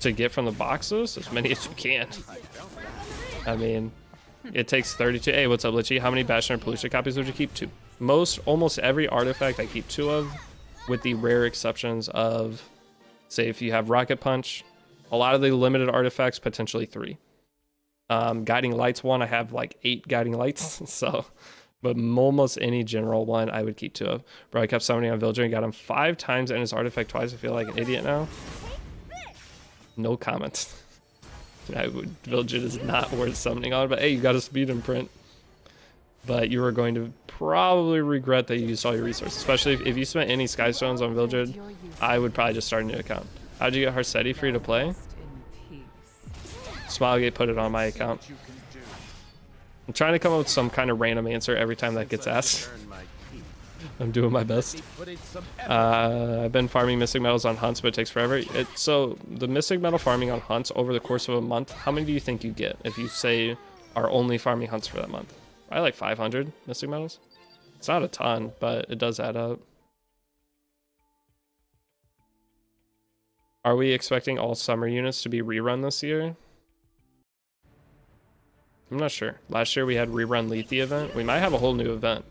to get from the boxes? As many as you can. I mean, it takes 32. Hey, what's up, Litchi? How many Bastion or Pollution copies would you keep? 2. Almost every artifact I keep 2 of, with the rare exceptions of, say, if you have Rocket Punch, a lot of the limited artifacts, potentially 3. Guiding Lights 1, I have like 8 Guiding Lights, so, but almost any general one I would keep 2 of. Bro, I kept summoning on Villager and got him 5 times and his artifact twice. I feel like an idiot now. No comment. Villager is not worth summoning on, but hey, you got a speed imprint. But you are going to probably regret that you used all your resources, especially if you spent any Sky Stones on Villager. I would probably just start a new account. How'd you get Harsetti free to play? Smilegate put it on my account. I'm trying to come up with some kind of random answer every time that gets asked. I'm doing my best. I've been farming Mystic Metals on hunts, but it takes forever. So the Mystic Metal farming on hunts over the course of a month, how many do you think you get if you say are only farming hunts for that month? Probably like 500 Mystic Metals. It's not a ton, but it does add up. Are we expecting all summer units to be rerun this year? I'm not sure. Last year we had rerun Lethe event. We might have a whole new event.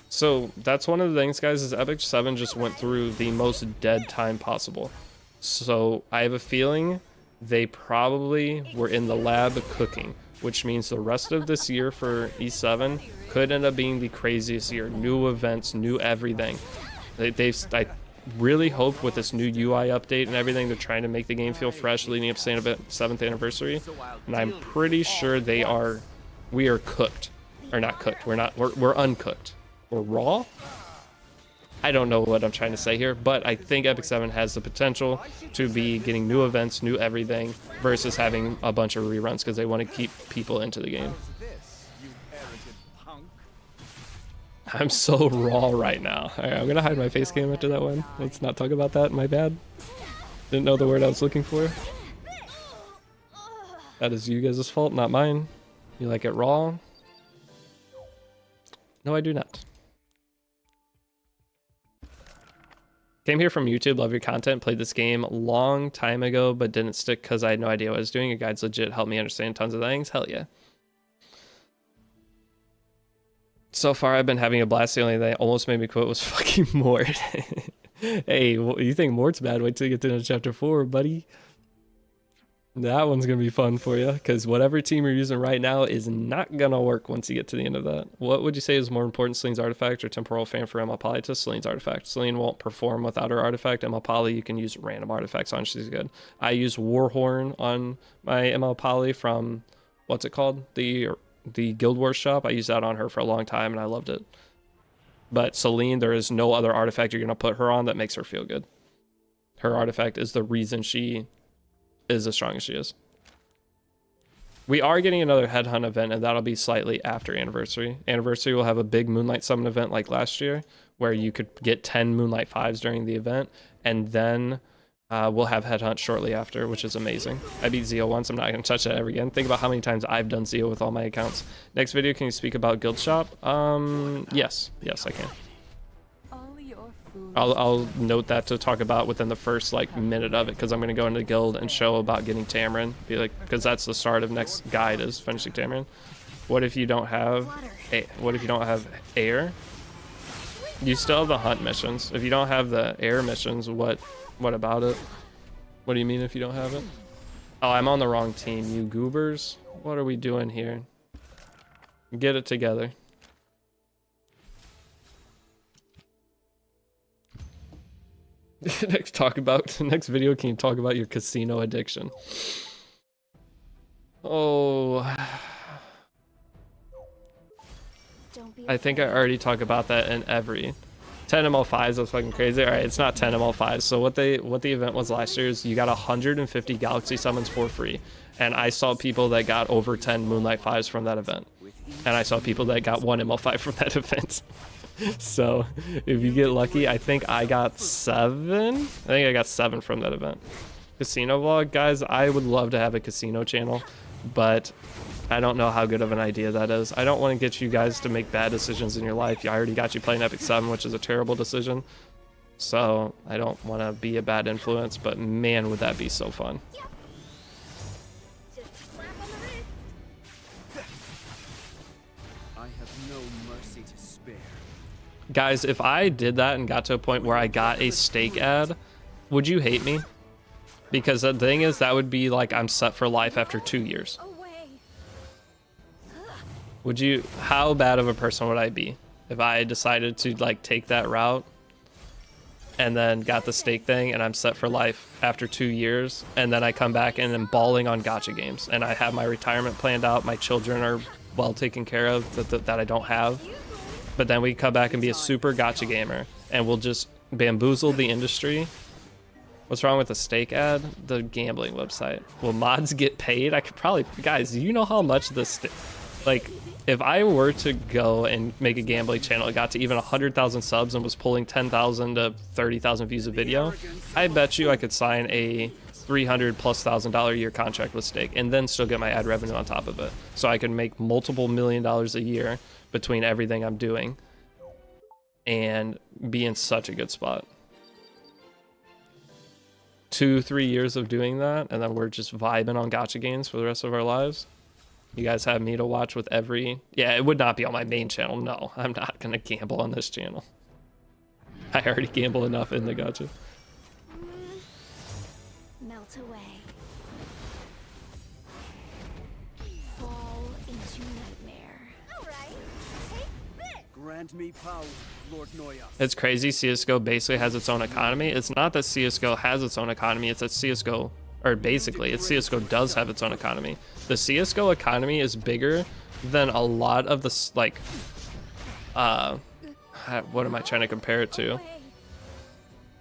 So that's one of the things, guys, is Epic 7 just went through the most dead time possible. So I have a feeling they probably were in the lab cooking, which means the rest of this year for E7 could end up being the craziest year. New events, new everything. I really hope with this new UI update and everything, they're trying to make the game feel fresh leading up to 7th anniversary. And I'm pretty sure we are cooked. Or not cooked, we're uncooked. Or raw? I don't know what I'm trying to say here, but I think Epic 7 has the potential to be getting new events, new everything, versus having a bunch of reruns because they want to keep people into the game. I'm so raw right now. All right, I'm gonna hide my face cam after that one. Let's not talk about that. My bad. Didn't know the word I was looking for. That is you guys' fault, not mine. You like it raw? No, I do not. Came here from YouTube, love your content, played this game a long time ago, but didn't stick because I had no idea what I was doing. Your guides legit helped me understand tons of things. Hell yeah. So far, I've been having a blast. The only thing that almost made me quit was fucking Mort. Hey, you think Mort's bad? Wait till you get to chapter 4, buddy. That one's going to be fun for you, because whatever team you're using right now is not going to work once you get to the end of that. What would you say is more important, Celine's Artifact or Temporal Fan for Emma Poly? To Celine's Artifact. Celine won't perform without her Artifact. Emma Poly, you can use random artifacts on. She's good. I use Warhorn on my Emma Poly from, what's it called? The Guild Wars shop. I used that on her for a long time, and I loved it. But Celine, there is no other artifact you're going to put her on that makes her feel good. Her artifact is the reason she is as strong as she is. We are getting another headhunt event, and that'll be slightly after anniversary. Anniversary will have a big Moonlight Summon event like last year, where you could get 10 Moonlight 5s during the event, and then we'll have headhunt shortly after, which is amazing. I beat Zeo once. I'm not going to touch that ever again. Think about how many times I've done Zeo with all my accounts. Next video, can you speak about Guild Shop? Yes, I can. I'll note that to talk about within the first like minute of it, because I'm going to go into the guild and show about getting Tamarin, be like, because that's the start of next guide is finishing Tamarin. What if you don't have air? You still have the hunt missions. If you don't have the air missions, what about it? What do you mean if you don't have it? Oh, I'm on the wrong team, you goobers. What are we doing here? Get it together. Next video, can you talk about your casino addiction? Oh, I think I already talked about that in every 10 ML5s. That's fucking crazy. All right, it's not 10 ML5s. So what the event was last year is you got 150 galaxy summons for free, and I saw people that got over 10 Moonlight 5s from that event, and I saw people that got 1 ML5 from that event. So if you get lucky, I think I got 7. I think I got 7 from that event. Casino vlog, guys. I would love to have a casino channel, but I don't know how good of an idea that is. I don't want to get you guys to make bad decisions in your life. I already got you playing Epic 7, which is a terrible decision. So I don't want to be a bad influence, but man, would that be so fun. I have no mercy to spare. Guys, if I did that and got to a point where I got a stake ad, would you hate me? Because the thing is, that would be like I'm set for life after 2 years. Would you, how bad of a person would I be if I decided to like take that route and then got the stake thing and I'm set for life after 2 years, and then I come back and I'm balling on gacha games and I have my retirement planned out, my children are well taken care of that I don't have, but then we come back and be a super gacha gamer and we'll just bamboozle the industry? What's wrong with the stake ad? The gambling website. Will mods get paid? I could probably, guys, do you know how much this, like, if I were to go and make a gambling channel, it got to even 100,000 subs and was pulling 10,000 to 30,000 views a video, I bet you I could sign a $300,000+ a year contract with stake and then still get my ad revenue on top of it. So I could make multiple $1 million a year between everything I'm doing and be in such a good spot. 2-3 years of doing that, and then we're just vibing on gacha games for the rest of our lives. You guys have me to watch with every... Yeah, it would not be on my main channel. No, I'm not going to gamble on this channel. I already gamble enough in the gacha. Melt away. Fall into nightmare. All right, take this. Grant me power, Lord Noya. It's crazy. CSGO basically has its own economy. It's not that CSGO has its own economy. It's that CSGO... Or basically, it's CSGO does have its own economy. The CSGO economy is bigger than a lot of the, like, what am I trying to compare it to?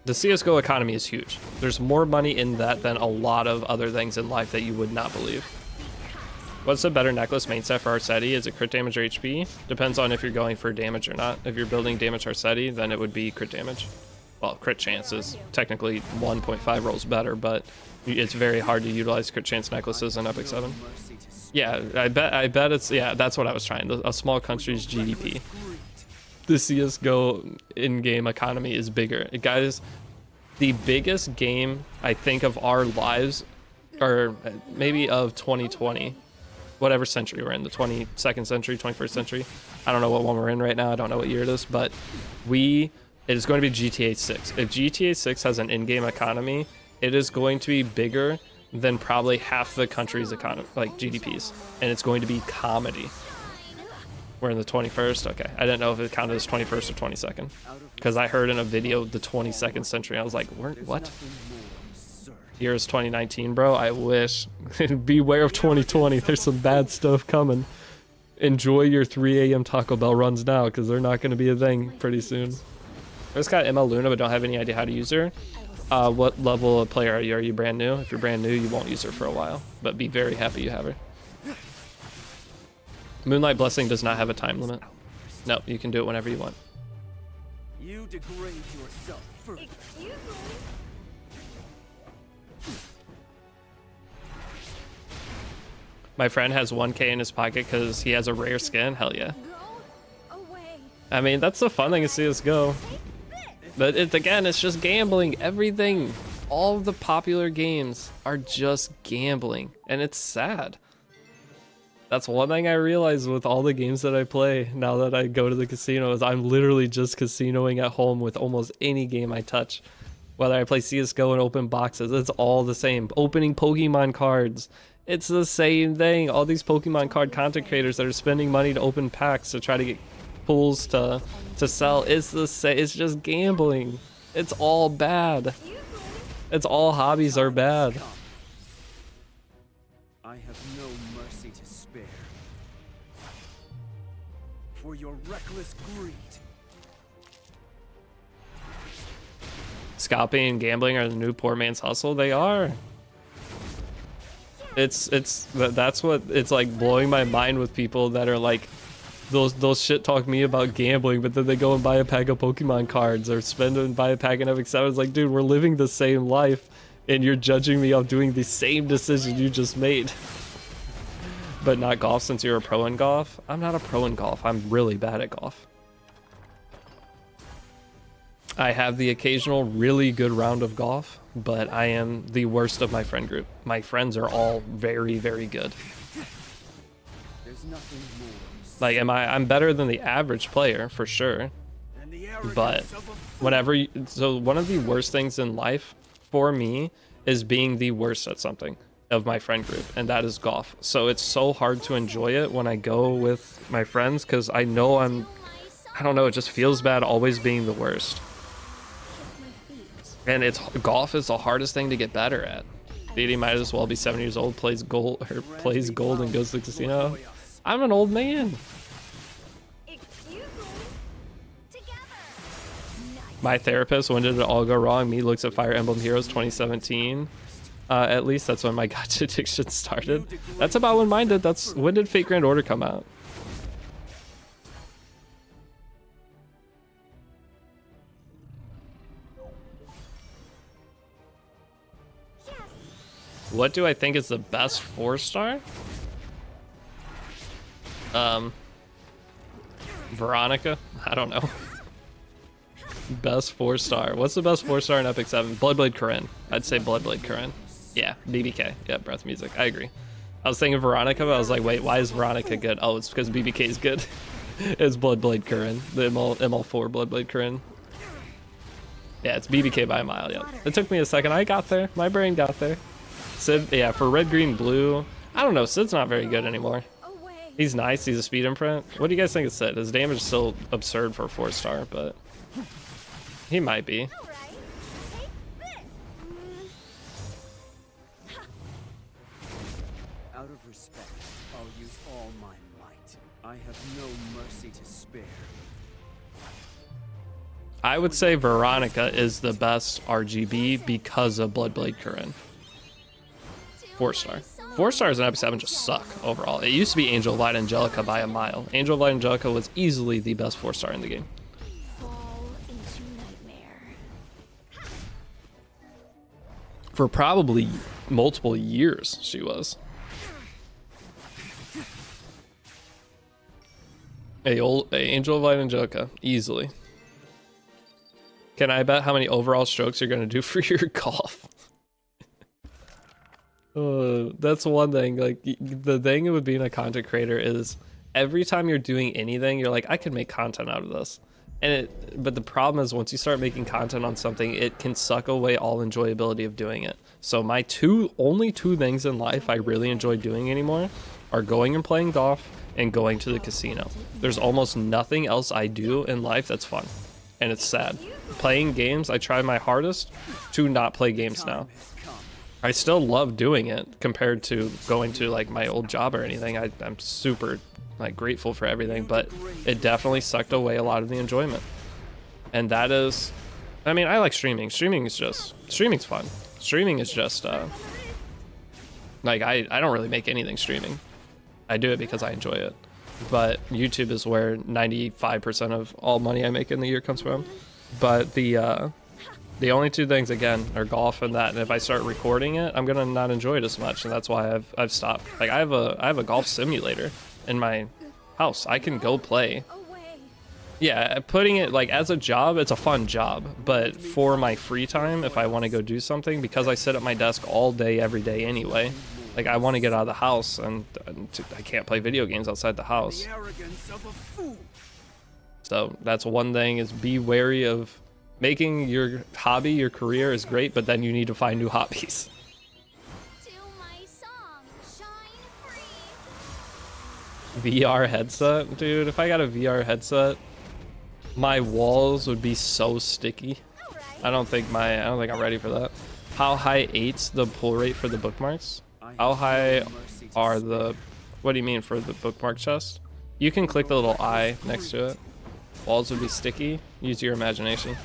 The CSGO economy is huge. There's more money in that than a lot of other things in life that you would not believe. What's a better necklace main set for Arceti? Is it crit damage or HP? Depends on if you're going for damage or not. If you're building damage Arceti, then it would be crit damage. Well, crit chance is technically 1.5 rolls better, but it's very hard to utilize crit chance necklaces in Epic 7. Yeah, I bet it's, yeah, that's what I was trying. A small country's GDP. The CSGO in-game economy is bigger. Guys, the biggest game, I think, of our lives, or maybe of 2020, whatever century we're in, the 22nd century, 21st century. I don't know what one we're in right now. I don't know what year it is, but it is going to be GTA 6. If GTA 6 has an in-game economy, it is going to be bigger than probably half the country's economy, like GDPs, and it's going to be comedy. We're in the 21st. Okay, I didn't know if it counted as 21st or 22nd, because I heard in a video the 22nd century. I was like, what? Year is 2019, bro. I wish. Beware of 2020. There's some bad stuff coming. Enjoy your 3 a.m. Taco Bell runs now, because they're not going to be a thing pretty soon. I just got ML Luna, but don't have any idea how to use her. What level of player are you? Are you brand new? If you're brand new, you won't use her for a while, but be very happy you have her. Moonlight Blessing does not have a time limit. No, you can do it whenever you want. You degrade yourself first. Excuse me. My friend has 1K in his pocket because he has a rare skin. Hell yeah. Go away. I mean, that's the fun thing to see us go. But again, it's just gambling. Everything, all of the popular games are just gambling, and it's sad. That's one thing I realize with all the games that I play now that I go to the casino is I'm literally just casinoing at home with almost any game I touch. Whether I play CSGO and open boxes, it's all the same. Opening Pokemon cards, it's the same thing. All these Pokemon card content creators that are spending money to open packs to try to get pulls to sell, it's the same. It's just gambling. It's all bad. It's all hobbies are bad. I have no mercy to spare. For your reckless greed. Scalping and gambling are the new poor man's hustle. They are. That's what it's like, blowing my mind with people that are like, those shit talk me about gambling, but then they go and buy a pack of Pokemon cards or spend and buy a pack of Epic 7. It's like, dude, we're living the same life and you're judging me on doing the same decision you just made. But not golf since you're a pro in golf. I'm not a pro in golf. I'm really bad at golf. I have the occasional really good round of golf, but I am the worst of my friend group. My friends are all very, very good. There's nothing more Like, I'm better than the average player for sure, than the arrogance but of a fool. whenever so one of the worst things in life for me is being the worst at something of my friend group, and that is golf. So it's so hard to enjoy it when I go with my friends because I know I don't know, it just feels bad always being the worst. And golf is the hardest thing to get better at. Deity might as well be 7 years old, plays gold and goes to the casino. I'm an old man. Excuse me. Together. Nice. My therapist, when did it all go wrong? Me looks at Fire Emblem Heroes 2017. At least that's when my gacha addiction started. That's about when mine did. That's when did Fate Grand Order come out? Yes. What do I think is the best 4-star? Veronica? I don't know. Best 4-star. What's the best 4-star in Epic 7? Bloodblade Corinne. I'd say Bloodblade Corinne. Yeah, BBK. Yeah, Breath Music. I agree. I was thinking Veronica, but I was like, wait, why is Veronica good? Oh, it's because BBK is good. It's Bloodblade Corinne. The ML4 Bloodblade Corinne. Yeah, it's BBK by a mile, yeah. It took me a second. I got there. My brain got there. Sid, yeah, for red, green, blue. I don't know. Sid's not very good anymore. Away. He's nice. He's a speed imprint. What do you guys think of Sid? His damage is still absurd for a 4-star, but he might be. All right. Take this. Out of respect, I'll use all my might. I have no mercy to spare. I would say Veronica is the best RGB because of Bloodblade Corinne. 4-star. 4-stars in Epic 7 just suck overall. It used to be Angel of Light Angelica by a mile. Angel of Light Angelica was easily the best 4-star in the game. Fall into nightmare. For probably multiple years, she was. A Angel of Light Angelica, easily. Can I bet how many overall strokes you're going to do for your golf? That's one thing. Like, the thing with being a content creator is every time you're doing anything, you're like, I could make content out of this. But the problem is once you start making content on something, it can suck away all enjoyability of doing it. So my only two things in life I really enjoy doing anymore are going and playing golf and going to the casino. There's almost nothing else I do in life that's fun. And it's sad. Playing games, I try my hardest to not play games now. I still love doing it compared to going to like my old job or anything. I'm super like grateful for everything, but it definitely sucked away a lot of the enjoyment. And that is, I mean, I like streaming. Streaming's fun. Streaming is just like I don't really make anything streaming. I do it because I enjoy it. but YouTube is where 95% of all money I make in the year comes from. But the only two things again are golf and that, and if I start recording it, I'm gonna not enjoy it as much, and that's why I've stopped. Like I have a golf simulator in my house. I can go play. Away. Yeah, putting it like as a job, it's a fun job, but for my free time, if I want to go do something, because I sit at my desk all day every day anyway, like I want to get out of the house, and I can't play video games outside the house. The arrogance of a fool. So that's one thing, is be wary of making your hobby your career is great, but then you need to find new hobbies. To my song, shine free. VR headset, dude. If I got a VR headset, my walls would be so sticky. Alright. I don't think I'm ready for that. How high 8's the pull rate for the bookmarks? How high are the, what do you mean for the bookmark chest? You can click the little eye next to it. Walls would be sticky. Use your imagination.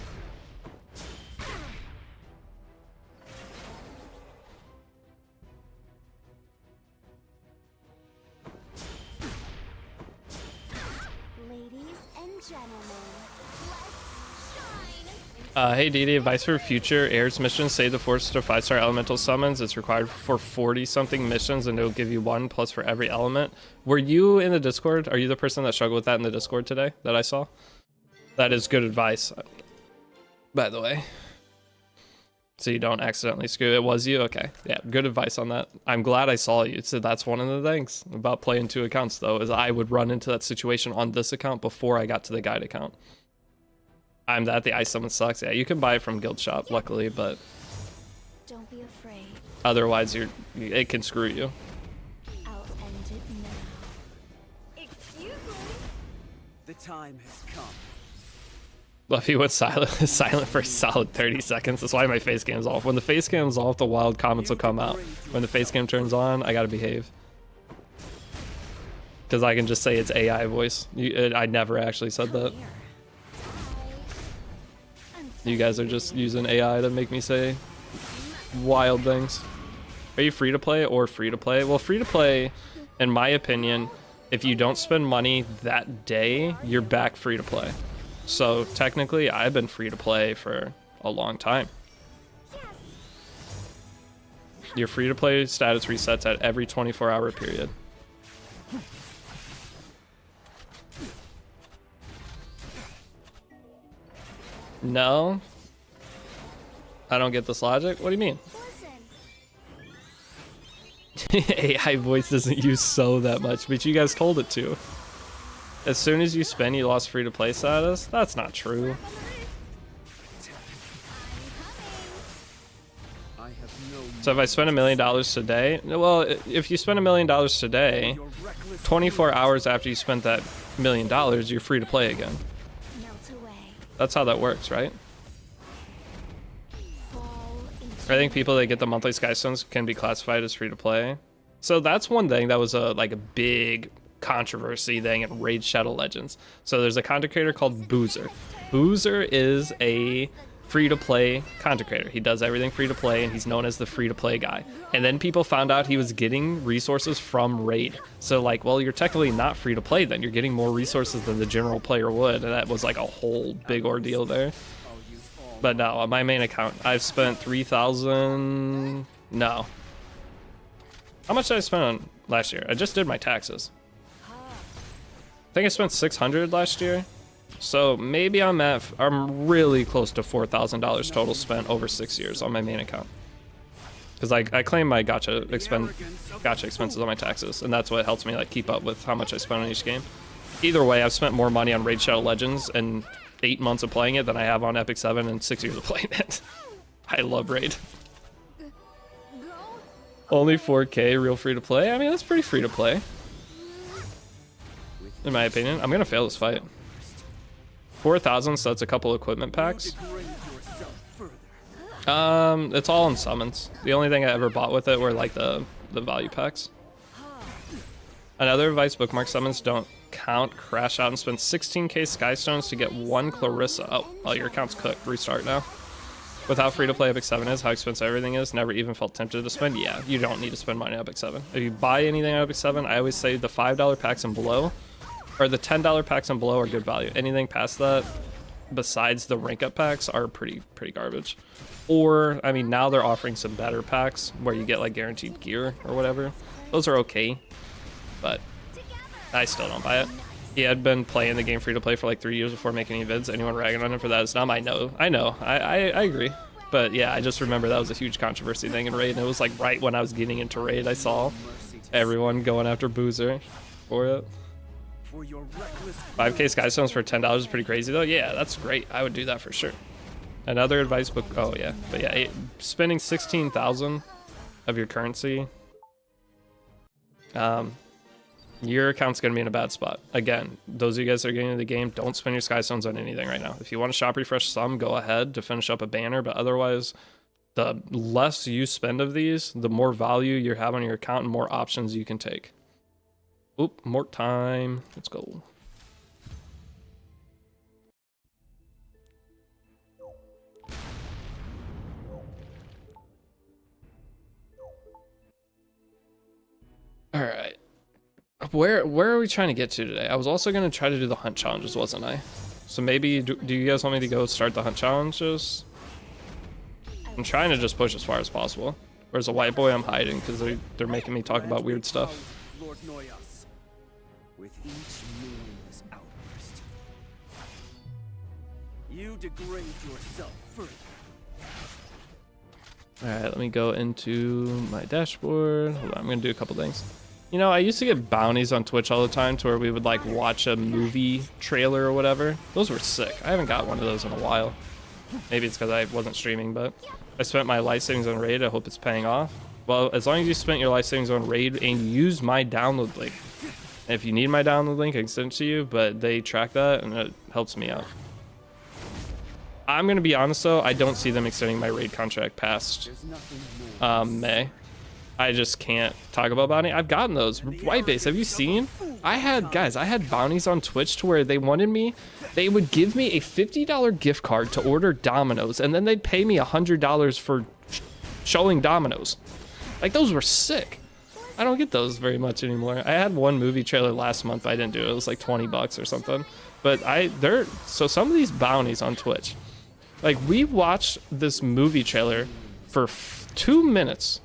Ladies and gentlemen, let's shine. Hey Deity, advice for future Airs missions. Save the force to 5-star elemental summons. It's required for 40 something missions, and it'll give you 1 plus for every element. Were you in the Discord? Are you the person that struggled with that in the Discord today that I saw? That is good advice, by the way. So you don't accidentally screw it. Was you? Okay. Yeah, good advice on that. I'm glad I saw you. So that's one of the things about playing 2 accounts though, is I would run into that situation on this account before I got to the guide account. I'm that. The ice summon sucks. Yeah, you can buy it from Guild Shop, luckily, but Don't be afraid. otherwise it can screw you. I'll end it now. Excuse me. The time has come. Luffy went silent for a solid 30 seconds. That's why my face cam's off. When the face cam's off, the wild comments will come out. When the face cam turns on, I gotta behave. Because I can just say it's AI voice. I never actually said that. Here. You guys are just using AI to make me say wild things. Are you free to play or free to play? Well, free to play, in my opinion, if you don't spend money that day, you're back free to play. So technically, I've been free to play for a long time. Your free to play status resets at every 24-hour period. No? I don't get this logic. What do you mean? Listen. AI voice doesn't use so that much, but you guys told it to. As soon as you spend, you lost free to play status? That's not true. I have no So if I spend $1 million today, well, if you spend $1 million today, your reckless 24 hours after you spent that $1 million, you're free to play again. Melt away. That's how that works, right? Fall into I think people that get the monthly Skystones can be classified as free to play. So that's one thing that was a big controversy thing in Raid Shadow Legends. So there's a content creator called Boozer. Boozer is a free to play content creator. He does everything free to play, and he's known as the free to play guy. And then people found out he was getting resources from Raid. So like, well, you're technically not free to play then. You're getting more resources than the general player would. And that was like a whole big ordeal there. But no, on my main account, I've spent 3,000. No. How much did I spend on last year? I just did my taxes. I think I spent 600 last year. So maybe I'm really close to $4,000 total spent over 6 years on my main account. Because I claim my gotcha expenses on my taxes, and that's what helps me like keep up with how much I spend on each game. Either way, I've spent more money on Raid Shadow Legends in 8 months of playing it than I have on Epic 7 in 6 years of playing it. I love Raid. Only 4K real free to play? I mean, that's pretty free to play. In my opinion. I'm gonna fail this fight. 4,000, so that's a couple equipment packs. It's all in summons. The only thing I ever bought with it were like the value packs. Another advice, bookmark summons don't count. Crash out and spend 16k Skystones to get 1 Clarissa. Oh, your account's cooked. Restart now. With how free to play Epic 7 is, how expensive everything is, never even felt tempted to spend. Yeah, you don't need to spend money on Epic 7. If you buy anything on Epic 7, I always say the $5 packs and below or the $10 packs and below are good value. Anything past that, besides the rank up packs, are pretty garbage. Or, I mean, now they're offering some better packs where you get like guaranteed gear or whatever. Those are okay, but I still don't buy it. He had been playing the game free to play for like 3 years before making any vids. Anyone ragging on him for that is dumb. I know, I agree. But yeah, I just remember that was a huge controversy thing in Raid, and it was like right when I was getting into Raid, I saw everyone going after Boozer for it. 5k Skystones for $10 is pretty crazy though. Yeah, that's great. I would do that for sure. Another advice book. Oh yeah, but yeah, spending 16,000 of your currency, your account's gonna be in a bad spot. Again, those of you guys that are getting into the game, don't spend your Skystones on anything right now. If you want to shop refresh some, go ahead to finish up a banner, but otherwise, the less you spend of these, the more value you have on your account and more options you can take. Oop, more time. Let's go. All right. Where are we trying to get to today? I was also going to try to do the hunt challenges, wasn't I? So maybe, do you guys want me to go start the hunt challenges? I'm trying to just push as far as possible. Where's a white boy? I'm hiding because they're making me talk about weird stuff. Lord Noyas, with each meaningless outburst, you degrade yourself further. Alright, let me go into my dashboard. Hold on, I'm going to do a couple things. You know, I used to get bounties on Twitch all the time to where we would like watch a movie trailer or whatever. Those were sick. I haven't got one of those in a while. Maybe it's because I wasn't streaming, but I spent my life savings on Raid. I hope it's paying off. Well, as long as you spent your life savings on Raid and use my download link. If you need my download link, I can send it to you, but they track that and it helps me out. I'm going to be honest though, I don't see them extending my Raid contract past May. I just can't talk about bounty. I've gotten those. White base, have you seen? I had bounties on Twitch to where they wanted me. They would give me a $50 gift card to order Domino's, and then they'd pay me $100 for showing Domino's. Like, those were sick. I don't get those very much anymore. I had one movie trailer last month, but I didn't do it. It was like 20 bucks or something. But so some of these bounties on Twitch, like we watched this movie trailer for 2 minutes.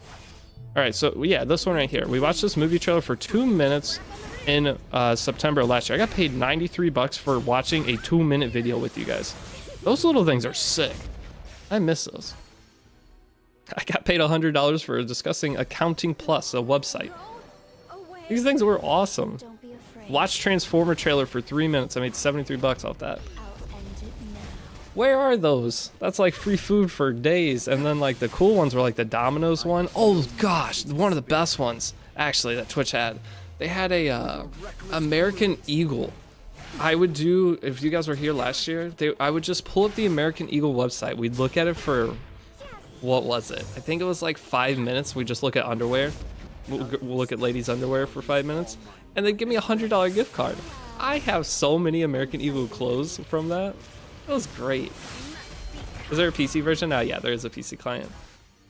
All right, so yeah, this one right here. We watched this movie trailer for 2 minutes in September last year. I got paid 93 bucks for watching a 2-minute video with you guys. Those little things are sick. I miss those. I got paid $100 for discussing Accounting Plus, a website. These things were awesome. Don't be afraid. Watch Transformer trailer for 3 minutes. I made 73 bucks off that. I'll end it now. Where are those? That's like free food for days. And then like the cool ones were like the Domino's one. Oh gosh, one of the best ones actually that Twitch had. They had a American Eagle. I would do, if you guys were here last year, I would just pull up the American Eagle website. We'd look at it for, what was it? I think it was like 5 minutes. We just look at underwear. We'll look at ladies' underwear for 5 minutes. And they'd give me a $100 gift card. I have so many American Eagle clothes from that. That was great. Is there a PC version? Oh yeah, there is a PC client.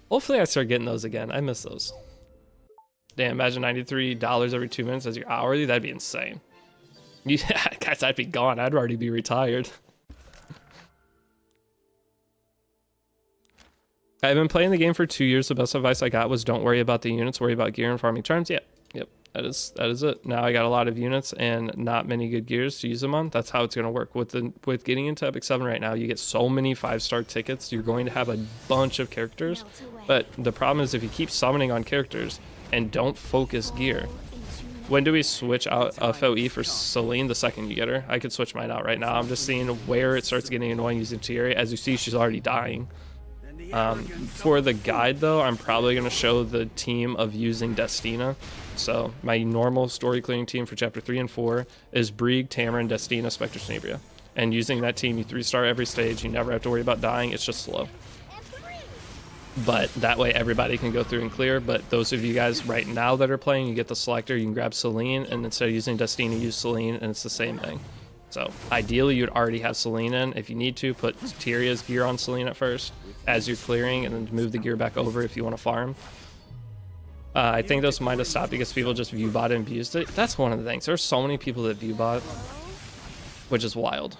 Hopefully I start getting those again. I miss those. Damn, imagine $93 every 2 minutes as your hourly. That'd be insane. Yeah, guys, I'd be gone. I'd already be retired. I've been playing the game for 2 years. The best advice I got was don't worry about the units, worry about gear and farming charms. Yep, that is it. Now I got a lot of units and not many good gears to use them on. That's how it's gonna work with getting into Epic 7 right now. You get so many 5-star tickets. You're going to have a bunch of characters, but the problem is if you keep summoning on characters and don't focus gear. When do we switch out FOE for Celine? The second you get her. I could switch mine out right now. I'm just seeing where it starts getting annoying using Thierry. As you see, she's already dying. For the guide though, I'm probably going to show the team of using Destina. So my normal story clearing team for chapter 3 and 4 is Brieg, Tamarin, Destina, Spectre, Snabria. And using that team, you 3-star every stage. You never have to worry about dying. It's just slow. But that way everybody can go through and clear. But those of you guys right now that are playing, you get the selector, you can grab Celine, and instead of using Destina, use Celine, and it's the same thing. So ideally you'd already have Celine in. If you need to, put Tyria's gear on Celine at first as you're clearing, and then move the gear back over if you want to farm. I think those might have stopped because people just view bot and abused it. That's one of the things. There's so many people that view bot, which is wild.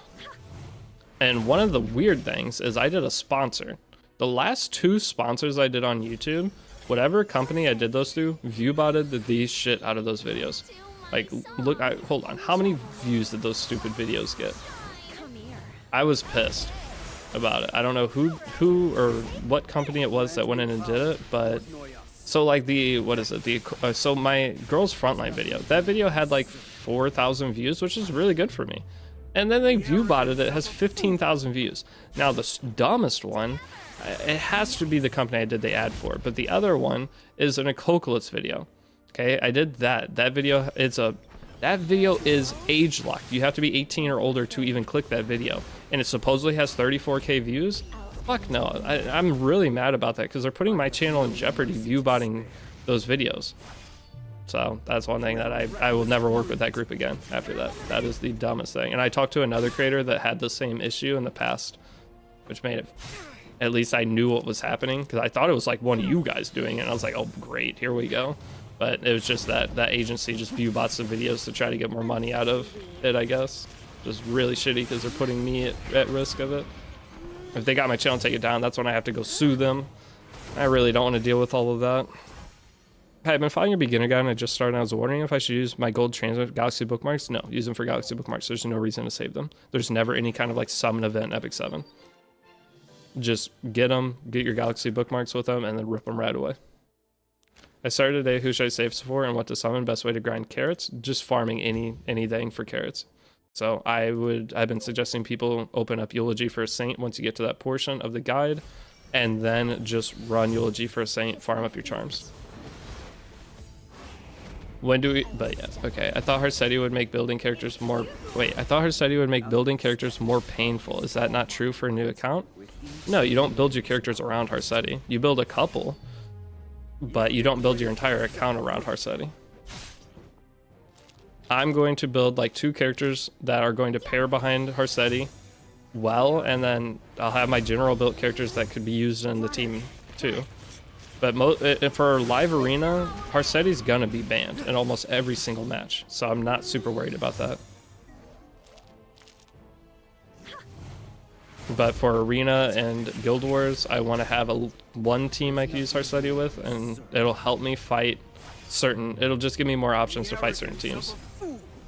And one of the weird things is I did a sponsor. The last 2 sponsors I did on YouTube, whatever company I did those to, view botted the shit out of those videos. Like, look, hold on. How many views did those stupid videos get? Come here. I was pissed about it. I don't know who or what company it was that went in and did it, but so like so my girl's frontline video, that video had like 4,000 views, which is really good for me. And then they view botted it, has 15,000 views. Now the dumbest one, it has to be the company I did the ad for, but the other one is an Apocalypse video. Okay, I did that. That video is age locked. You have to be 18 or older to even click that video, and it supposedly has 34k views. Fuck no, I'm really mad about that because they're putting my channel in jeopardy view botting those videos. So that's one thing that I will never work with that group again after that. That is the dumbest thing. And I talked to another creator that had the same issue in the past, which made it, at least I knew what was happening because I thought it was like one of you guys doing it. And I was like, oh great, here we go. But it was just that agency just view bots the videos to try to get more money out of it, I guess. Just really shitty because they're putting me at risk of it. If they got my channel and take it down, that's when I have to go sue them. I really don't want to deal with all of that. Hey, I've been following your beginner guide and I just started and I was wondering if I should use my gold transmit galaxy bookmarks. No, use them for galaxy bookmarks. There's no reason to save them. There's never any kind of like summon event Epic 7. Just get them, get your galaxy bookmarks with them, and then rip them right away. I started today, who should I save for and what to summon? Best way to grind carrots? Just farming anything for carrots. So I've been suggesting people open up Eulogy for a Saint once you get to that portion of the guide, and then just run Eulogy for a Saint, farm up your charms. When do we, but yeah, okay. I thought Harsetti would make building characters more, I thought Harsetti would make building characters more painful. Is that not true for a new account? No, you don't build your characters around Harsetti. You build a couple, but you don't build your entire account around Harsetti. I'm going to build like 2 characters that are going to pair behind Harsetti well, and then I'll have my general built characters that could be used in the team too. But for live arena, Harsetti's gonna be banned in almost every single match, so I'm not super worried about that. But for arena and guild wars, I want to have one team I can use Harsetti with, and it'll help me fight it'll just give me more options to fight certain teams,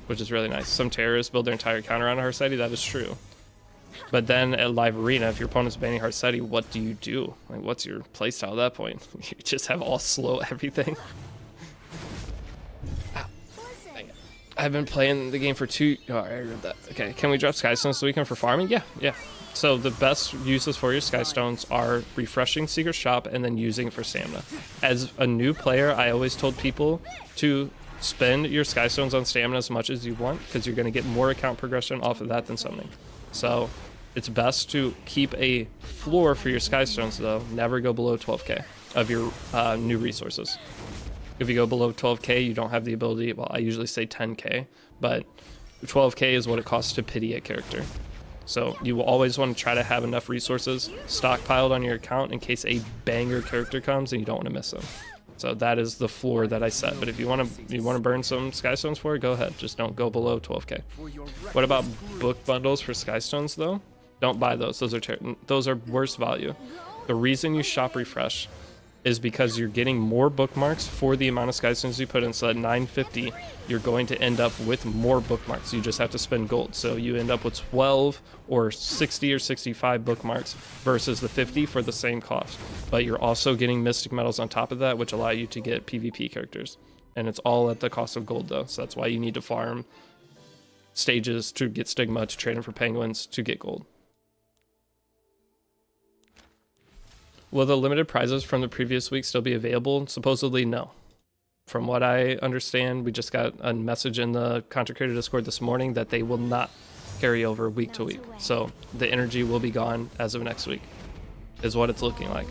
which is really nice. Some terrorists build their entire account around Harsetti, that is true. But then at live arena, if your opponent's banning Harsetti, what do you do? Like, what's your playstyle at that point? You just have all slow everything. Ow. Dang it. I've been playing the game for oh, I read that. Okay, can we drop Skystones this weekend for farming? Yeah. So the best uses for your Skystones are refreshing Secret Shop and then using it for stamina. As a new player, I always told people to spend your Skystones on stamina as much as you want, because you're going to get more account progression off of that than summoning. So it's best to keep a floor for your Skystones, though. Never go below 12k of your new resources. If you go below 12k, you don't have the ability, well, I usually say 10k, but 12k is what it costs to pity a character. So you will always want to try to have enough resources stockpiled on your account in case a banger character comes and you don't want to miss them. So that is the floor that I set. But if you want to burn some Skystones for it, go ahead. Just don't go below 12k. What about book bundles for Skystones though? Don't buy those. Those are worse value. The reason you shop refresh is because you're getting more bookmarks for the amount of Skystones you put in. So at 950, you're going to end up with more bookmarks. You just have to spend gold. So you end up with 12 or 60 or 65 bookmarks versus the 50 for the same cost. But you're also getting Mystic Medals on top of that, which allow you to get PvP characters. And it's all at the cost of gold though. So that's why you need to farm stages to get Stigma, to trade them for Penguins, to get gold. Will the limited prizes from the previous week still be available? Supposedly, no. From what I understand, we just got a message in the Content Creator Discord this morning that they will not carry over week to week. So the energy will be gone as of next week, is what it's looking like.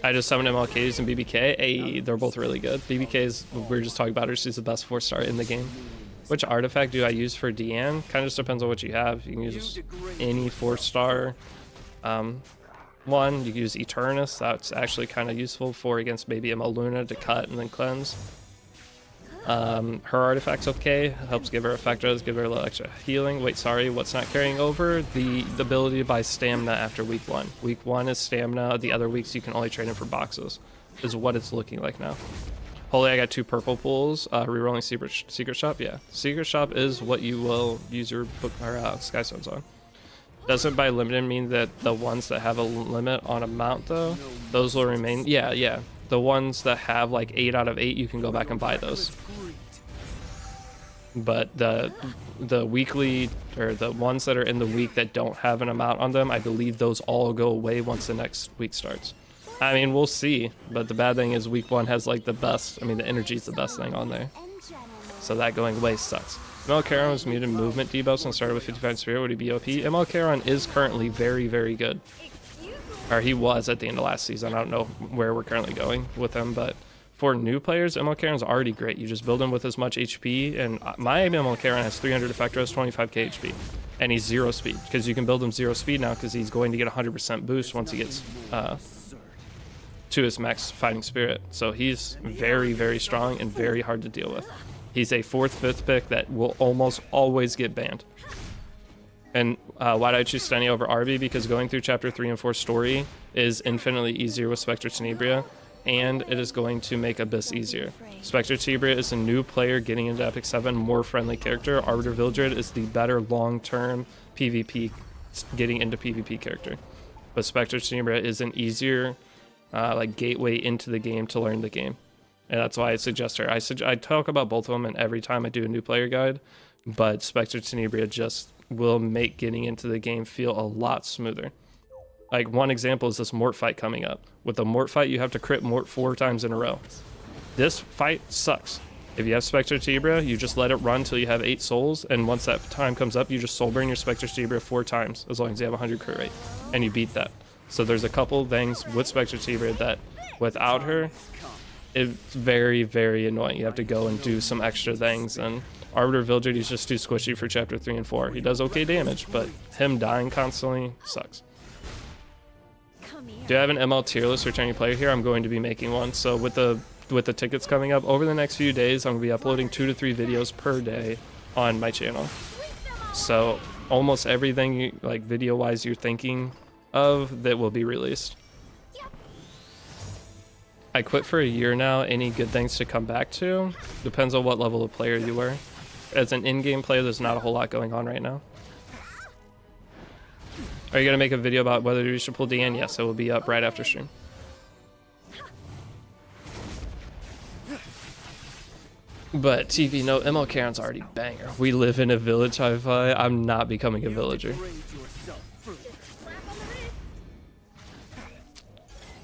I just summoned MLKs and BBK. Hey, they're both really good. BBK's, we were just talking about her, she's the best 4-star in the game. Which artifact do I use for Deanne? Kind of just depends on what you have. You can use any 4-star. one. You can use Eternus. That's actually kind of useful for against maybe ML Luna to cut and then cleanse. Her artifact's okay. Helps give her effectos, give her a little extra healing. Wait, sorry, what's not carrying over? The ability to buy stamina after week 1. Week 1 is stamina. The other weeks you can only trade in for boxes. Is what it's looking like now. Holy, I got 2 purple pools. Rerolling secret shop. Yeah, secret shop is what you will use your Sky Stones on. Doesn't by limited mean that the ones that have a limit on amount though, those will remain. Yeah. The ones that have like 8 out of 8, you can go back and buy those. But the weekly, or the ones that are in the week that don't have an amount on them, I believe those all go away once the next week starts. I mean, we'll see. But the bad thing is week 1 has like the best, I mean, the energy is the best thing on there. So that going away sucks. ML Charon was muted movement debuffs and started with 55 spirit. Would he be OP? ML Charon is currently very, very good. Or he was at the end of last season. I don't know where we're currently going with him, but for new players, ML Charon's already great. You just build him with as much HP, and my ML Charon has 300 effectors, 25k HP, and he's 0 speed, because you can build him 0 speed now because he's going to get 100% boost once he gets to his max fighting spirit. So he's very, very strong and very hard to deal with. He's a 4th, 5th pick that will almost always get banned. And why did I choose Stenny over Arby? Because going through chapter 3 and 4 story is infinitely easier with Spectre Tenebria, and it is going to make Abyss easier. Spectre Tenebria is a new player getting into Epic 7, more friendly character. Arbiter Vildred is the better long-term PvP, getting into PvP character. But Spectre Tenebria is an easier like gateway into the game to learn the game. And that's why I suggest her. I talk about both of them and every time I do a new player guide, but Spectre Tenebria just will make getting into the game feel a lot smoother. Like one example is this Mort fight coming up. With the Mort fight, you have to crit Mort 4 times in a row. This fight sucks. If you have Spectre Tenebria, you just let it run till you have 8 souls, and once that time comes up, you just soul burn your Spectre Tenebria 4 times, as long as you have 100 crit rate, and you beat that. So there's a couple things with Spectre Tenebria that, without her, it's very, very annoying. You have to go and do some extra things, and Arbiter Vildred, he's just too squishy for chapter 3 and 4. He does okay damage, but him dying constantly sucks. Do I have an ML tier list returning player here? I'm going to be making one. So with the tickets coming up over the next few days, I'm going to be uploading 2 to 3 videos per day on my channel. So almost everything like video wise you're thinking of that will be released. I quit for a year now. Any good things to come back to? Depends on what level of player you were. As an in-game player, there's not a whole lot going on right now. Are you going to make a video about whether you should pull DN? Yes, it will be up right after stream. But TV, no, ML Charon's already banger. We live in a village hi-fi. I'm not becoming a villager.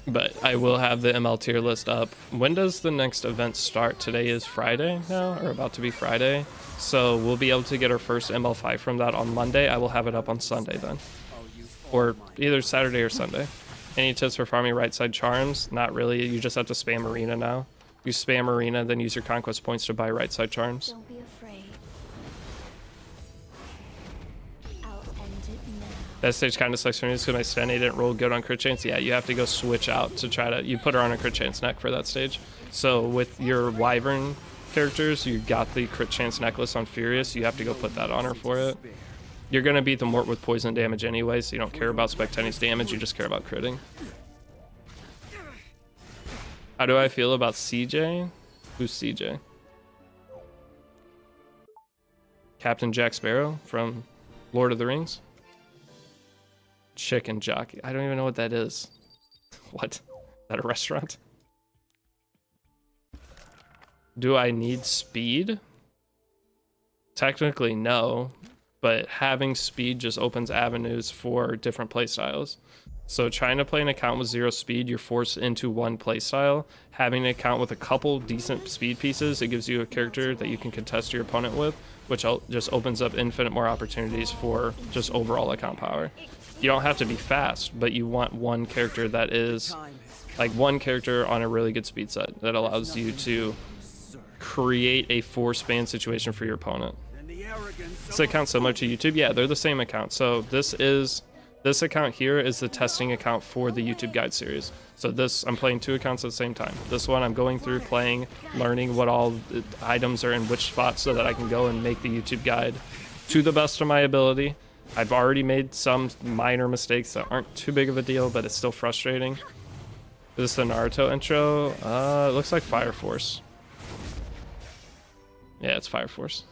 But I will have the ML tier list up. When does the next event start? Today is Friday now, or about to be Friday. So we'll be able to get our first ML5 from that on Monday. I will have it up on Sunday then. Or either Saturday or Sunday. Any tips for farming right side charms? Not really. You just have to spam arena now. You spam arena, then use your conquest points to buy right side charms. Don't be afraid. I'll end it now. That stage kind of sucks for me because my Stenny didn't roll good on crit chance. Yeah, you have to go switch out to try to... You put her on a crit chance neck for that stage. So with your Wyvern characters, you got the crit chance necklace on Furious. You have to go put that on her for it. You're going to beat the Mort with poison damage anyway, so you don't care about Spectenni's damage, you just care about critting. How do I feel about CJ? Who's CJ? Captain Jack Sparrow from Lord of the Rings? Chicken jockey. I don't even know what that is. What? Is that a restaurant? Do I need speed? Technically, no. But having speed just opens avenues for different playstyles. So trying to play an account with 0 speed, you're forced into one playstyle. Having an account with a couple decent speed pieces, it gives you a character that you can contest your opponent with, which just opens up infinite more opportunities for just overall account power. You don't have to be fast, but you want one character that is like one character on a really good speed set that allows you to create a 4-span situation for your opponent. This account similar to YouTube? Yeah, they're the same account. So this This account here is the testing account for the YouTube guide series. So this, I'm playing 2 accounts at the same time. This one I'm going through, playing, learning what all the items are in which spots so that I can go and make the YouTube guide to the best of my ability. I've already made some minor mistakes that aren't too big of a deal, but it's still frustrating. Is this the Naruto intro? It looks like Fire Force. Yeah, it's Fire Force.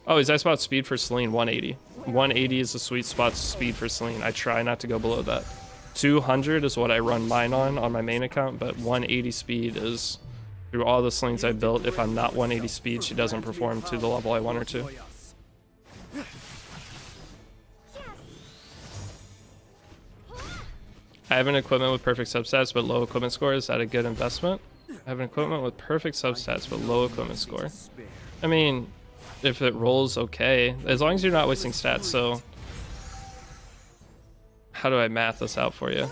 Oh, he's asked about speed for Celine, 180. 180 is the sweet spot speed for Celine. I try not to go below that. 200 is what I run mine on my main account, but 180 speed is, through all the Celines I built, if I'm not 180 speed, she doesn't perform to the level I want her to. I have an equipment with perfect substats but low equipment score. Is that a good investment? I have an equipment with perfect substats but low equipment score. I mean, if it rolls okay, as long as you're not wasting stats. So how do I math this out for you?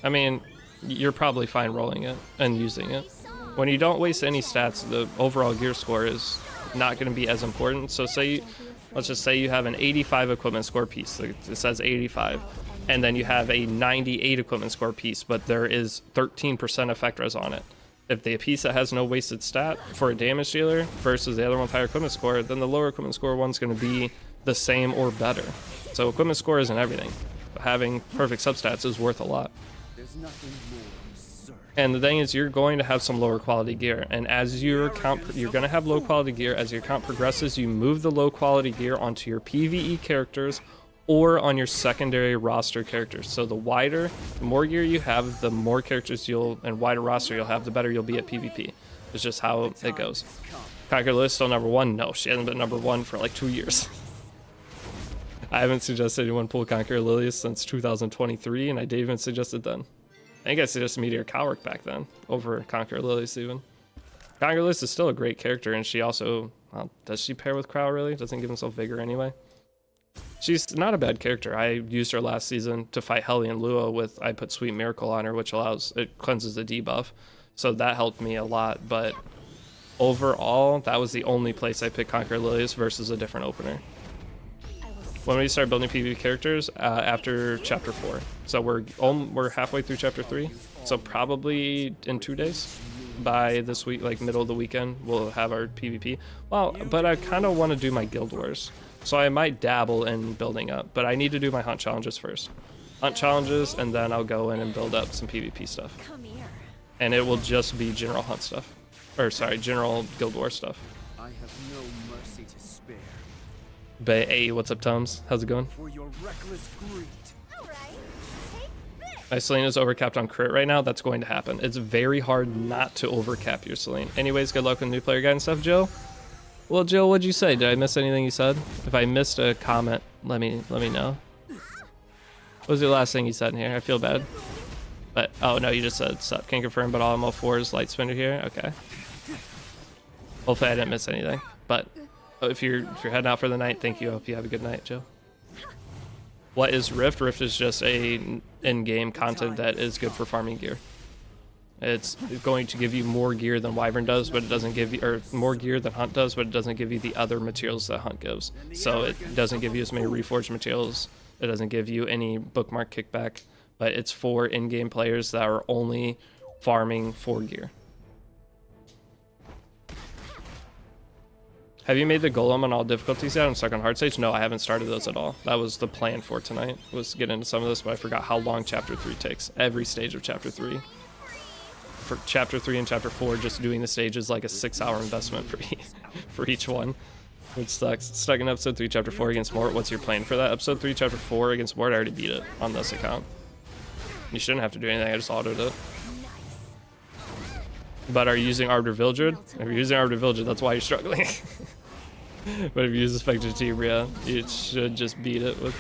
I mean, you're probably fine rolling it and using it. When you don't waste any stats, the overall gear score is not going to be as important. So let's just say you have an 85 equipment score piece. It says 85. And then you have a 98 equipment score piece, but there is 13% effect res on it. If the piece that has no wasted stat for a damage dealer versus the other one with higher equipment score, then the lower equipment score one's going to be the same or better. So equipment score isn't everything. But having perfect substats is worth a lot. There's nothing more absurd. And the thing is, you're going to have some lower quality gear, and as your account, you're going to have low quality gear. As your account progresses, you move the low quality gear onto your PvE characters or on your secondary roster characters. So the more gear you have, the more characters and wider roster you'll have, the better you'll be at PvP. It's just how it goes. Conquer Lily still number 1? No, she hasn't been number 1 for like 2 years. I haven't suggested anyone pull Conquer Lily since 2023, and I didn't even suggest it then. I think I suggested Meteor Cowrick back then, over Conquer Lilies even. Conquer Lilies is still a great character, and she also, well, does she pair with Crow really? Doesn't give himself vigor anyway. She's not a bad character. I used her last season to fight Hellion Lua with, I put Sweet Miracle on her, which it cleanses the debuff. So that helped me a lot, but overall, that was the only place I picked Conquer Lilies versus a different opener. When we start building PvP characters, after chapter 4. So we're halfway through chapter 3. So probably in 2 days. By this week, like middle of the weekend, we'll have our PvP. Well, but I kind of want to do my Guild Wars. So I might dabble in building up, but I need to do my hunt challenges first. Hunt challenges, and then I'll go in and build up some PvP stuff. And it will just be general hunt stuff. Or sorry, general Guild Wars stuff. I have no mercy to spare. But hey, what's up, Tums? How's it going? For your reckless greed. My Celine is overcapped on crit right now. That's going to happen. It's very hard not to overcap your Celine. Anyways, good luck with new player guide and stuff, Joe. Well, Jill, what'd you say? Did I miss anything you said? If I missed a comment, let me know. What was the last thing you said in here? I feel bad. But, oh no, you just said sup. Can't confirm, but all ML4's light spinner here. Okay. Hopefully I didn't miss anything. But if you're heading out for the night, thank you. I hope you have a good night, Joe. What is Rift? Rift is just a in-game content that is good for farming gear. It's going to give you more gear than Wyvern does, but it doesn't give you, or more gear than Hunt does, but it doesn't give you the other materials that Hunt gives. So it doesn't give you as many reforged materials. It doesn't give you any bookmark kickback, but it's for in-game players that are only farming for gear. Have you made the golem on all difficulties yet? I'm stuck on hard stage. No, I haven't started those at all. That was the plan for tonight, was to get into some of this, but I forgot how long chapter 3 takes. Every stage of chapter 3. For chapter 3 and chapter 4, just doing the stage is like a 6-hour investment for each one, which sucks. Stuck in episode 3 chapter 4 against Mort. What's your plan for that? Episode 3 chapter 4 against Mort, I already beat it on this account. You shouldn't have to do anything, I just autoed it. But are you using Arbiter Vildred? If you're using Arbiter Vildred, that's why you're struggling. But if you use the Spectre Tibria, you should just beat it with...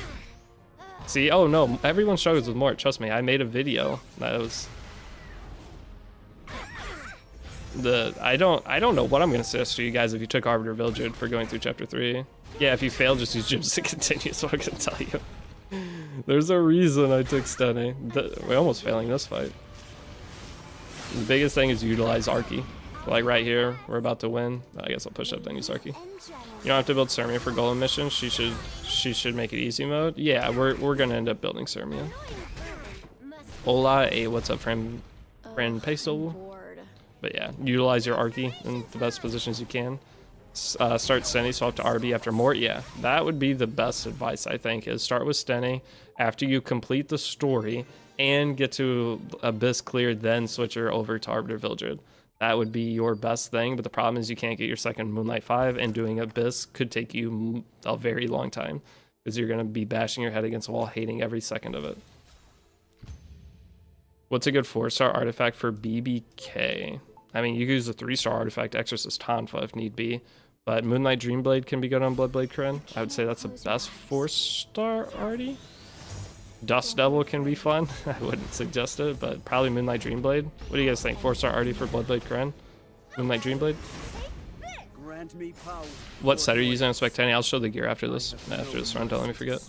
See, oh no, everyone struggles with Mort, trust me. I made a video that was... I don't know what I'm gonna suggest to you guys if you took Arbiter Vildred for going through chapter 3. Yeah, if you fail, just use Gyms to continue, is what I'm gonna tell you. There's a reason I took Stunning. We're almost failing this fight. The biggest thing is utilize Arky. Like right here, we're about to win. I guess I'll push up then Yusarki. You don't have to build Sirmia for Golem missions. She should make it easy mode. Yeah, we're gonna end up building Sirmia. Hola, hey, what's up, friend Peso? But yeah, utilize your Arky in the best positions you can. Start Steny, swap to RB after Mort. Yeah, that would be the best advice, I think, is start with Steny after you complete the story and get to Abyss cleared, then switch her over to Arbiter Vildred. That would be your best thing, but the problem is you can't get your second Moonlight 5, and doing Abyss could take you a very long time because you're going to be bashing your head against a wall, hating every second of it. What's a good 4-star artifact for BBK? I mean, you could use a 3-star artifact, Exorcist Tonfa if need be, but Moonlight Dreamblade can be good on Bloodblade Kryn. I would say that's the best 4-star arty. Dust Devil can be fun. I wouldn't suggest it, but probably Moonlight Dreamblade. What do you guys think? 4-star arty for Bloodblade Kryn? Moonlight Dreamblade? What set are you using on Spectani? I'll show the gear after this run, don't let me forget.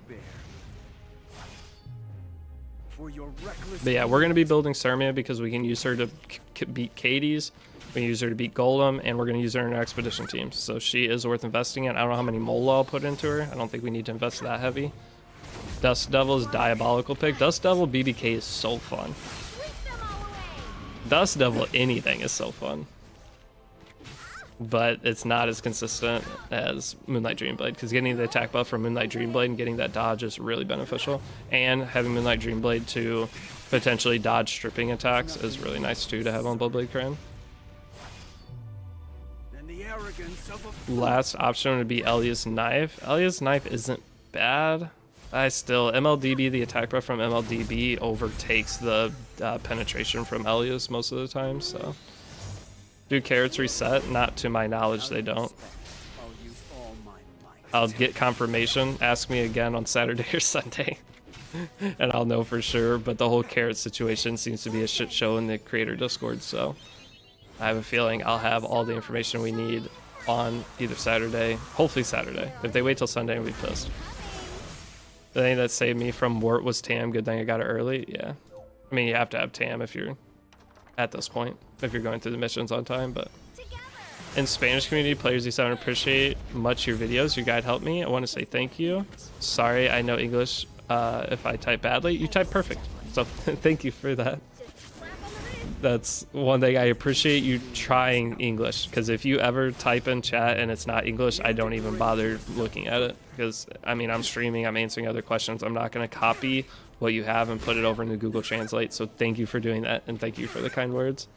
But yeah, we're going to be building Sirmia because we can use her to beat Katie's, we can use her to beat Golem, and we're going to use her in our expedition team. So she is worth investing in. I don't know how many Mola I'll put into her. I don't think we need to invest that heavy. Dust Devil is diabolical pick. Dust Devil BBK is so fun. Dust Devil anything is so fun. But it's not as consistent as Moonlight Dreamblade, because getting the attack buff from Moonlight Dreamblade and getting that dodge is really beneficial. And having Moonlight Dreamblade to potentially dodge stripping attacks is really nice too to have on Bloodblade Kryn. Last option would be Elia's Knife. Elia's Knife isn't bad. MLDB, the attack buff from MLDB overtakes the penetration from Elias most of the time, so. Do carrots reset? Not to my knowledge, they don't. I'll get confirmation. Ask me again on Saturday or Sunday, and I'll know for sure, but the whole carrot situation seems to be a shit show in the creator Discord, so I have a feeling I'll have all the information we need on either Saturday, hopefully Saturday. If they wait till Sunday, I'll be pissed. The thing that saved me from Wart was Tam. Good thing I got it early. Yeah. I mean, you have to have Tam if you're at this point, if you're going through the missions on time, but in Spanish community, players E7 appreciate much your videos. Your guide helped me. I want to say thank you. Sorry, I know English if I type badly. You type perfect. So thank you for that. That's one thing I appreciate, you trying English, because if you ever type in chat and it's not English, I don't even bother looking at it, because I mean, I'm streaming, I'm answering other questions. I'm not going to copy what you have and put it over into Google Translate, so thank you for doing that, and thank you for the kind words.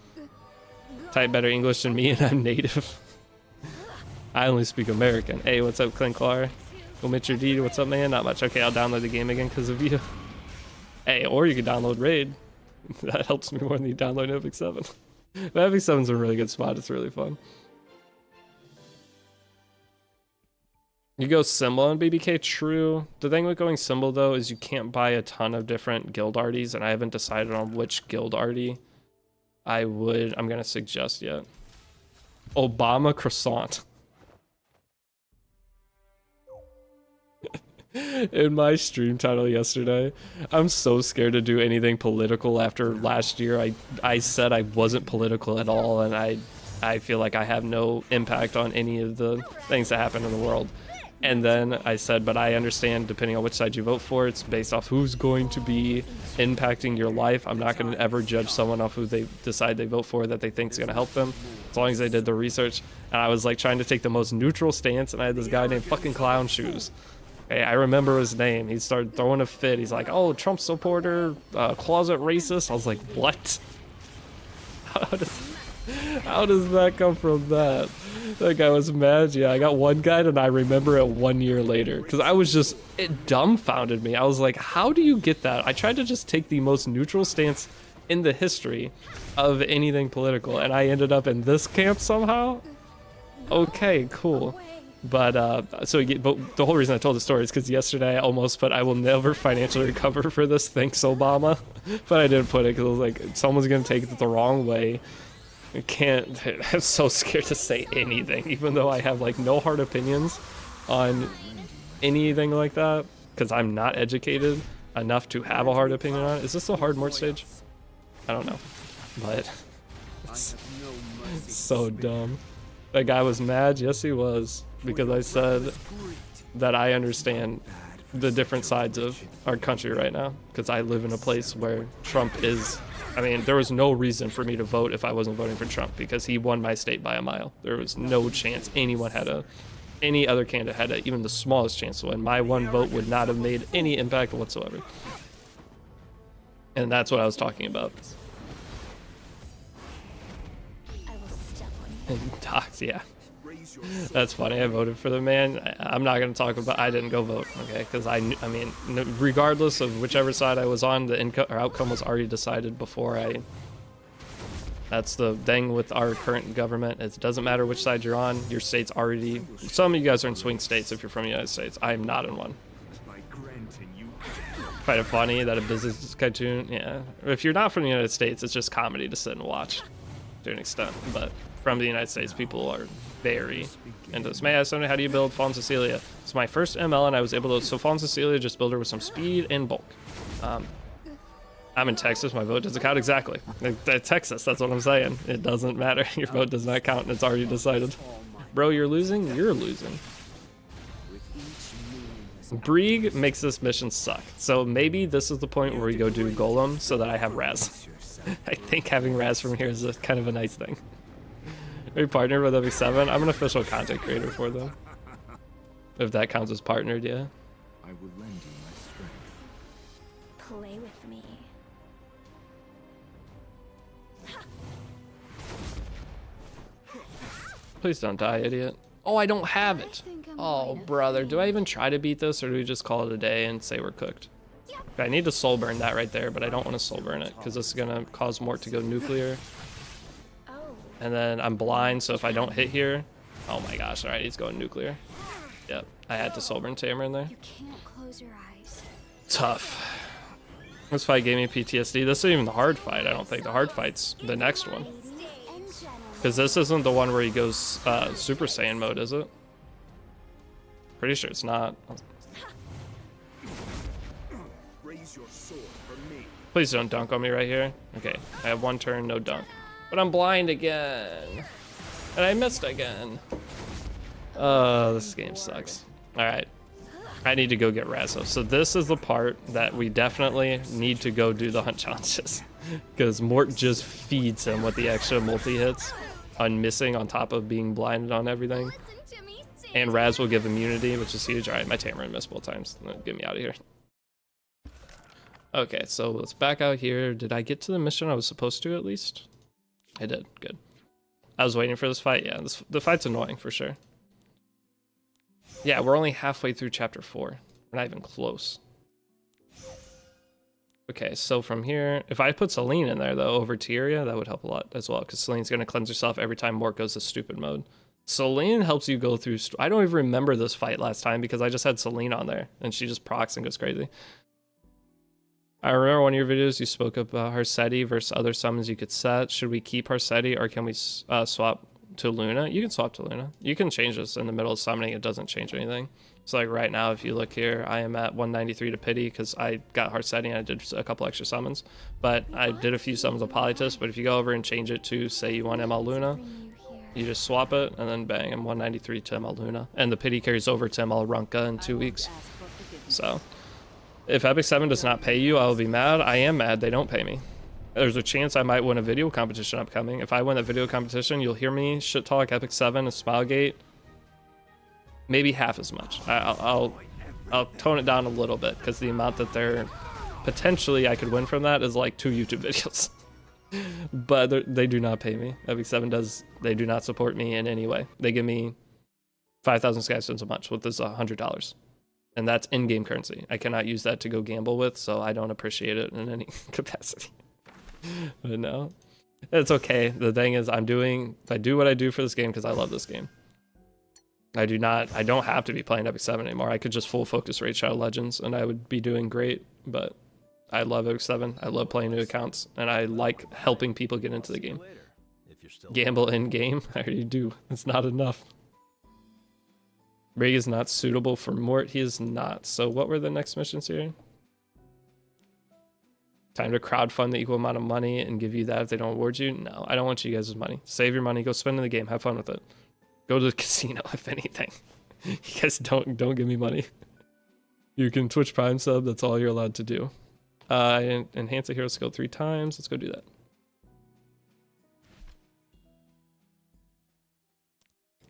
Type better English than me, and I'm native. I only speak American. Hey, what's up, Clint Clar? Mitcher D, what's up, man? Not much. Okay, I'll download the game again because of you. Hey, or you can download Raid. That helps me more than you download Epic 7. But Epic 7's a really good spot. It's really fun. You go symbol on BBK, true. The thing with going symbol, though, is you can't buy a ton of different guild arties, and I haven't decided on which guild arty I'm going to suggest yet. Obama croissant. In my stream title yesterday, I'm so scared to do anything political after last year. I said I wasn't political at all, and I feel like I have no impact on any of the things that happen in the world. And then I said, but I understand depending on which side you vote for, it's based off who's going to be impacting your life. I'm not going to ever judge someone off who they decide they vote for that they think is going to help them, as long as they did the research. And I was like trying to take the most neutral stance, and I had this guy named fucking Clown Shoes. Hey, I remember his name. He started throwing a fit. He's like, oh, Trump supporter, closet racist. I was like, what? How does that come from that? That guy was mad. Yeah, I got one guy and I remember it 1 year later. Because I was just, it dumbfounded me. I was like, how do you get that? I tried to just take the most neutral stance in the history of anything political, and I ended up in this camp somehow? Okay, cool. But but the whole reason I told the story is because yesterday I almost put, I will never financially recover for this, thanks Obama. But I didn't put it because I was like, someone's going to take it the wrong way. I'm so scared to say anything, even though I have like no hard opinions on anything like that, because I'm not educated enough to have a hard opinion on it. Is this a hard mort stage? I don't know, but it's mercy. So dumb. That guy was mad. Yes, he was, because I said that I understand the different sides of our country right now, because I live in a place where Trump is. I mean, there was no reason for me to vote if I wasn't voting for Trump, because he won my state by a mile. There was no chance any other candidate had even the smallest chance to win. My one vote would not have made any impact whatsoever. And that's what I was talking about. I will step on you. And Docs, yeah. That's funny. I voted for the man. I'm not going to talk about. I didn't go vote, okay? Because I mean, regardless of whichever side I was on, the outcome was already decided before I. That's the thing with our current government. It doesn't matter which side you're on. Your state's already. Some of you guys are in swing states if you're from the United States. I am not in one. Find it funny that a business cartoon. Yeah. If you're not from the United States, it's just comedy to sit and watch, to an extent. But from the United States, people are very into this. May I ask somebody, how do you build Fallen Cecilia? It's my first ML, and I was able to. So Fallen Cecilia, just build her with some speed and bulk. I'm in Texas. My vote doesn't count. Exactly. Texas. That's what I'm saying. It doesn't matter. Your vote does not count, and it's already decided. Bro, you're losing. You're losing. Brieg makes this mission suck. So maybe this is the point where we go do Golem so that I have Raz. I think having Raz from here is a, kind of a nice thing. We partnered with Epic7. I'm an official content creator for them. If that counts as partnered, yeah. I will lend you my strength. Play with me. Please don't die, idiot. Oh, I don't have it. Oh, brother. Do I even try to beat this, or do we just call it a day and say we're cooked? Okay, I need to soul burn that right there, but I don't want to soul burn it, because this is going to cause Mort to go nuclear. Oh. And then I'm blind, so if I don't hit here... Oh my gosh, alright, he's going nuclear. Yep, I had to soul burn Tamer in there. You can't close your eyes. Tough. This fight gave me PTSD. This isn't even the hard fight, I don't think. The hard fight's the next one. Ladies and gentlemen. Because this isn't the one where he goes Super Saiyan mode, is it? Pretty sure it's not. Raise your sword for me. Please don't dunk on me right here. Okay, I have one turn, no dunk. But I'm blind again. And I missed again. Oh, this game sucks. Alright. I need to go get Razzo. So this is the part that we definitely need to go do the hunt challenges. Because Mort just feeds him with the extra multi-hits on missing on top of being blinded on everything. Listen to me sing. And Raz will give immunity, which is huge. Alright, my Tamer missed both times. Get me out of here. Okay, so let's back out here. Did I get to the mission I was supposed to at least? I did. Good. I was waiting for this fight. Yeah, the fight's annoying for sure. Yeah, we're only halfway through chapter 4. We're not even close. Okay, so from here, if I put Celine in there, though, over Tyria, that would help a lot as well, because Celine's going to cleanse herself every time Mort goes to stupid mode. Celine helps you go through... I don't even remember this fight last time, because I just had Celine on there, and she just procs and goes crazy. I remember one of your videos, you spoke about Harsetti versus other summons you could set. Should we keep Harsetti, or can we swap to Luna? You can swap to Luna. You can change this in the middle of summoning. It doesn't change anything. So like right now, if you look here, I am at 193 to pity because I got Harsetti and I did a couple extra summons. But I did a few summons of Polytus. But if you go over and change it to, say you want ML Luna, Bring you here. you just swap it and then bang, I'm 193 to ML Luna. And the pity carries over to ML Runka in 2 weeks. So if Epic7 does not pay you, I will be mad. I am mad they don't pay me. There's a chance I might win a video competition upcoming. If I win a video competition, you'll hear me shit talk Epic7 and Smilegate maybe half as much. I'll tone it down a little bit because the amount that they're potentially I could win from that is like 2 YouTube videos. But they do not pay me. Epic7 they do not support me in any way. They give me 5,000 Skystones a month, which is $100. And that's in-game currency. I cannot use that to go gamble with, so I don't appreciate it in any capacity. But no, it's okay. The thing is, I do what I do for this game because I love this game. I don't have to be playing Epic7 anymore. I could just full focus Raid Shadow Legends and I would be doing great, but I love Epic7. I love playing new accounts and I like helping people get into the game. Gamble in game? I already do. It's not enough. Ray is not suitable for Mort. He is not. So what were the next missions here? Time to crowdfund the equal amount of money and give you that if they don't award you. No, I don't want you guys' money. Save your money. Go spend in the game. Have fun with it. Go to the casino if anything. You guys don't give me money. You can Twitch Prime sub. That's all you're allowed to do. Enhance a hero skill 3 times. Let's go do that.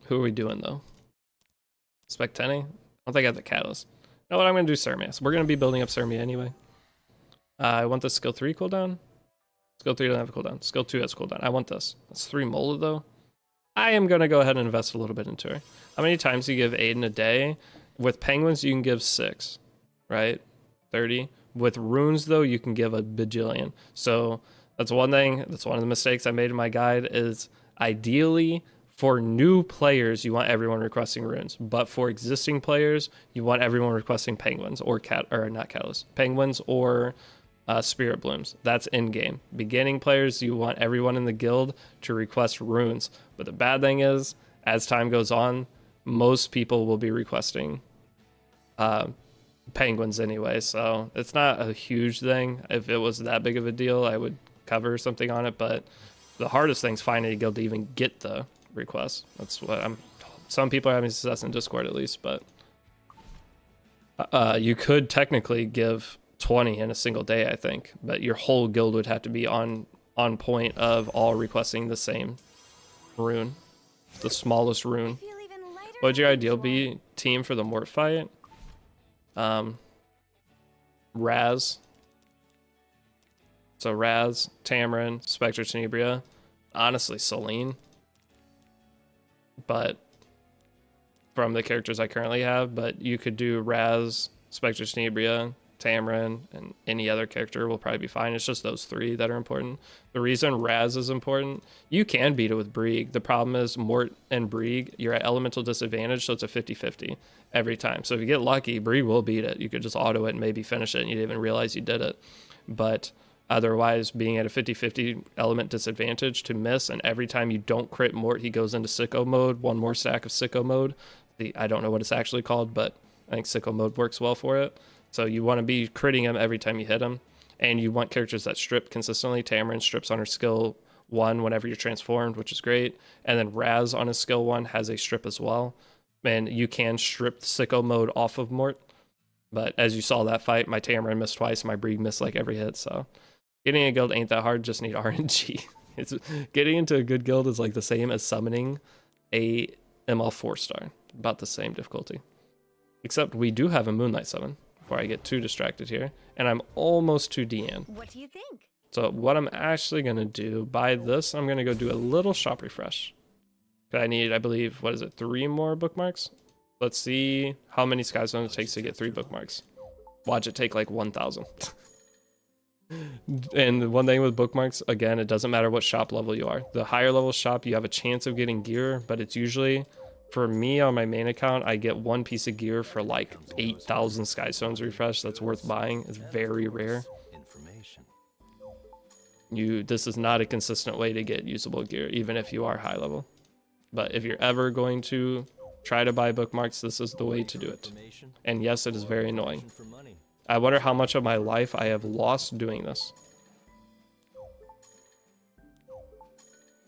Who are we doing though? Specteni? I don't think I have the catalyst. You know what? I'm gonna do Cermius. We're gonna be building up Cermia anyway. I want the skill 3 cooldown. Skill 3 doesn't have a cooldown. Skill 2 has cooldown. I want this. That's 3 Mola though. I am gonna go ahead and invest a little bit into her. How many times do you give Aiden a day? With penguins, you can give 6, right? 30. With runes though, you can give a bajillion. So that's one thing. That's one of the mistakes I made in my guide is ideally for new players, you want everyone requesting runes, but for existing players, you want everyone requesting penguins or not catalyst, penguins or spirit blooms. That's in game. Beginning players, you want everyone in the guild to request runes. But the bad thing is, as time goes on, most people will be requesting penguins anyway. So it's not a huge thing. If it was that big of a deal, I would cover something on it. But the hardest thing is finding a guild to even get the request. That's what some people are having success in Discord at least, but you could technically give 20 in a single day, I think, but your whole guild would have to be on point of all requesting the same rune, the smallest rune. What would your ideal be team for the Mort fight? Raz. So Raz, Tamarin, Spectre Tenebria, honestly Celine. But from the characters I currently have, but you could do Raz, Spectre Tenebria, Tamarin, and any other character will probably be fine. It's just those 3 that are important. The reason Raz is important, you can beat it with Brieg. The problem is Mort and Brieg, you're at elemental disadvantage, so it's a 50-50 every time. So if you get lucky, Brieg will beat it. You could just auto it and maybe finish it, and you didn't even realize you did it. But otherwise, being at a 50-50 element disadvantage to miss, and every time you don't crit Mort, he goes into sicko mode, 1 more stack of sicko mode. I don't know what it's actually called, but I think sicko mode works well for it. So you want to be critting him every time you hit him, and you want characters that strip consistently. Tamarin strips on her skill 1 whenever you're transformed, which is great, and then Raz on his skill 1 has a strip as well, and you can strip sicko mode off of Mort. But as you saw that fight, my Tamarin missed twice, my Brieg missed like every hit, so getting a guild ain't that hard, just need RNG. Getting into a good guild is like the same as summoning a ML 4-star, about the same difficulty. Except we do have a Moonlight summon, before I get too distracted here, and I'm almost to DN. What do you think? So what I'm actually gonna do, by this, I'm gonna go do a little shop refresh. I need, I believe, what is it, 3 more bookmarks? Let's see how many Sky Zones it takes to get 3 bookmarks. Watch it take like 1,000. And one thing with bookmarks, again, it doesn't matter what shop level you are. The higher level shop, you have a chance of getting gear, but it's usually, for me on my main account, I get 1 piece of gear for like 8,000 Sky Stones refresh. That's worth buying. It's very rare. This is not a consistent way to get usable gear, even if you are high level. But if you're ever going to try to buy bookmarks, this is the way to do it. And yes, it is very annoying. I wonder how much of my life I have lost doing this.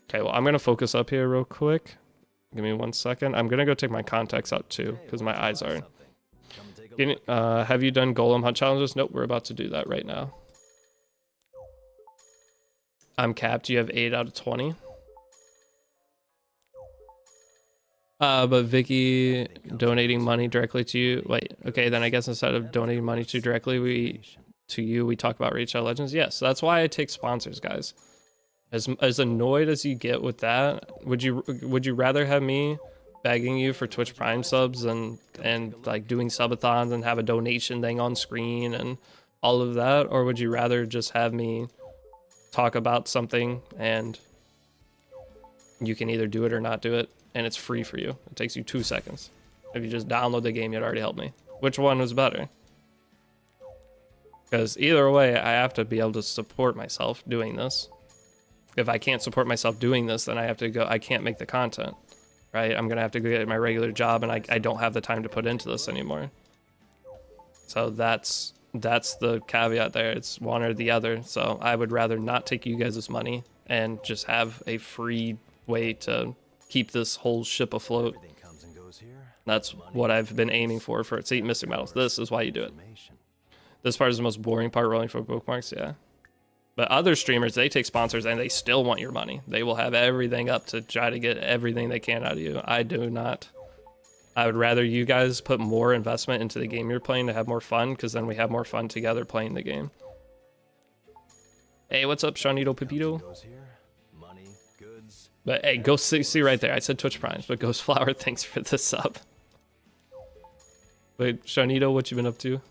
Okay, well, I'm going to focus up here real quick. Give me 1 second. I'm going to go take my contacts out too, because my eyes are... have you done Golem Hunt challenges? Nope, we're about to do that right now. I'm capped. You have 8 out of 20. But Vicky donating money directly to you. Wait, okay, then I guess instead of donating money to directly we talk about Raid Shadow Legends. Yes, that's why I take sponsors, guys. As annoyed as you get with that, would you rather have me begging you for Twitch Prime subs and like doing subathons and have a donation thing on screen and all of that, or would you rather just have me talk about something and you can either do it or not do it, and it's free for you? It takes you 2 seconds. If you just download the game, you'd already helped me. Which one was better? Because either way, I have to be able to support myself doing this. If I can't support myself doing this, then I can't make the content, right? I'm gonna have to go get my regular job, and I don't have the time to put into this anymore. So that's that's the caveat there. It's one or the other. So I would rather not take you guys' money and just have a free way to keep this whole ship afloat. Everything comes and goes here. That's what I've been aiming for see, Mystic Metals. This is why you do it. This part is the most boring part, rolling for bookmarks, yeah. But other streamers, they take sponsors and they still want your money. They will have everything up to try to get everything they can out of you. I do not. I would rather you guys put more investment into the game you're playing to have more fun, because then we have more fun together playing the game. Hey, what's up, Shawnito Pepito? Goes here. Money, goods. But hey, go see right there. I said Twitch Primes, but Ghost Flower, thanks for the sub. Wait, Shawnito, what you been up to?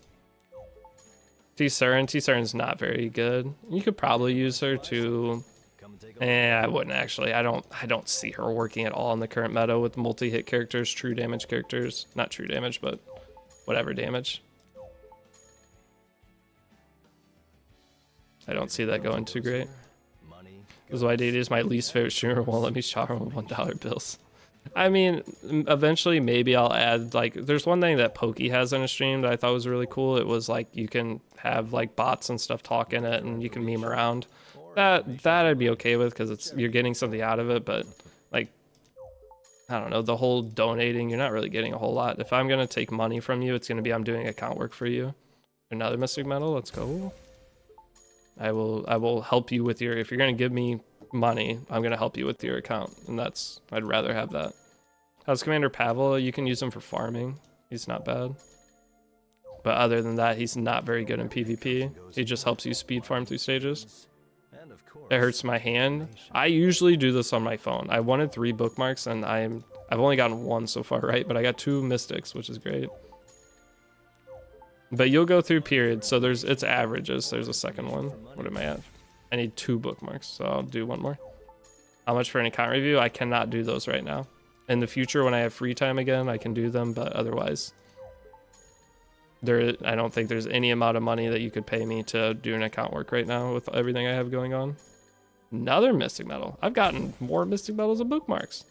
T-Cern's not very good. You could probably use her to... Come and take a I wouldn't actually. I don't see her working at all in the current meta with multi-hit characters, true damage characters. Not true damage, but whatever damage. I don't see that going too great. money. This is why Deity is my least favorite streamer. Won't let me shower with $1 bills. I mean, eventually maybe I'll add, like, there's one thing that Pokey has in a stream that I thought was really cool. It was like you can have like bots and stuff talk in it, and you can meme around. That I'd be okay with, because you're getting something out of it. But like, I don't know, the whole donating, you're not really getting a whole lot. If I'm gonna take money from you, it's gonna be I'm doing account work for you. Another Mystic Metal, let's go. I will help you with your, if you're gonna give me money, I'm gonna help you with your account, and that's, I'd rather have that. How's Commander Pavel? You can use him for farming. He's not bad. But other than that, he's not very good in PvP. He just helps you speed farm through stages. And of course, It hurts my hand. I usually do this on my phone. I wanted 3 bookmarks, and I've only gotten 1 so far, right? But I got 2 mystics, which is great. But you'll go through periods, so it's averages. There's a second one. What am I at? I need 2 bookmarks, so I'll do 1 more. How much for an account review? I cannot do those right now. In the future, when I have free time again, I can do them, but otherwise, I don't think there's any amount of money that you could pay me to do an account work right now with everything I have going on. Another Mystic Metal. I've gotten more Mystic Metals and bookmarks.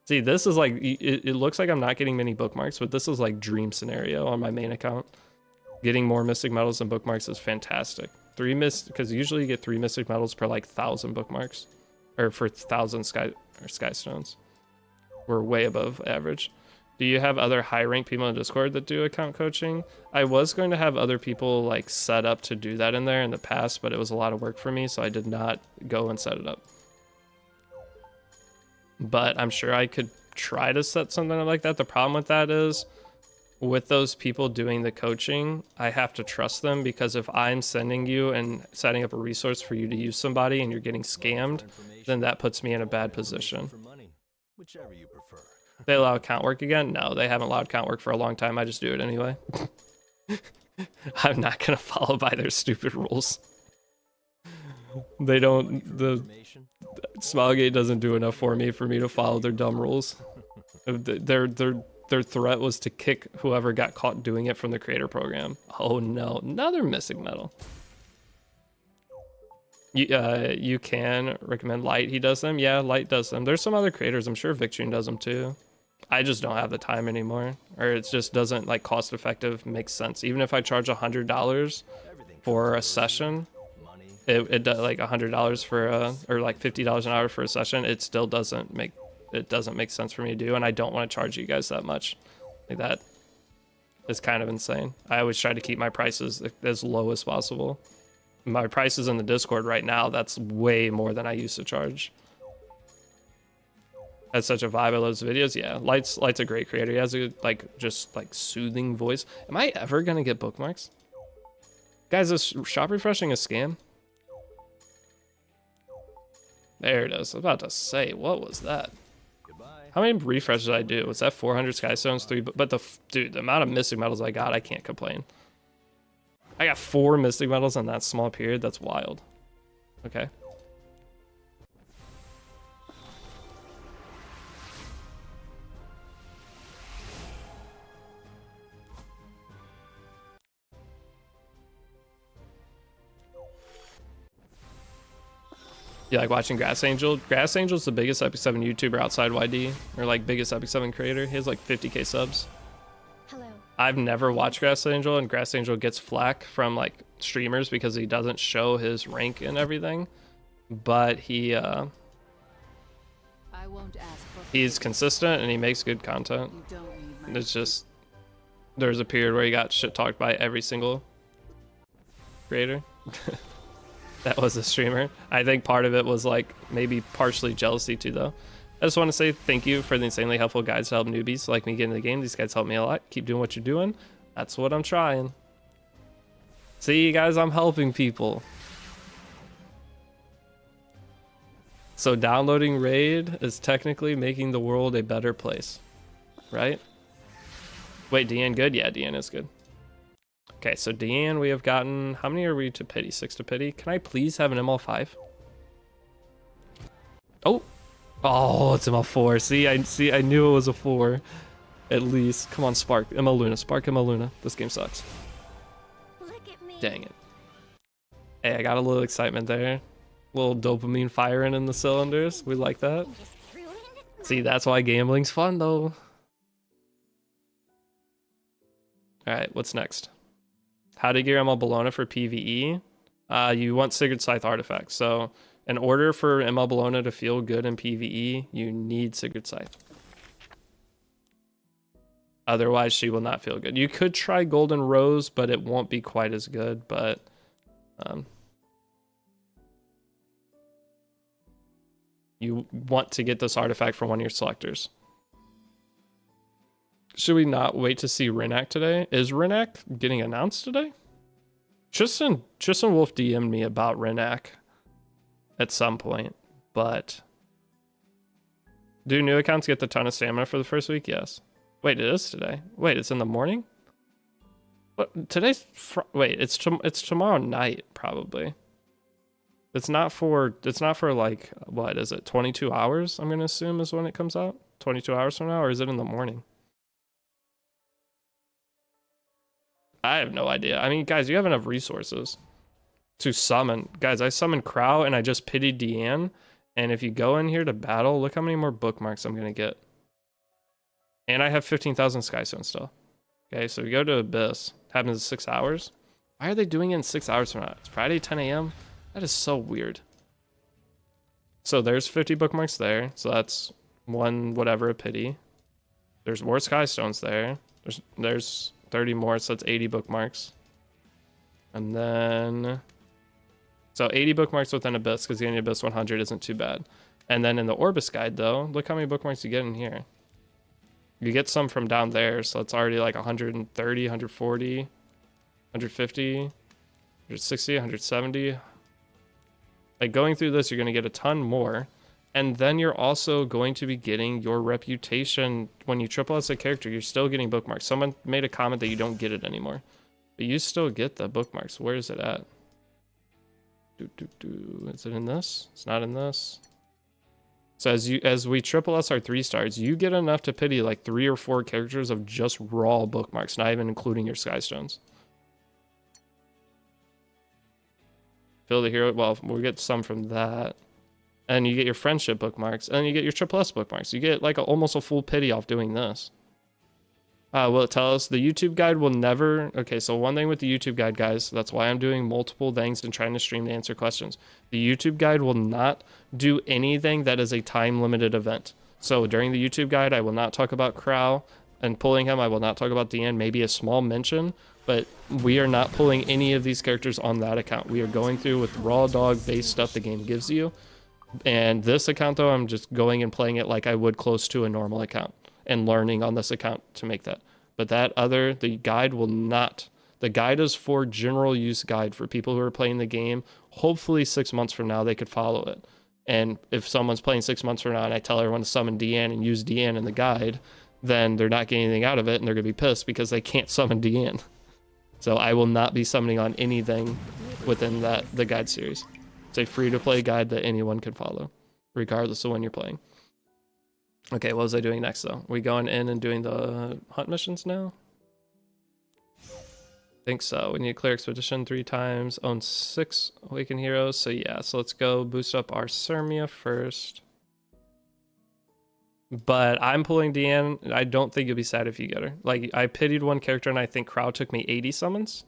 See, this is like, it looks like I'm not getting many bookmarks, but this is like dream scenario on my main account. Getting more Mystic Metals and bookmarks is fantastic. Because usually you get 3 Mystic Metals per like 1,000 bookmarks, or for 1,000 sky stones. We're way above average. Do you have other high rank people in Discord that do account coaching? I was going to have other people like set up to do that in there in the past, but it was a lot of work for me, so I did not go and set it up. But I'm sure I could try to set something up like that. The problem with that is, with those people doing the coaching, I have to trust them, because if I'm sending you and setting up a resource for you to use somebody and you're getting scammed, then that puts me in a bad position. for money, whichever you prefer. They allow account work again? No, they haven't allowed account work for a long time. I just do it anyway. I'm not gonna follow by their stupid rules. They don't, the Smilegate doesn't do enough for me to follow their dumb rules. Their threat was to kick whoever got caught doing it from the creator program. Oh no, another Mystic Metal. You can recommend Light. He does them. Yeah, Light does them. There's some other creators. I'm sure Victune does them too. I just don't have the time anymore, or it just doesn't like cost effective make sense. Even if I charge $100 for a session, it does like $100 for or like $50 an hour for a session. It still doesn't make sense for me to do, and I don't want to charge you guys that much. Like that is kind of insane. I always try to keep my prices as low as possible. My prices in the Discord right now, that's way more than I used to charge. That's such a vibe. I love his videos. Yeah, Light's a great creator. He has a just soothing voice. Am I ever gonna get bookmarks? Guys, is shop refreshing a scam? There it is. I was about to say, what was that? How many refreshes did I do? Was that 400 Skystones? 3? But dude, the amount of Mystic Metals I got, I can't complain. I got 4 Mystic Metals in that small period. That's wild. Okay. You like watching Grass Angel? Grass Angel's the biggest Epic 7 YouTuber outside YD, or like biggest Epic 7 creator. He has like 50k subs. Hello. I've never watched Grass Angel, and Grass Angel gets flack from like streamers because he doesn't show his rank and everything. But I won't ask for he's consistent and he makes good content. You don't need my It's just there's a period where he got shit talked by every single creator that was a streamer. I think part of it was like maybe partially jealousy too, though. I just want to say thank you for the insanely helpful guides to help newbies like me get into the game. These guys help me a lot. Keep doing what you're doing. That's what I'm trying. See, guys, I'm helping people. So downloading Raid is technically making the world a better place, right? Wait, Deanne good? Yeah, Deanne is good. Okay, so Deanne, we have gotten, how many are we to pity? 6 to pity. Can I please have an ML5? Oh, it's ML4. See, I knew it was a 4, at least. Come on, Spark ML Luna, Spark ML Luna. This game sucks. Look at me. Dang it. Hey, I got a little excitement there. Little dopamine firing in the cylinders. We like that. Just ruined my See, that's why gambling's fun, though. All right, what's next? How to gear ML Bologna for PvE. You want Sigurd Scythe artifacts. So in order for ML Bologna to feel good in PvE, you need Sigurd Scythe. Otherwise, she will not feel good. You could try Golden Rose, but it won't be quite as good. But you want to get this artifact from one of your selectors. Should we not wait to see Renak today? Is Renak getting announced today? Tristan Wolf DM'd me about Renak at some point, but do new accounts get the ton of stamina for the first week? Yes. Wait, it is today. Wait, it's in the morning? What? Today's wait, it's tomorrow night probably. It's not for like, what is it? 22 hours, I'm going to assume is when it comes out. 22 hours from now, or is it in the morning? I have no idea. I mean, guys, you have enough resources to summon. Guys, I summoned Crow and I just pitied Deanne. And if you go in here to battle, look how many more bookmarks I'm going to get. And I have 15,000 Skystone still. Okay, so we go to Abyss. Happens in 6 hours. Why are they doing it in 6 hours from now? It's Friday, 10 a.m.? That is so weird. So there's 50 bookmarks there. So that's one whatever a pity. There's more Skystones there. There's 30 more, so that's 80 bookmarks. And then so 80 bookmarks within Abyss, because the Abyss 100 isn't too bad. And then in the Orbis guide though, look how many bookmarks you get in here. You get some from down there, so it's already like 130, 140, 150, 160, 170. Like going through this, you're going to get a ton more. And then you're also going to be getting your reputation. When you triple as a character, you're still getting bookmarks. Someone made a comment that you don't get it anymore, but you still get the bookmarks. Where is it at? Is it in this? It's not in this. So as we triple S our 3 stars, you get enough to pity like 3 or 4 characters of just raw bookmarks, not even including your Skystones. Fill the hero. Well, we'll get some from that. And you get your friendship bookmarks, and then you get your triple S bookmarks. You get like almost a full pity off doing this. Will it tell us? The YouTube guide will never... Okay, so one thing with the YouTube guide, guys, that's why I'm doing multiple things and trying to stream to answer questions. The YouTube guide will not do anything that is a time-limited event. So during the YouTube guide, I will not talk about Crow and pulling him. I will not talk about Deanne, maybe a small mention, but we are not pulling any of these characters on that account. We are going through with raw dog-based stuff the game gives you. And this account, though, I'm just going and playing it like I would close to a normal account and learning on this account to make that. But the guide will not. The guide is for general use guide for people who are playing the game. Hopefully 6 months from now, they could follow it. And if someone's playing 6 months from now and I tell everyone to summon Deanne and use Deanne in the guide, then they're not getting anything out of it and they're going to be pissed because they can't summon Deanne. So I will not be summoning on anything within the guide series. It's a free-to-play guide that anyone can follow, regardless of when you're playing. Okay, what was I doing next, though? We going in and doing the hunt missions now? I think so. We need to clear expedition 3 times, own 6 awakened heroes. So yeah, so let's go boost up our Sirmia first. But I'm pulling Deanne. I don't think you'll be sad if you get her. Like, I pitied one character, and I think Crow took me 80 summons.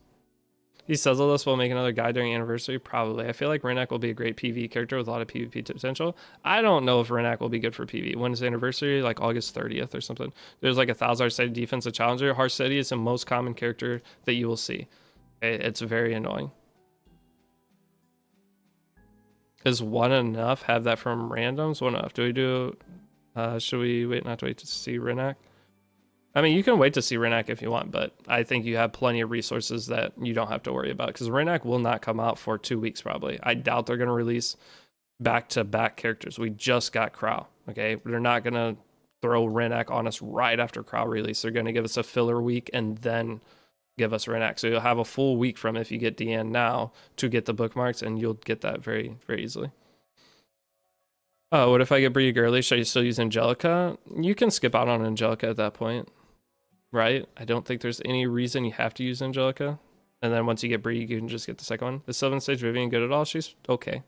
He says all this, we'll make another guide during anniversary. Probably. I feel like Renak will be a great PvE character with a lot of PvP potential. I don't know if Renak will be good for PvE. When's the anniversary? Like August 30th or something. There's like a 1,000 sided defensive challenger. Harsteady is the most common character that you will see. It's very annoying. Is one enough? Have that from randoms? One enough. Do we do... should we wait? Not to wait to see Renak? I mean, you can wait to see Renak if you want, but I think you have plenty of resources that you don't have to worry about, because Renak will not come out for 2 weeks probably. I doubt they're going to release back-to-back characters. We just got Crow, okay? They're not going to throw Renak on us right after Crow release. They're going to give us a filler week and then give us Renak. So you'll have a full week from if you get Deanne now to get the bookmarks, and you'll get that very, very easily. Oh, what if I get Bree girly? Should I still use Angelica? You can skip out on Angelica at that point. Right? I don't think there's any reason you have to use Angelica. And then once you get Bree, you can just get the second one. Is 7th stage Vivian good at all? She's okay.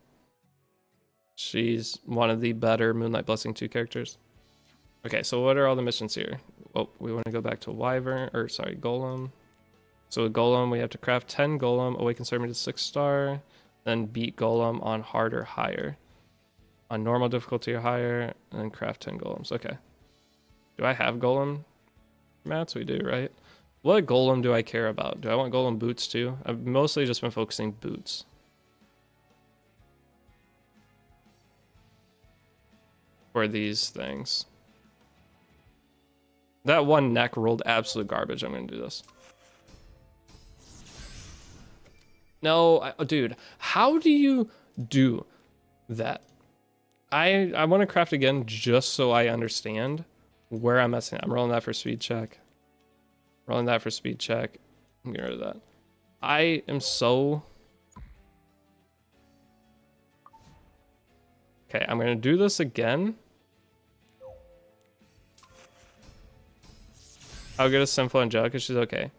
She's one of the better Moonlight Blessing 2 characters. Okay, so what are all the missions here? Oh, we want to go back to Wyvern, or sorry, Golem. So with Golem, we have to craft 10 Golem, awaken Sermon to 6-star, then beat Golem on hard or higher. On normal difficulty or higher, and then craft 10 Golems. Okay. Do I have Golem mats? We do, right? What Golem do I care about? Do I want Golem boots too? I've mostly just been focusing boots. For these things. That one neck rolled absolute garbage. I'm going to do this. No, dude. How do you do that? I want to craft again just so I understand where I'm messing up. I'm rolling that for speed check. Rolling that for speed check. I'm getting rid of that. I am so... Okay, I'm going to do this again. I'll get a Sinful Angelica. She's okay.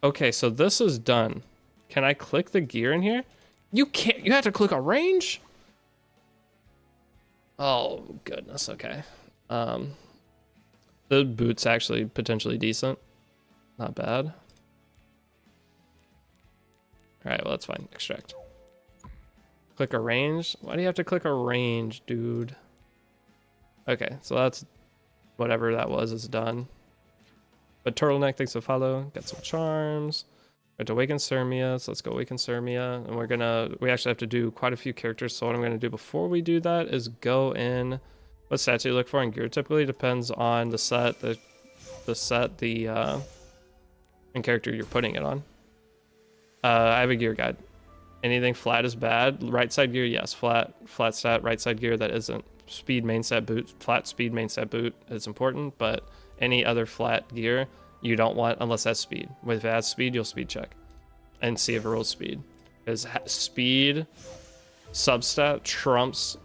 Okay, so this is done. Can I click the gear in here? You can't. You have to click a range? Oh, goodness. Okay. The boot's actually potentially decent. Not bad. All right, well, that's fine. Extract. Click a range? Why do you have to click a range, dude? Okay, so that's whatever that was is done. But turtleneck, thanks for follow. Got some charms. We have to awaken Sirmia, so let's go awaken Sirmia. And we actually have to do quite a few characters. So what I'm gonna do before we do that is go in. What stats do you look for in gear? Typically depends on the set, and character you're putting it on. I have a gear guide. Anything flat is bad. Right side gear, yes, flat stat. Right side gear that isn't. Speed main stat boot, flat speed main stat boot is important, but any other flat gear you don't want unless that's speed. If it has speed, you'll speed check and see if it rolls speed. Because speed substat trumps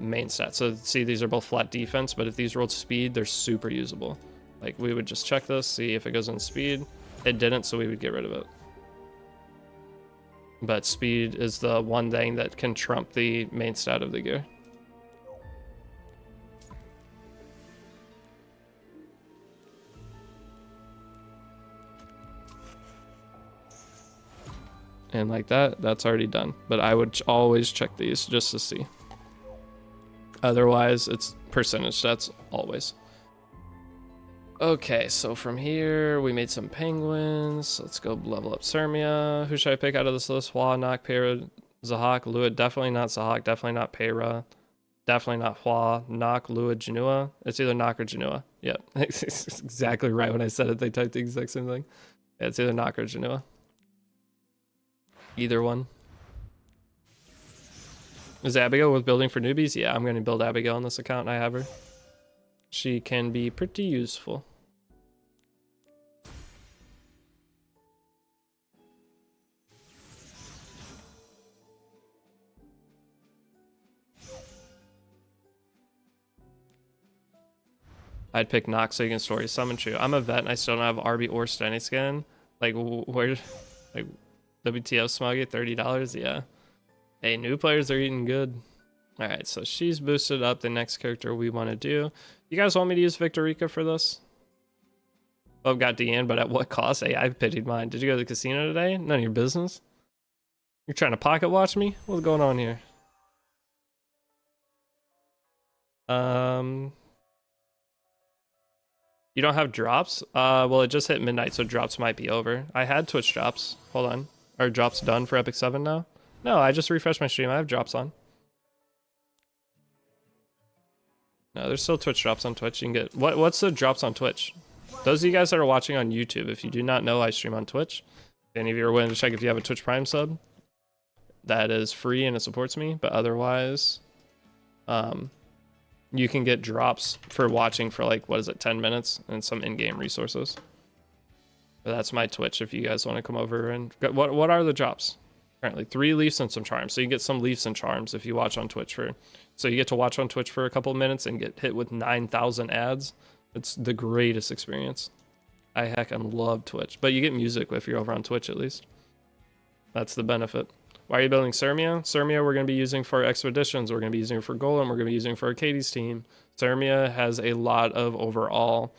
main stat. So see, these are both flat defense, but if these rolled speed, they're super usable. Like, we would just check this, see if it goes in speed. It didn't, so we would get rid of it. But speed is the one thing that can trump the main stat of the gear. And like that, that's already done. But I would always check these just to see. Otherwise, it's percentage stats always. Okay, so from here, we made some penguins. Let's go level up Sirmia. Who should I pick out of this list? Hua, Nock, Pera, Zahak, Luid. Definitely not Zahak. Definitely not Pera. Definitely not Hua. Nock, Luid, Janua. It's either Nock or Janua. Yep. It's exactly right when I said it. They typed the exact same thing. Yeah, it's either Nock or Janua. Either one. Is Abigail with building for newbies? Yeah, I'm going to build Abigail on this account. I have her. She can be pretty useful. I'd pick Nox so you can story summon true. I'm a vet and I still don't have RB or Stenny skin. Like, where, like, WTF Smoggy, $30? Yeah. Hey, new players are eating good. All right, so she's boosted up the next character we want to do. You guys want me to use Victorica for this? Oh, got Deanne, but at what cost? Hey, I pitied mine. Did you go to the casino today? None of your business. You're trying to pocket watch me? What's going on here? You don't have drops? Well, it just hit midnight, so drops might be over. I had Twitch drops. Hold on. Are drops done for Epic 7 now? No, I just refreshed my stream. I have drops on. No, there's still Twitch drops on Twitch. You can get... What's the drops on Twitch? Those of you guys that are watching on YouTube, if you do not know, I stream on Twitch. If any of you are willing to check if you have a Twitch Prime sub, that is free and it supports me. But otherwise, you can get drops for watching for like, what is it, 10 minutes and some in-game resources. But that's my Twitch if you guys want to come over and... What are the drops? Currently 3 leafs and some charms. So you get some leafs and charms if you watch on Twitch for... So you get to watch on Twitch for a couple of minutes and get hit with 9,000 ads. It's the greatest experience. I heckin' love Twitch. But you get music if you're over on Twitch at least. That's the benefit. Why are you building Sirmia? Sirmia we're going to be using for expeditions. We're going to be using it for Golem. We're going to be using it for Arcades team. Sirmia has a lot of overall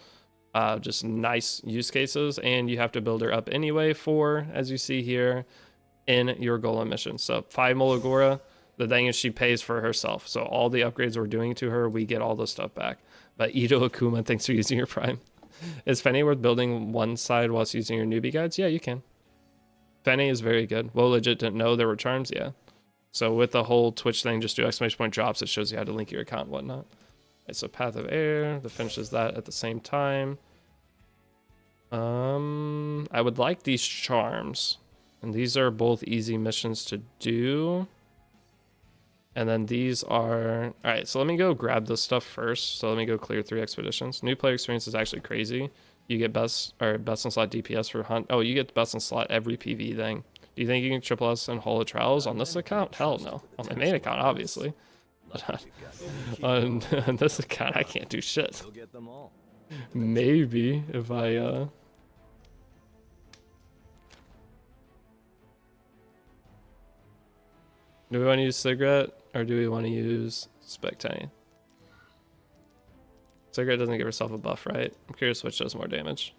just nice use cases. And you have to build her up anyway for, as you see here, in your Golem mission. So 5 Molagora. The thing is she pays for herself. So all the upgrades we're doing to her, we get all the stuff back. But Ito Akuma, thanks for using your Prime. Is Fenny worth building one side whilst using your newbie guides? Yeah, you can. Fenny is very good. Well, legit didn't know there were charms, yeah. So with the whole Twitch thing, just do exclamation point drops. It shows you how to link your account and whatnot. Right, so Path of Air, that finishes that at the same time. I would like these charms. And these are both easy missions to do. And then these are... Alright, so let me go grab this stuff first. So let me go clear 3 expeditions. New player experience is actually crazy. You get best in slot DPS for hunt. Oh, you get best in slot every PV thing. Do you think you can triple S and Hall of Trials on this account? Hell no. On my main account, obviously. But on this account, I can't do shit. Maybe if I... Do we want to use Cigarette or do we want to use Spectani? Cigarette doesn't give herself a buff, right? I'm curious which does more damage.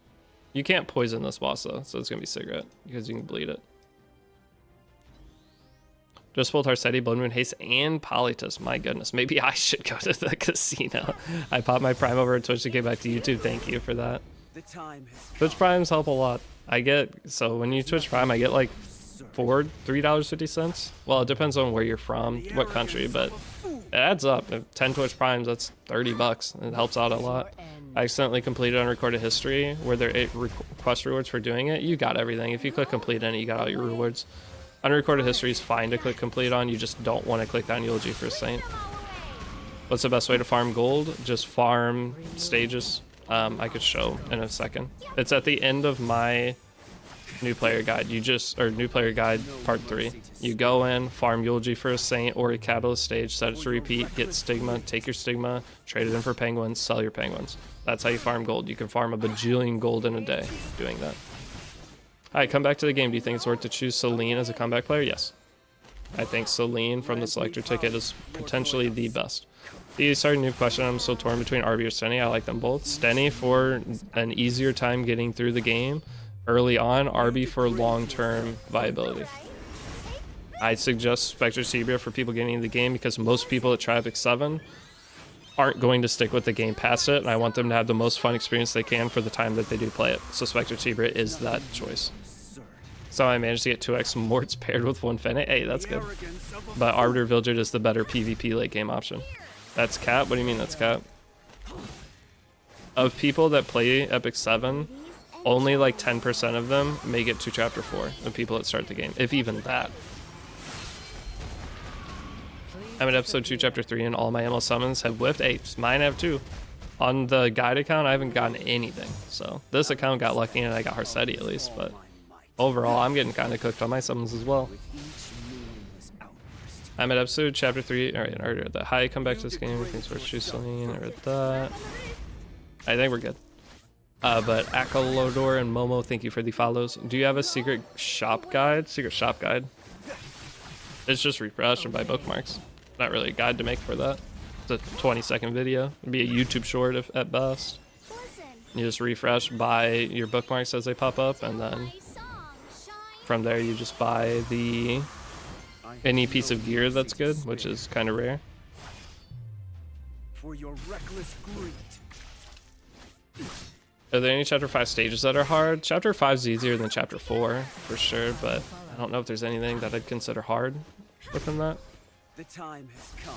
You can't poison this boss though, so it's gonna be Cigarette because you can bleed it. Just pulled Harsetti, Blood Moon, Haste, and Politus. My goodness, maybe I should go to the casino. I popped my Prime over at Twitch to get back to YouTube. Thank you for that. Twitch Primes help a lot. I get, so when you Twitch Prime, I get like $3.50. Well, it depends on where you're from, what country, but it adds up. 10 Twitch Primes, that's $30. It helps out a lot. I accidentally completed Unrecorded History, where there are 8 quest rewards for doing it. You got everything. If you click complete on it, you got all your rewards. Unrecorded History is fine to click complete on. You just don't want to click on Eulogy for a Saint. What's the best way to farm gold? Just farm stages. I could show in a second. It's at the end of my new player guide. New player guide part 3. You go in, farm Eulogy for a Saint or a Catalyst stage, set it to repeat, get Stigma, take your Stigma, trade it in for Penguins, sell your Penguins. That's how you farm gold. You can farm a bajillion gold in a day doing that. Alright, come back to the game. Do you think it's worth to choose Celine as a comeback player? Yes. I think Celine from the selector ticket is potentially the best. Sorry, new question. I'm still torn between RB or Stenny. I like them both. Stenny for an easier time getting through the game early on, RB for long-term viability. I'd suggest Spectre Tibia for people getting into the game because most people that try Epic 7 aren't going to stick with the game past it, and I want them to have the most fun experience they can for the time that they do play it. So Spectre Tibia is that choice. So I managed to get 2x Morts paired with 1 Fennec. Hey, that's good. But Arbiter Vildred is the better PvP late game option. That's cap? What do you mean that's cap? Of people that play Epic 7, only like 10% of them make it to Chapter 4, the people that start the game, if even that. I'm at episode 2, Chapter 3, and all my ML summons have whiffed. Hey, mine have too. On the guide account, I haven't gotten anything. So this account got lucky and I got Harsetti at least, but overall, I'm getting kind of cooked on my summons as well. I'm at episode Chapter 3. Alright, I already read that. Hi, come back to this game. Thanks for choosing. I read that. I think we're good. But Akalodor and Momo, thank you for the follows. Do you have a secret shop guide? Secret shop guide? It's just refresh and buy bookmarks. not really a guide to make for that. It's a 20-second video. It'd be a YouTube short if, at best. Listen, You just refresh, buy your bookmarks as they pop up, and then my song shine. from there you just buy the any piece of gear that's good, which is kind of rare. For your reckless greed. Are there any chapter 5 stages that are hard? Chapter 5 is easier than chapter 4 for sure, but I don't know if there's anything that I'd consider hard within that. The time has come.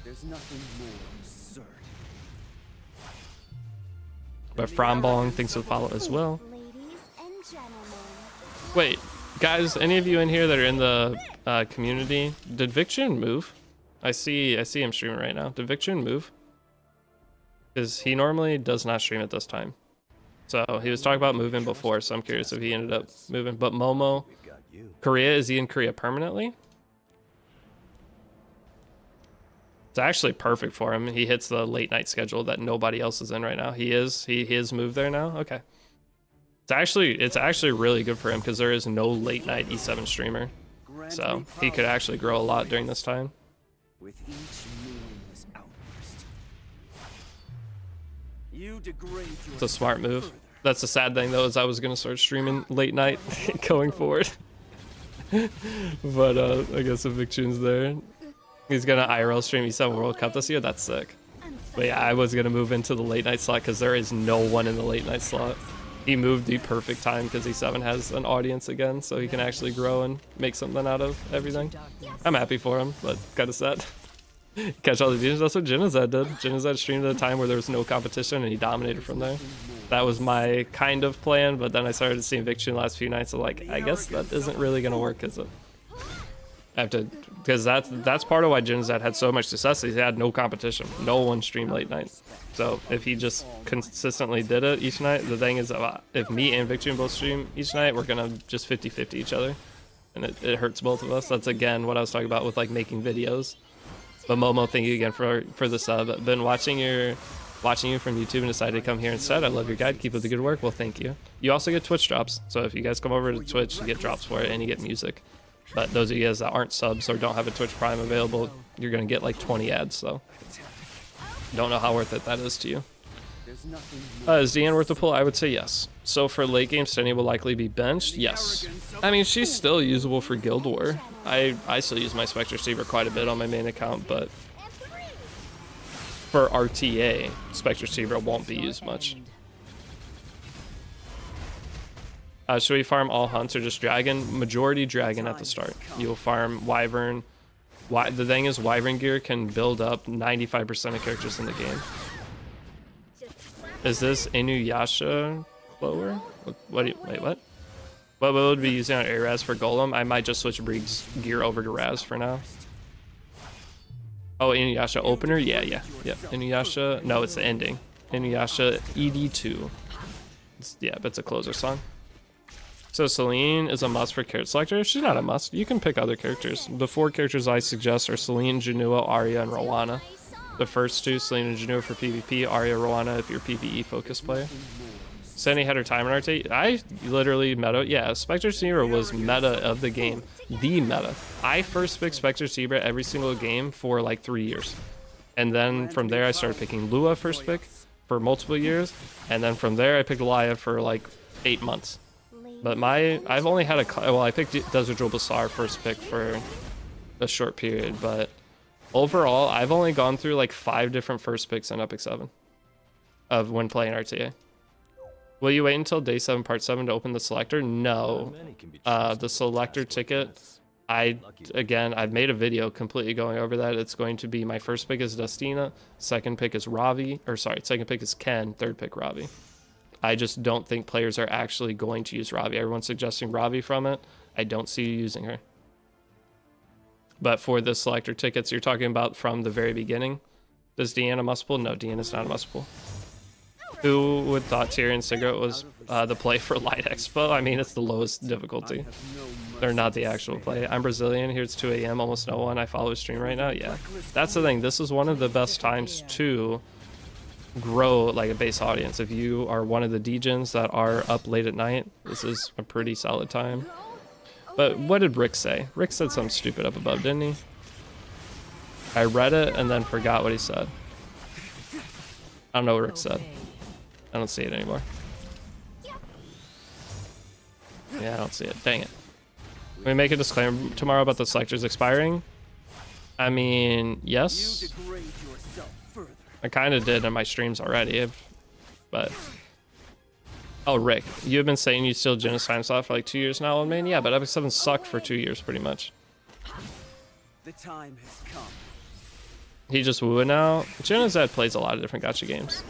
There's nothing more absurd. But Frombong thinks it'll follow as well. Ladies and gentlemen. Wait, guys, any of you in here that are in the community, did Victune move? I see him streaming right now. Did Victune move? Because he normally does not stream at this time. So he was talking about moving before, so I'm curious if he ended up moving. But Momo, We've got you. Korea, is he in Korea permanently? It's actually perfect for him. He hits the late night schedule that nobody else is in right now. He is moved there now. Okay. It's actually really good for him because there is no late night E7 streamer. Grant So me he could power actually grow a lot during this time. with each meaningless outburst. You degrade It's a smart move. That's the sad thing though, is I was gonna start streaming late night going forward. But I guess if Victune's there, he's gonna IRL stream E7 World Cup this year. That's sick. But yeah, I was gonna move into the late night slot because there is no one in the late night slot. He moved the perfect time because E7 has an audience again, so he can actually grow and make something out of everything. I'm happy for him, but kind of sad. Catch all the views. That's what Jinazad did. Jinazad streamed at a time where there was no competition and he dominated from there. That was my kind of plan, but then I started seeing Victune the last few nights. So like, I guess that isn't really gonna work, is it? I have to, because that's part of why Jinazad had so much success. He had no competition. No one streamed late night. So if he just consistently did it each night, the thing is, if me and Victune both stream each night, we're gonna just 50-50 each other, and it hurts both of us. That's again what I was talking about with like making videos. But Momo, thank you again for the sub. I've been watching you from YouTube and decided to come here instead. I love your guide. Keep up the good work. Well, thank you. You also get Twitch drops. So if you guys come over to Twitch, you get drops for it and you get music. But those of you guys that aren't subs or don't have a Twitch Prime available, you're gonna get like 20 ads. So don't know how worth it that is to you. There's nothing more. Is Deanne worth the pull? I would say yes. So for late game, Steny will likely be benched. Yes. I mean, she's still usable for Guild War. I still use my Spectre Saber quite a bit on my main account, but for RTA, Spectre Saber won't be used much. Should we farm all hunts or just dragon? Majority dragon at the start. You'll farm wyvern. The thing is, wyvern gear can build up 95% of characters in the game. Is this Inuyasha lower? Wait, what? What would be using on Araz for Golem? I might just switch Briggs gear over to Raz for now. Oh, Inuyasha opener? Yeah. Inuyasha. No, it's the ending. Inuyasha ED2. But it's a closer song. So Celine is a must for character selector. She's not a must. You can pick other characters. The 4 characters I suggest are Celine, Junua, Arya, and Rowana. The first 2, Celine and Junua for PvP, Arya, Rowana if you're PvE focused player. Steny had her time in RT. I literally meta. Yeah, Spectre Saber was meta of the game. The meta. I first picked Spectre Saber every single game for like 3 years. And then from there I started picking Lua first pick for multiple years. And then from there I picked Laya for like 8 months. But I've only had I picked Desert Jewel Basar first pick for a short period, but overall I've only gone through like 5 different first picks in Epic 7 of when playing RTA. Will you wait until day 7 part 7 to open the selector? No. The selector ticket, I've made a video completely going over that. It's going to be my first pick is Dustina, second pick is Ravi, second pick is Ken, third pick Ravi. I just don't think players are actually going to use Ravi. Everyone's suggesting Ravi from it. I don't see you using her. But for the selector tickets you're talking about from the very beginning, is Deanna a must pull? No, Deanna's not a must pull. Who would thought Tyrion Cigarette was the play for Light Expo? I mean, it's the lowest difficulty. They're not the actual play. I'm Brazilian. Here it's 2 a.m. Almost no one. I follow his stream right now. Yeah, that's the thing. This is one of the best times to grow like a base audience. If you are one of the DJs that are up late at night, this is a pretty solid time. But what did Rick say? Rick said something stupid up above, didn't he? I read it and then forgot what he said. I don't know what Rick said. I don't see it anymore. Yeah, I don't see it. Dang it. Can we make a disclaimer tomorrow about the selectors expiring? I mean, yes. You degrade yourself further. I kind of did in my streams already, but... Oh, Rick, you have been saying you still Genesis time slot for like 2 years now, old man? Yeah, but Epic 7 sucked for 2 years, pretty much. The time has come. He just woo it now. Genesis plays a lot of different gacha games.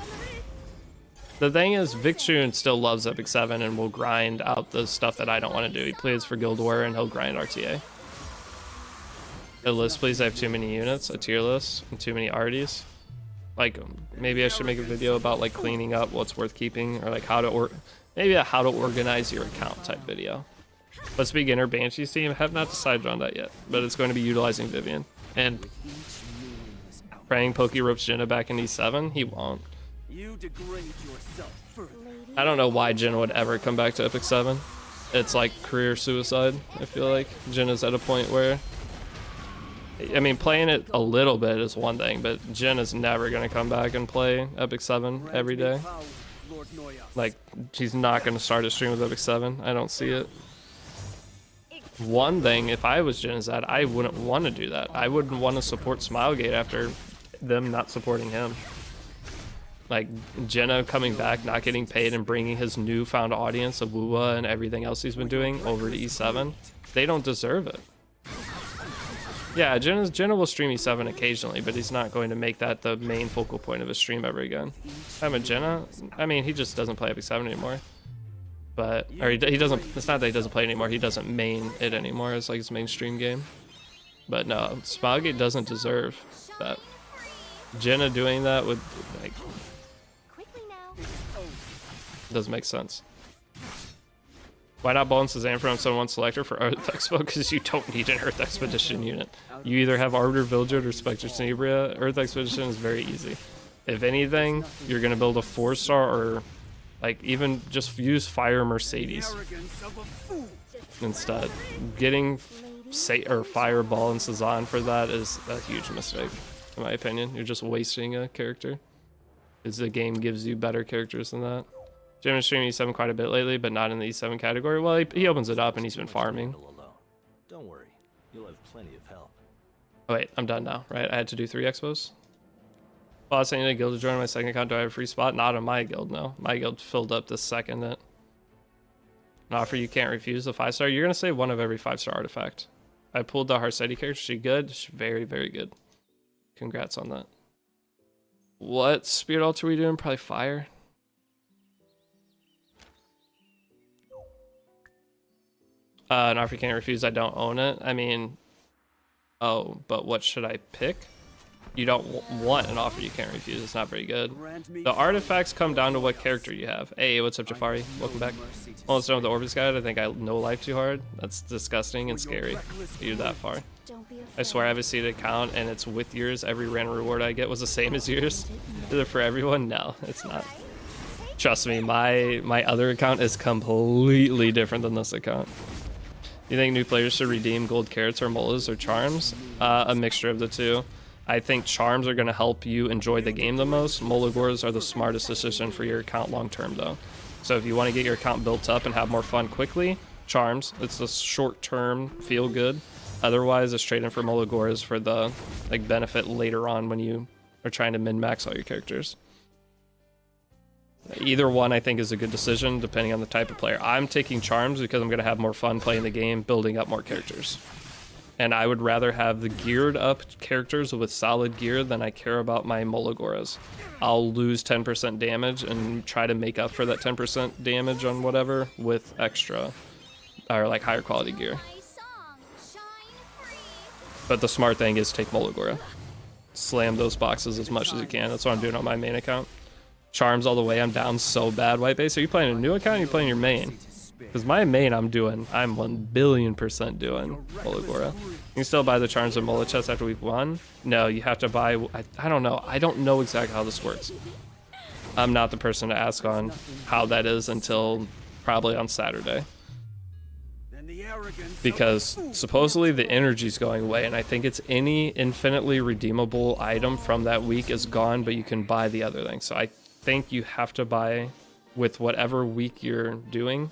The thing is, Victune still loves Epic 7 and will grind out the stuff that I don't want to do. He plays for Guild War and he'll grind RTA. A list, please. I have too many units, a tier list, and too many arties. Like, maybe I should make a video about like cleaning up what's worth keeping, or like how to maybe a how to organize your account type video. Let's beginner Banshee's team. I have not decided on that yet, but it's going to be utilizing Vivian and praying Poke ropes Jenna back in E7. He won't. You degrade yourself further. I don't know why Jenna would ever come back to Epic 7. It's like career suicide. I feel like Jenna's at a point where, I mean, playing it a little bit is one thing, but Jen is never going to come back and play Epic 7 every day. Like, she's not going to start a stream with Epic 7. I don't see it. One thing, if I was Jen, is that I wouldn't want to do that. I wouldn't want to support Smilegate after them not supporting him. Like, Jenna coming back, not getting paid, and bringing his newfound audience of Wuwa and everything else he's been doing over to E7, they don't deserve it. Yeah, Jenna will stream E7 occasionally, but he's not going to make that the main focal point of his stream ever again. I'm a Jenna. I mean, he just doesn't play Epic 7 anymore. But, or he doesn't, it's not that he doesn't play it anymore, he doesn't main it anymore as like his mainstream game. But no, Smilegate doesn't deserve that. Jenna doing that would, like, Quickly now. doesn't make sense. Why not balance Suzanne from Zone 1 selector for Earth Expo? Because you don't need an Earth Expedition unit. You either have Arbiter Villager or Spectre Tenebria. Earth Expedition is very easy. If anything, you're going to build a 4-star or like even just use Fire Mercedes instead. Getting Fireball and Sazan for that is a huge mistake, in my opinion. You're just wasting a character, because the game gives you better characters than that. Jim is streaming E7 quite a bit lately, but not in the E7 category. Well, he opens it up and he's been farming. Don't worry, you'll have plenty of help. Oh wait, I'm done now, right? I had to do 3 expos. Well, I was saying to guild to join my second account. Do I have a free spot? Not on my guild, no. My guild filled up the second it. An offer you can't refuse, the 5-star. You're gonna say one of every 5-star artifact. I pulled the Harsetti character. She good? She's very, very good. Congrats on that. What spirit altar are we doing? Probably fire. An offer you can't refuse. I don't own it. I mean, oh, but what should I pick? You don't want an offer you can't refuse. It's not very good. The artifacts come down to what character you have. Hey, what's up, Jafari? Welcome back. Almost done with the Orbis Guide. I think I know life too hard. That's disgusting and scary. You're that far. I swear I have a seeded account and it's with yours. Every random reward I get was the same as yours. Is it for everyone? No, it's not. Trust me, my other account is completely different than this account. You think new players should redeem gold carrots or molas or charms? A mixture of the two. I think charms are going to help you enjoy the game the most. Molagors are the smartest decision for your account long term though. So if you want to get your account built up and have more fun quickly, charms. It's the short term feel good. Otherwise, it's straight in for Molagors for the like benefit later on when you are trying to min-max all your characters. Either one I think is a good decision depending on the type of player. I'm taking charms because I'm going to have more fun playing the game, building up more characters. And I would rather have the geared up characters with solid gear than I care about my Molagoras. I'll lose 10% damage and try to make up for that 10% damage on whatever with extra or like higher quality gear. But the smart thing is take Molagora. Slam those boxes as much as you can. That's what I'm doing on my main account. Charms all the way. I'm down so bad. White base. Are you playing a new account or are you playing your main? Because my main I'm 1 billion% doing Molagora. You can still buy the charms and Mola chests after we've won. No, you have to buy, I don't know. I don't know exactly how this works. I'm not the person to ask on how that is until probably on Saturday. The arrogance because supposedly the energy's going away, and I think it's any infinitely redeemable item from that week is gone, but you can buy the other thing. So I think you have to buy with whatever week you're doing,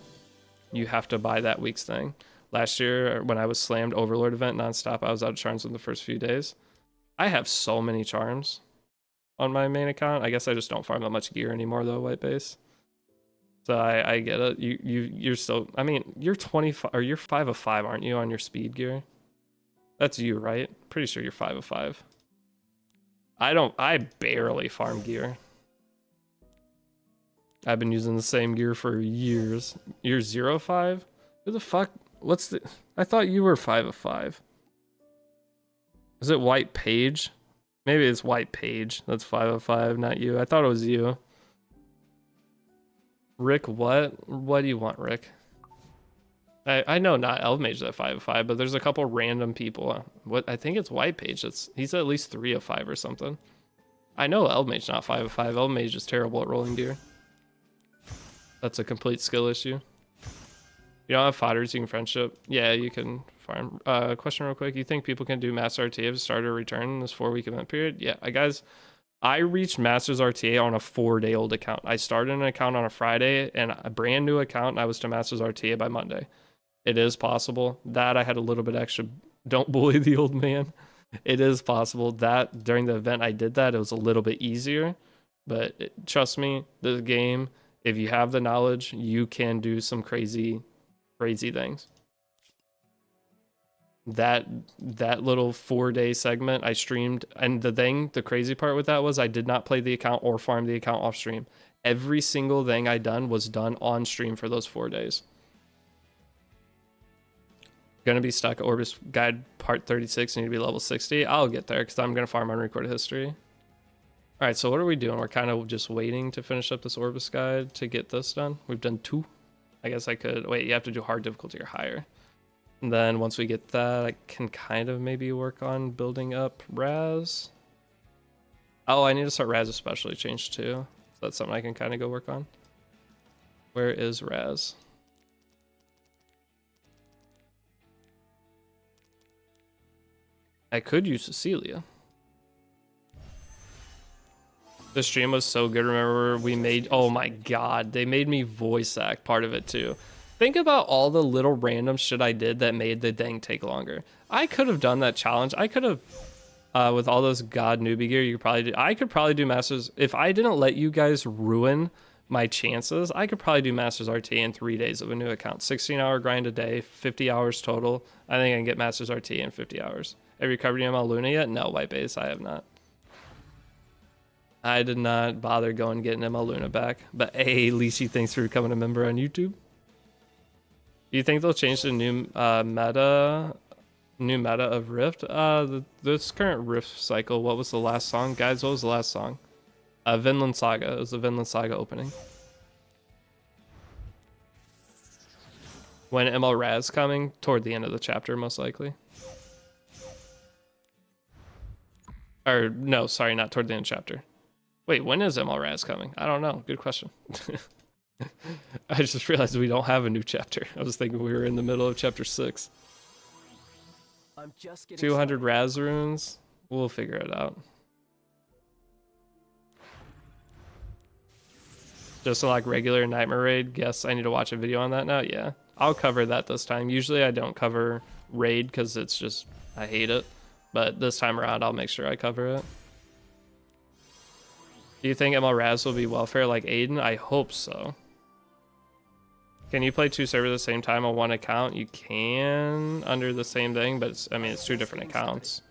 you have to buy that week's thing. Last year when I was slammed Overlord event nonstop, I was out of charms in the first few days. I have so many charms on my main account. I guess I just don't farm that much gear anymore though, white base. So I get it. You're still, I mean, you're 25 or you're 5 of 5, aren't you, on your speed gear? That's you, right? Pretty sure you're 5 of 5. I barely farm gear. I've been using the same gear for years. You're 0 of 5? Who the fuck? What's the, I thought you were 5 of 5. Is it White Page? Maybe it's White Page. That's 5 of 5, not you. I thought it was you. Rick, what? What do you want, Rick? I know not Elvmage at 5 of 5, but there's a couple random people. What, I think it's White Page. He's at least 3 of 5 or something. I know Elvmage not 5 of 5. Elvmage is terrible at rolling gear. That's a complete skill issue. You don't have fodders, you can friendship. Yeah, you can farm. Question real quick. You think people can do Master RTA to start or return in this 4-week event period? Yeah, guys. I reached Masters RTA on a 4-day-old account. I started an account on a Friday and a brand new account, and I was to Masters RTA by Monday. It is possible. That I had a little bit extra. Don't bully the old man. It is possible that during the event I did that. It was a little bit easier, but trust me, the game, if you have the knowledge, you can do some crazy things. That little 4-day segment I streamed, and the crazy part with that was I did not play the account or farm the account off stream. Every single thing I done was done on stream for those 4 days. Gonna be stuck at Orbis Guide Part 36, need to be level 60. I'll get there because I'm gonna farm unrecorded history. All right, so what are we doing? We're kind of just waiting to finish up this Orbis Guide to get this done. We've done 2. I guess I could wait. You have to do hard difficulty or higher. And then once we get that, I can kind of maybe work on building up Raz. Oh, I need to start Raz especially change too. So that's something I can kind of go work on. Where is Raz? I could use Cecilia. The stream was so good. Remember we made, oh my god, they made me voice act part of it too. Think about all the little random shit I did that made the thing take longer. I could have done that challenge. I could have, with all those god newbie gear, you could probably do, I could probably do Masters. If I didn't let you guys ruin my chances, I could probably do Masters RT in 3 days of a new account. 16-hour grind a day, 50 hours total. I think I can get Masters RT in 50 hours. Have you covered ML Luna yet? No, White Base, I have not. I did not bother going and getting ML Luna back. But hey, Lishi, thanks for becoming a member on YouTube. Do you think they'll change the new meta of Rift? This current Rift cycle, what was the last song? Guys, what was the last song? Vinland Saga. It was the Vinland Saga opening. When ML Raz coming? Toward the end of the chapter, most likely. Or, no, sorry, not toward the end of the chapter. Wait, when is ML Raz coming? I don't know. Good question. I just realized we don't have a new chapter. I was thinking we were in the middle of chapter 6. I'm just getting 200 Raz runes. We'll figure it out. Just like regular Nightmare Raid. Guess I need to watch a video on that now. Yeah, I'll cover that this time. Usually I don't cover Raid because it's just, I hate it. But this time around, I'll make sure I cover it. Do you think ML Raz will be welfare like Aiden? I hope so. Can you play 2 servers at the same time on one account? You can under the same thing, but it's, I mean, it's 2 different accounts.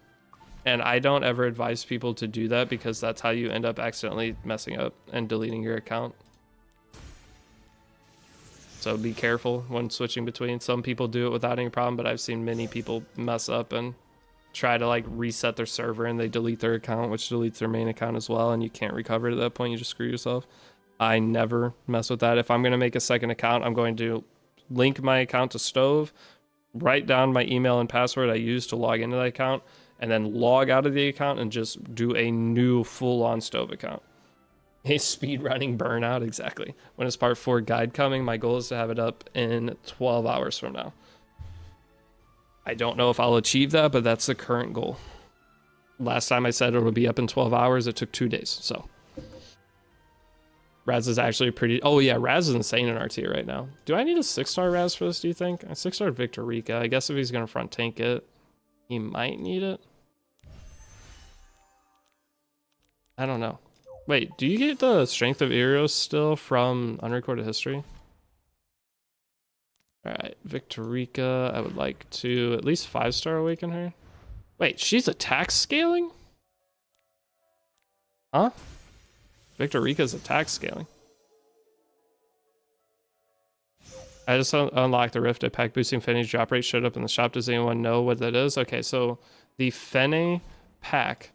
And I don't ever advise people to do that because that's how you end up accidentally messing up and deleting your account. So be careful when switching between. Some people do it without any problem, but I've seen many people mess up and try to like reset their server and they delete their account, which deletes their main account as well, and you can't recover it at that point. You just screw yourself. I never mess with that. If I'm going to make a second account, I'm going to link my account to Stove, write down my email and password I use to log into that account, and then log out of the account and just do a new full-on Stove account. A speedrunning burnout, exactly. When is part 4 guide coming? My goal is to have it up in 12 hours from now. I don't know if I'll achieve that, but that's the current goal. Last time I said it would be up in 12 hours, it took 2 days, so. Raz is actually pretty... Oh yeah, Raz is insane in RT right now. Do I need a 6-star Raz for this, do you think? A 6-star Victor Rica. I guess if he's going to front tank it, he might need it. I don't know. Wait, do you get the Strength of Eros still from Unrecorded History? Alright, Victor Rica. I would like to at least 5-star awaken her. Wait, she's attack scaling? Huh? Victor Rica's attack scaling. I just unlocked the Rift at pack boosting Fenne's drop rate showed up in the shop. Does anyone know what that is? Okay, so the Fenne pack.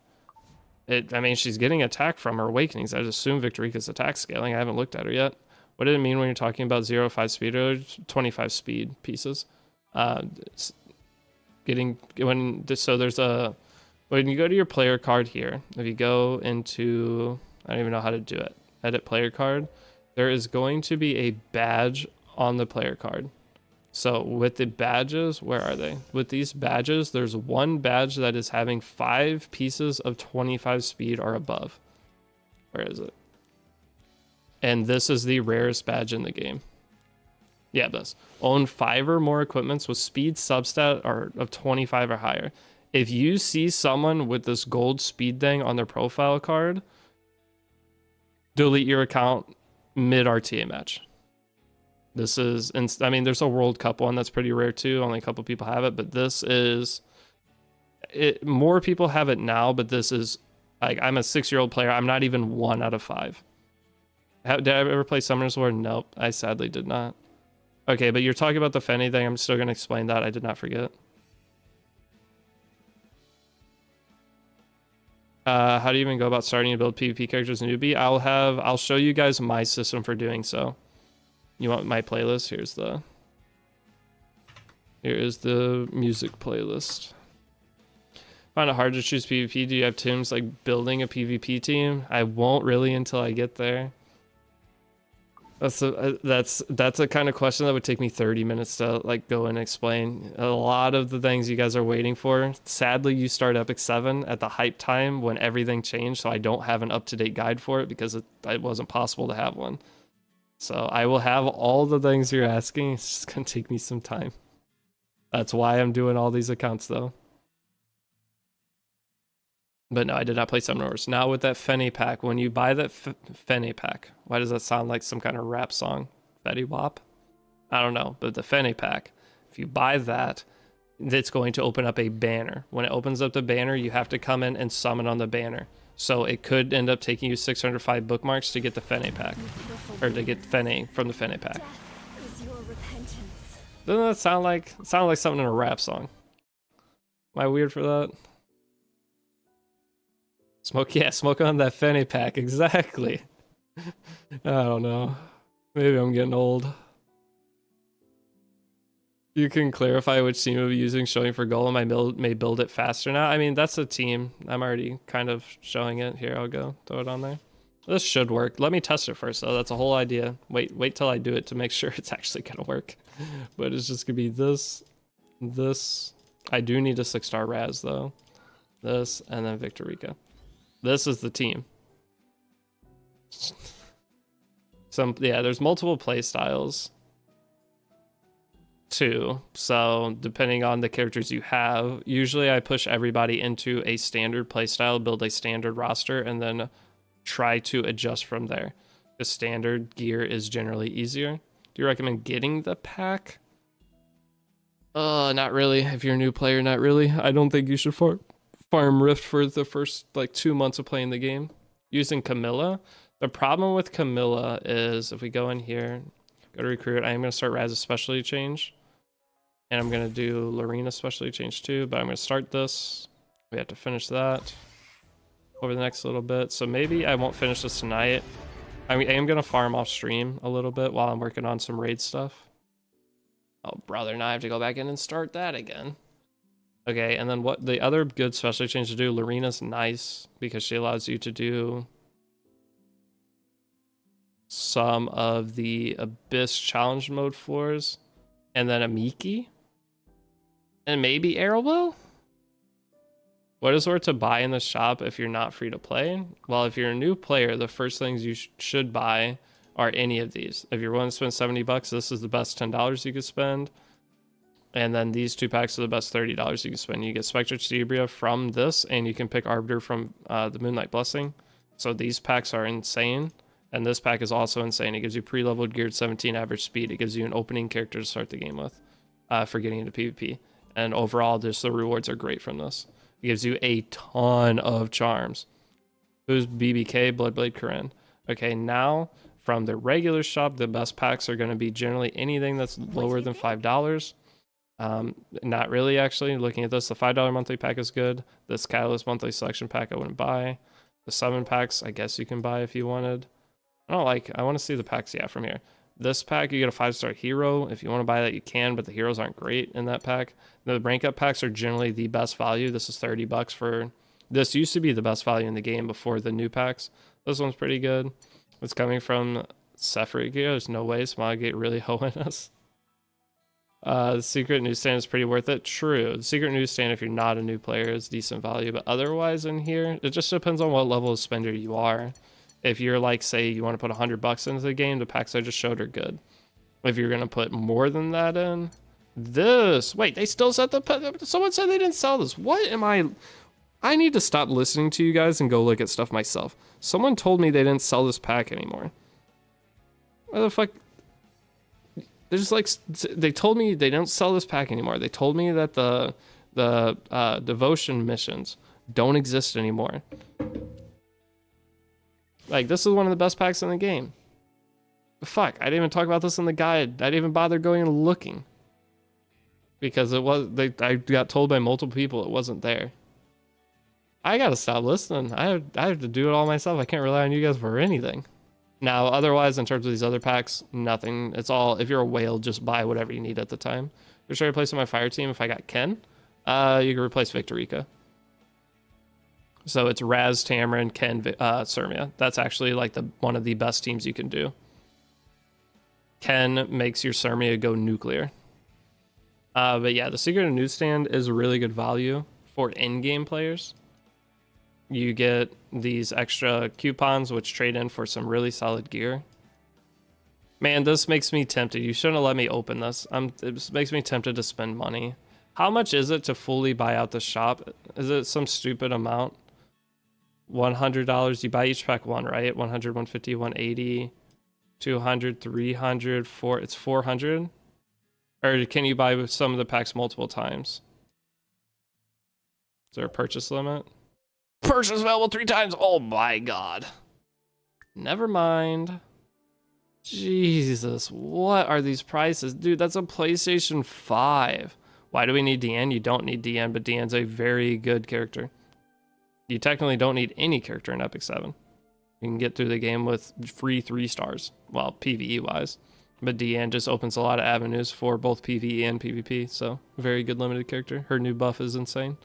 I mean, she's getting attack from her awakenings. I just assume Victor Rica's attack scaling. I haven't looked at her yet. What did it mean when you're talking about 0-5 speed or 25 speed pieces? So there's a... When you go to your player card here, if you go into... I don't even know how to do it. Edit player card. There is going to be a badge on the player card. So with the badges, where are they? With these badges, there's one badge that is having 5 pieces of 25 speed or above. Where is it? And this is the rarest badge in the game. Yeah, this. Own 5 or more equipments with speed substat or of 25 or higher. If you see someone with this gold speed thing on their profile card, delete your account mid RTA match. This is, I mean, there's a World Cup one that's pretty rare too. Only a couple people have it, but this is, more people have it now, but this is, like, I'm a 6-year-old player. I'm not even 1 out of 5. Did I ever play Summoner's War? Nope, I sadly did not. Okay, but you're talking about the Fenne thing. I'm still going to explain that. I did not forget. How do you even go about starting to build PvP characters newbie? I'll show you guys my system for doing so. You want my playlist? Here is the music playlist. Find it hard to choose PvP. Do you have teams like building a PvP team? I won't really until I get there. That's a kind of question that would take me 30 minutes to like go and explain. A lot of the things you guys are waiting for. Sadly, you start Epic 7 at the hype time when everything changed, so I don't have an up-to-date guide for it because it wasn't possible to have one. So I will have all the things you're asking. It's just gonna take me some time. That's why I'm doing all these accounts though. But no, I did not play Summoner Wars. Now with that Fenne pack, when you buy that Fenne pack, why does that sound like some kind of rap song? Fetty Wap? I don't know, but the Fenne pack, if you buy that, it's going to open up a banner. When it opens up the banner, you have to come in and summon on the banner. So it could end up taking you 605 bookmarks to get the Fenne pack. Or to get Fenne from the Fenne pack. Doesn't that sound like something in a rap song? Am I weird for that? Smoke on that Fenne pack, exactly. I don't know. Maybe I'm getting old. You can clarify which team you'll be using, showing for Golem. I may build it faster now. I mean, that's a team. I'm already kind of showing it. Here, I'll go throw it on there. This should work. Let me test it first, though. That's a whole idea. Wait till I do it to make sure it's actually gonna work. But it's just gonna be this. I do need a 6-star Raz, though. This, and then Victor Rica. This is the team. There's multiple play styles too. So depending on the characters you have, usually I push everybody into a standard play style, build a standard roster, and then try to adjust from there. The standard gear is generally easier. Do you recommend getting the pack? Not really. If you're a new player, not really. I don't think you should farm Rift for the first like 2 months of playing the game. Using Camilla. The problem with Camilla is if we go in here, go to recruit, I am going to start Raz specialty change. And I'm going to do Lorena specialty change too, but I'm going to start this. We have to finish that over the next little bit. So maybe I won't finish this tonight. I am going to farm off stream a little bit while I'm working on some raid stuff. Oh, brother, now I have to go back in and start that again. Okay, and then what the other good specialty change to do, Lorena's nice because she allows you to do some of the Abyss challenge mode floors, and then Amiki. And maybe Arrowwell? What is worth to buy in the shop if you're not free to play? Well, if you're a new player, the first things you should buy are any of these. If you're willing to spend 70 bucks, this is the best $10 you could spend. And then these 2 packs are the best $30 you can spend. You get Spectre Cerebria from this, and you can pick Arbiter from the Moonlight Blessing. So these packs are insane. And this pack is also insane. It gives you pre-leveled geared 17 average speed. It gives you an opening character to start the game with for getting into PvP. And overall, just the rewards are great from this. It gives you a ton of charms. Who's BBK? Bloodblade Corinne. Okay, now from the regular shop, the best packs are going to be generally anything that's lower than $5. Not really, actually. Looking at this, the $5 monthly pack is good. This Catalyst monthly selection pack I wouldn't buy. The summon packs, I guess you can buy if you wanted. I want to see the packs, yeah, from here. This pack, you get a 5-star hero. If you want to buy that, you can, but the heroes aren't great in that pack. The rank up packs are generally the best value. This is 30 bucks for... This used to be the best value in the game before the new packs. This one's pretty good. It's coming from Sephirate Gear. There's no way Smoggate really hoeing us. The secret newsstand is pretty worth it. True. The secret newsstand, if you're not a new player, is decent value. But otherwise in here, it just depends on what level of spender you are. If you're like, say, you want to put 100 bucks into the game, the packs I just showed are good. If you're going to put more than that in, this... Wait, they still set the... Someone said they didn't sell this. What am I... I need to stop listening to you guys and go look at stuff myself. Someone told me they didn't sell this pack anymore. Why the fuck... There's like... They told me they don't sell this pack anymore. They told me that the devotion missions don't exist anymore. Like, this is one of the best packs in the game. Fuck, I didn't even talk about this in the guide. I didn't even bother going and looking. Because it was... I got told by multiple people it wasn't there. I gotta stop listening. I have to do it all myself. I can't rely on you guys for anything. Now, otherwise, in terms of these other packs, nothing. It's all... If you're a whale, just buy whatever you need at the time. You're sure replacing my fire team if I got Ken? You can replace Victorica. So it's Raz, Tamarin, Ken, Surmia. That's actually like one of the best teams you can do. Ken makes your Surmia go nuclear. But yeah, the Secret of Newsstand is a really good value for in-game players. You get these extra coupons, which trade in for some really solid gear. Man, this makes me tempted. You shouldn't have let me open this. It makes me tempted to spend money. How much is it to fully buy out the shop? Is it some stupid amount? $100. You buy each pack one, right? 100, 150, 180, 200, 300, 4. It's 400. Or can you buy some of the packs multiple times? Is there a purchase limit? Purchase available 3 times. Oh my god. Never mind. Jesus, what are these prices? Dude, that's a PlayStation 5. Why do we need DN? You don't need DN, but DN's a very good character. You technically don't need any character in Epic 7. You can get through the game with free 3 stars. Well, PvE wise. But DN just opens a lot of avenues for both PvE and PvP. So, very good limited character. Her new buff is insane.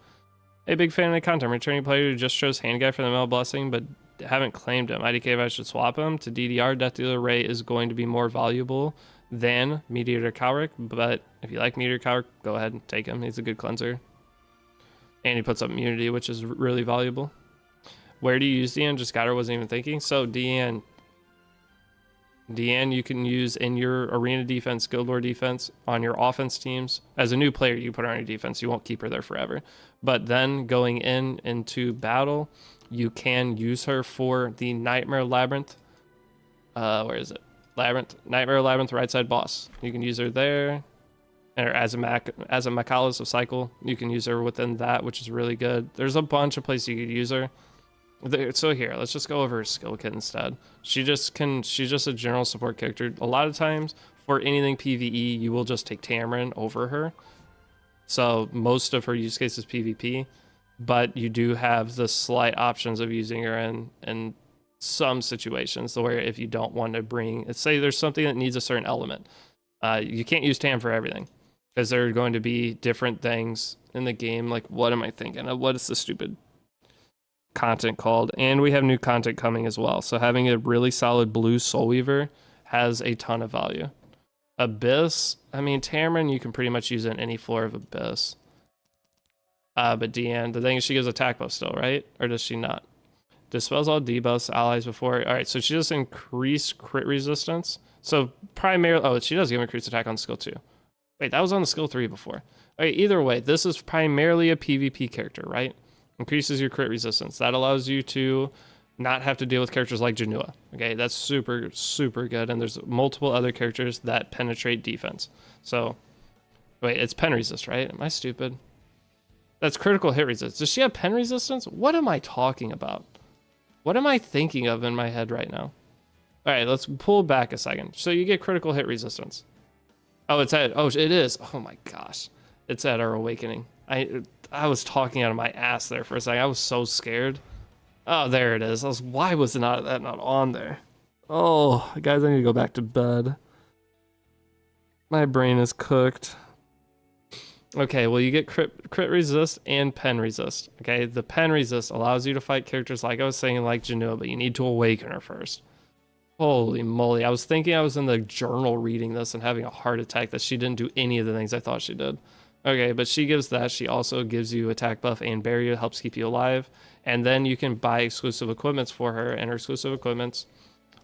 A big fan of the content. Returning player who just chose hand guy for the Mel Blessing, but haven't claimed him. IDK if I should swap him to DDR. Death Dealer Ray is going to be more valuable than Meteor Cowrick. But if you like Meteor Cowrick, go ahead and take him. He's a good cleanser. And he puts up immunity, which is really valuable. Where do you use DN? Just got her, wasn't even thinking. So DN you can use in your arena defense, guild war defense, on your offense teams. As a new player, you put her on your defense. You won't keep her there forever. But then going into battle, you can use her for the Nightmare Labyrinth. Where is it? Nightmare Labyrinth right side boss. You can use her there. Or as a Macalis of Cycle, you can use her within that, which is really good. There's a bunch of places you could use her. So here, let's just go over her skill kit instead. She's just a general support character. A lot of times, for anything PvE, you will just take Tamarin over her. So most of her use case is PvP, but you do have the slight options of using her in some situations, where if you don't want to bring... Let's say there's something that needs a certain element. You can't use Tam for everything, because there are going to be different things in the game. Like, what am I thinking of? What is the stupid content called? And we have new content coming as well. So having a really solid blue Soul Weaver has a ton of value. Abyss, I mean, Tamarin, you can pretty much use it on any floor of Abyss. But Deanne, the thing is she gives attack buff still, right? Or does she not? Dispels all debuffs allies before. All right, so she does increase crit resistance. So primarily, oh, she does give increased attack on skill 2. Wait, that was on the skill 3 before. All right, either way, this is primarily a PvP character, right? Increases your crit resistance. That allows you to not have to deal with characters like Janua. Okay, that's super, super good. And there's multiple other characters that penetrate defense. So, wait, it's pen resist, right? Am I stupid? That's critical hit resistance. Does she have pen resistance? What am I talking about? What am I thinking of in my head right now? All right, let's pull back a second. So you get critical hit resistance. Oh, it's at, oh, it is. Oh my gosh. It's at our awakening. I was talking out of my ass there for a second. I was so scared. Oh, there it is. Why was that not on there? Oh, guys, I need to go back to bed. My brain is cooked. Okay, well, you get crit resist and pen resist. Okay, the pen resist allows you to fight characters like I was saying, like Janua, but you need to awaken her first. Holy moly, I was thinking I was in the journal reading this and having a heart attack that she didn't do any of the things I thought she did. Okay, but she gives that. She also gives you attack buff and barrier, helps keep you alive. And then you can buy exclusive equipments for her, and her exclusive equipments,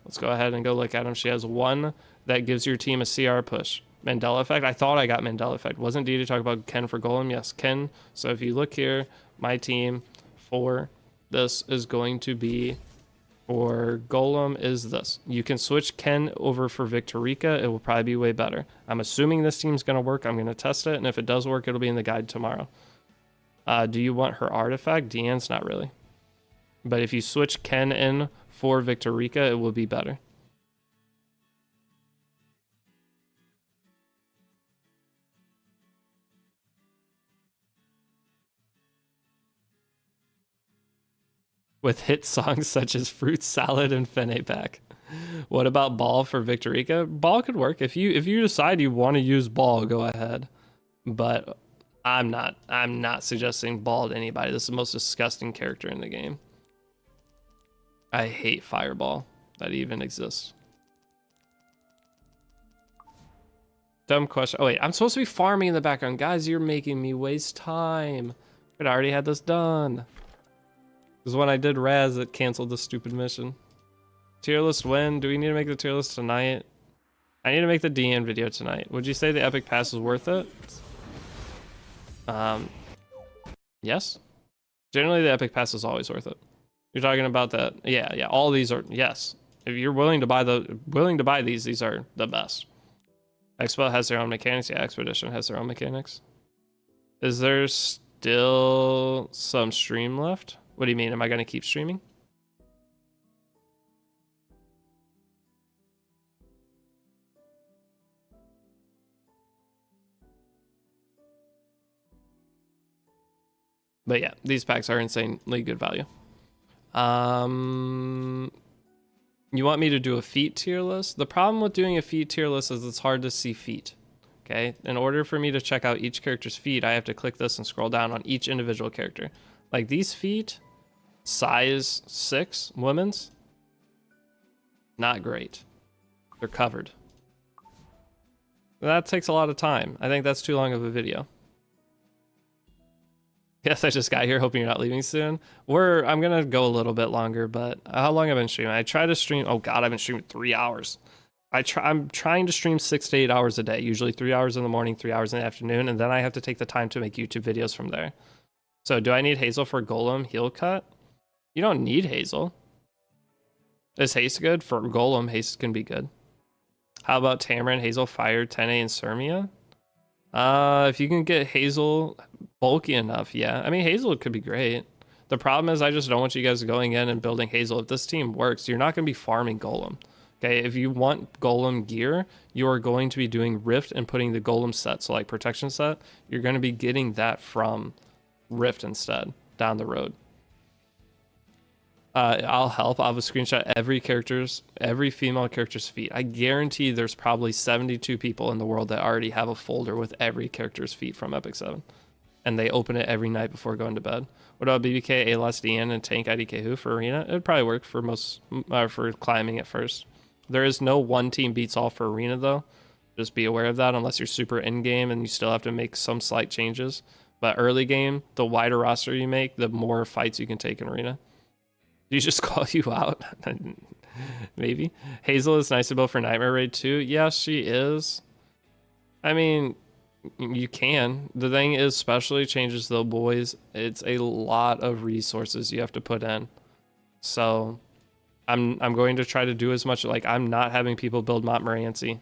let's go ahead and go look at them. She has one that gives your team a CR push. Mandela effect. I thought I got Mandela effect. Wasn't Deity talk about Ken for Golem? Yes, Ken. So if you look here, my team for this is going to be, for Golem is this. You can switch Ken over for Victorica. It will probably be way better. I'm assuming this team's going to work. I'm going to test it. And if it does work, it'll be in the guide tomorrow. Do you want her artifact? Deanne's not really. But if you switch Ken in for Victorica, it will be better. With hit songs such as Fruit Salad and Fene Pack. What about Ball for Victorica? Ball could work. If you decide you want to use Ball, go ahead. But I'm not suggesting Ball to anybody. This is the most disgusting character in the game. I hate Fireball that even exists. Dumb question. Oh wait, I'm supposed to be farming in the background. Guys, you're making me waste time. I already had this done. Because when I did Raz, it canceled the stupid mission. Tier list when? Do we need to make the tier list tonight? I need to make the DN video tonight. Would you say the Epic Pass is worth it? Yes. Generally, the Epic Pass is always worth it. You're talking about that? Yeah. All these are, yes. If you're willing to buy these are the best. Expo has their own mechanics. Yeah, Expedition has their own mechanics. Is there still some stream left? What do you mean? Am I going to keep streaming? But yeah, these packs are insanely good value. You want me to do a feat tier list? The problem with doing a feat tier list is it's hard to see feat. Okay, in order for me to check out each character's feat, I have to click this and scroll down on each individual character. Like these feat, size 6 women's, not great. They're covered. That takes a lot of time. I think that's too long of a video. Yes, I just got here hoping you're not leaving soon. I'm gonna go a little bit longer, but how long have I been streaming? I try to stream, oh god, I've been streaming 3 hours. I'm trying to stream 6 to 8 hours a day, usually 3 hours in the morning, 3 hours in the afternoon, and then I have to take the time to make YouTube videos from there. So do I need Hazel for Golem heal cut? You don't need Hazel. Is Haste good? For Golem, Haste can be good. How about Tamarin, Hazel, Fire, Tene, and Sermia? If you can get Hazel bulky enough, yeah. I mean, Hazel could be great. The problem is I just don't want you guys going in and building Hazel. If this team works, you're not going to be farming Golem. Okay, if you want Golem gear, you are going to be doing Rift and putting the Golem set. So like protection set, you're going to be getting that from Rift instead down the road. I'll help. I'll have a screenshot every female character's feat. I guarantee there's probably 72 people in the world that already have a folder with every character's feat from Epic 7. And they open it every night before going to bed. What about BBK, ALS, DN, and Tank IDK Who for Arena? It'd probably work for for climbing at first. There is no one team beats all for Arena though. Just be aware of that unless you're super in-game and you still have to make some slight changes. But early game, the wider roster you make, the more fights you can take in arena. Did you just call you out? Maybe. Hazel is nice to build for Nightmare Raid too. Yeah, she is. I mean, you can. The thing is, specialty changes though, boys. It's a lot of resources you have to put in. So I'm going to try to do as much. Like, I'm not having people build Montmorency.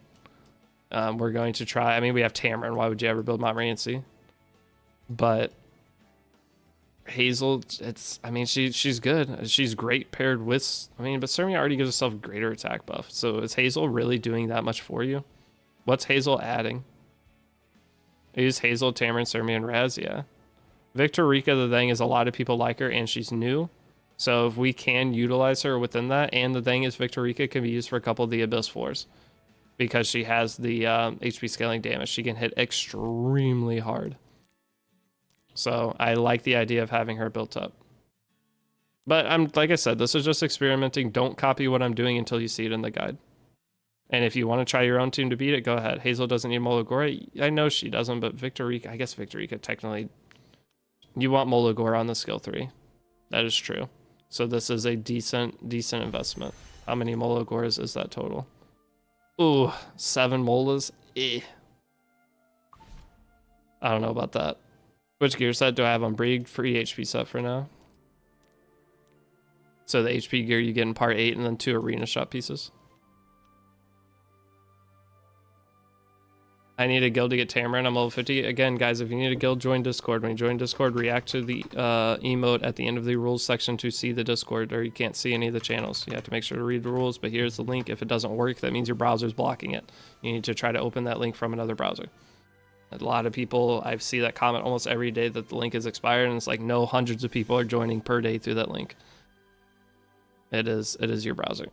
We're going to try. I mean, we have Tamarin. Why would you ever build Montmorency? But Hazel, I mean, she's good. She's great paired with, I mean, but Sermia already gives herself greater attack buff. So is Hazel really doing that much for you? What's Hazel adding? Is Hazel, Tamarin, Sermia, and Raz? Yeah. Victorica, the thing is, a lot of people like her and she's new. So if we can utilize her within that, and the thing is, Victorica can be used for a couple of the Abyss floors because she has the HP scaling damage. She can hit extremely hard. So I like the idea of having her built up. But like I said, this is just experimenting. Don't copy what I'm doing until you see it in the guide. And if you want to try your own team to beat it, go ahead. Hazel doesn't need Molagora. I know she doesn't, but Victorica, I guess Victorica technically, you want Molagora on the skill 3. That is true. So this is a decent investment. How many Molagoras is that total? Ooh, 7 Molas. Eh. I don't know about that. Which gear set do I have on Brig? Free HP set for now. So the HP gear you get in part 8 and then 2 arena shop pieces. I need a guild to get Tamarin. I'm level 50. Again, guys, if you need a guild, join Discord. When you join Discord, react to the emote at the end of the rules section to see the Discord, or you can't see any of the channels. You have to make sure to read the rules, but here's the link. If it doesn't work, that means your browser's blocking it. You need to try to open that link from another browser. A lot of people, I see that comment almost every day that the link is expired, and it's like, no, hundreds of people are joining per day through that link. It is your browser.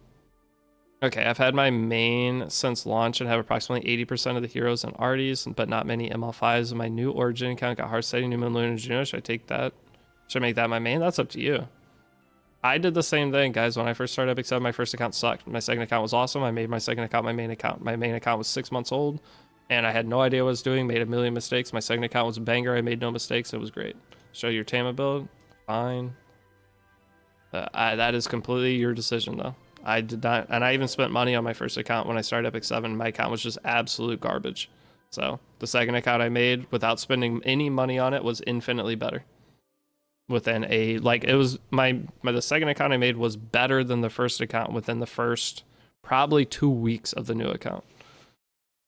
Okay, I've had my main since launch and have approximately 80% of the heroes and arties, but not many ML5s. My new origin account got Hearthsteady, New Moon, Luna, and Juno. Should I take that? Should I make that my main? That's up to you. I did the same thing, guys. When I first started Epic 7, my first account sucked. My second account was awesome. I made my second account my main account. My main account was 6 months old, and I had no idea what I was doing, made a million mistakes. My second account was a banger. I made no mistakes. It was great. Show your Tama build? Fine. That is completely your decision, though. I did not, and I even spent money on my first account when I started Epic 7. My account was just absolute garbage. So the second account I made without spending any money on it was infinitely better. Within a, like, it was the second account I made was better than the first account within the first probably 2 weeks of the new account.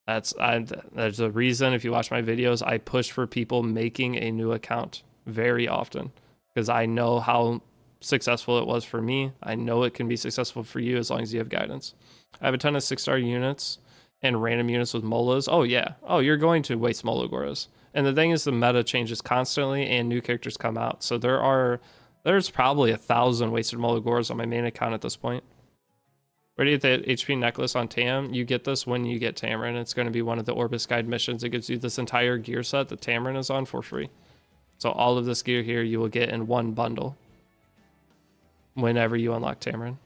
There's a reason, if you watch my videos, I push for people making a new account very often, because I know how successful it was for me. I know it can be successful for you as long as you have guidance. I have a ton of 6-star units and random units with molas. Oh yeah. Oh, you're going to waste Molagoras. And the thing is, the meta changes constantly and new characters come out. So there's probably 1,000 wasted Molagoras on my main account at this point. Where do you get the HP necklace on Tam? You get this when you get Tamarin. It's going to be one of the Orbis Guide missions. It gives you this entire gear set that Tamarin is on for free. So all of this gear here you will get in one bundle whenever you unlock Tamarin.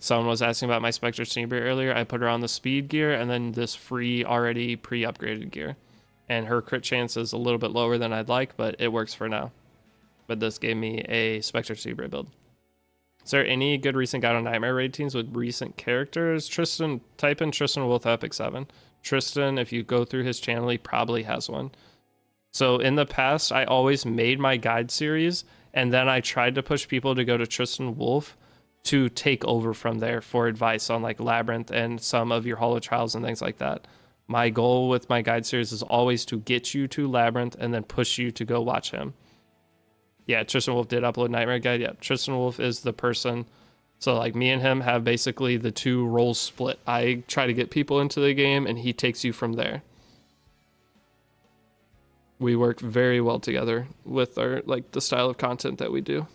Someone was asking about my Spectre Steambeer earlier. I put her on the speed gear and then this free already pre-upgraded gear. And her crit chance is a little bit lower than I'd like, but it works for now. But this gave me a Spectre Steambeer build. Is there any good recent guide on Nightmare Raid teams with recent characters? Tristan, type in Tristan Wolf Epic 7. Tristan, if you go through his channel, he probably has one. So in the past, I always made my guide series, and then I tried to push people to go to Tristan Wolf to take over from there for advice on like Labyrinth and some of your Hollow Trials and things like that. My goal with my guide series is always to get you to Labyrinth and then push you to go watch him. Yeah, Tristan Wolf did upload Nightmare Guide. Yeah, Tristan Wolf is the person. So like me and him have basically the two roles split. I try to get people into the game and he takes you from there. We work very well together with our like the style of content that we do.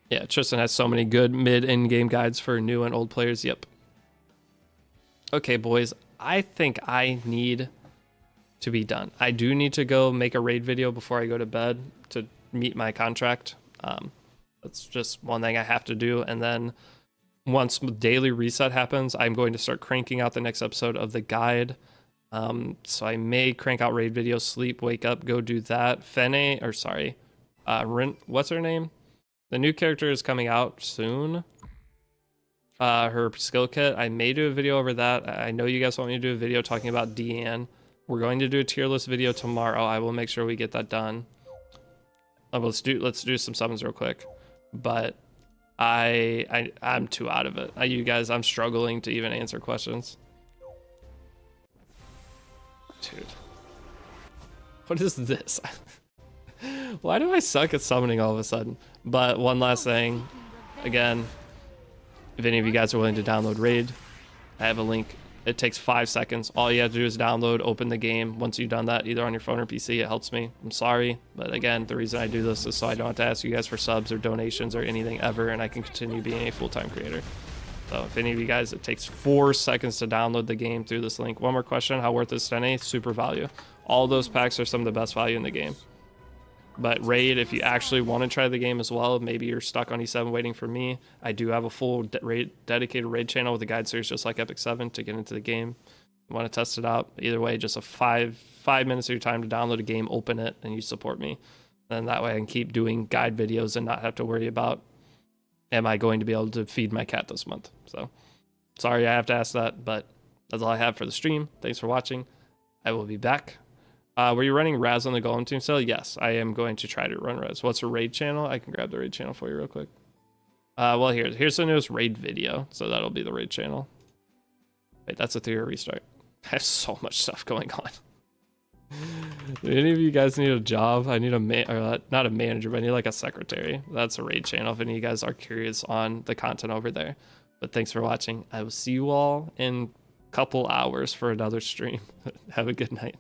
Yeah, Tristan has so many good mid in-game guides for new and old players. Yep. Okay, boys, I think I need to be done. I do need to go make a raid video before I go to bed to meet my contract. That's just one thing I have to do. And then once daily reset happens, I'm going to start cranking out the next episode of the guide. So I may crank out raid videos, sleep, wake up, go do that. What's her name? The new character is coming out soon. Her skill kit, I may do a video over that. I know you guys want me to do a video talking about Deanne. We're going to do a tier list video tomorrow. I will make sure we get that done. Let's do some summons real quick. But I'm too out of it. You guys, I'm struggling to even answer questions. Dude, what is this? Why do I suck at summoning all of a sudden? But one last thing, again, if any of you guys are willing to download Raid, I have a link. It takes 5 seconds. All you have to do is download, open the game. Once you've done that, either on your phone or PC, it helps me. I'm sorry, but again, the reason I do this is so I don't have to ask you guys for subs or donations or anything ever, and I can continue being a full-time creator. So if any of you guys, it takes 4 seconds to download the game through this link. One more question, how worth is 10A? Super value. All those packs are some of the best value in the game. But Raid, if you actually want to try the game as well, maybe you're stuck on E7 waiting for me. I do have a full dedicated Raid channel with a guide series just like Epic 7 to get into the game. You want to test it out? Either way, just a five minutes of your time to download a game, open it, and you support me. And that way I can keep doing guide videos and not have to worry about, am I going to be able to feed my cat this month? So sorry I have to ask that, but that's all I have for the stream. Thanks for watching. I will be back. Were you running Raz on the Golem team still? Yes, I am going to try to run Raz. What's a raid channel? I can grab the raid channel for you real quick. Well, here's the newest raid video, so that'll be the raid channel. Wait, that's a 3-year restart. I have so much stuff going on. Do any of you guys need a job? I need not a manager, but I need like a secretary. That's a raid channel if any of you guys are curious on the content over there. But thanks for watching. I will see you all in a couple hours for another stream. Have a good night.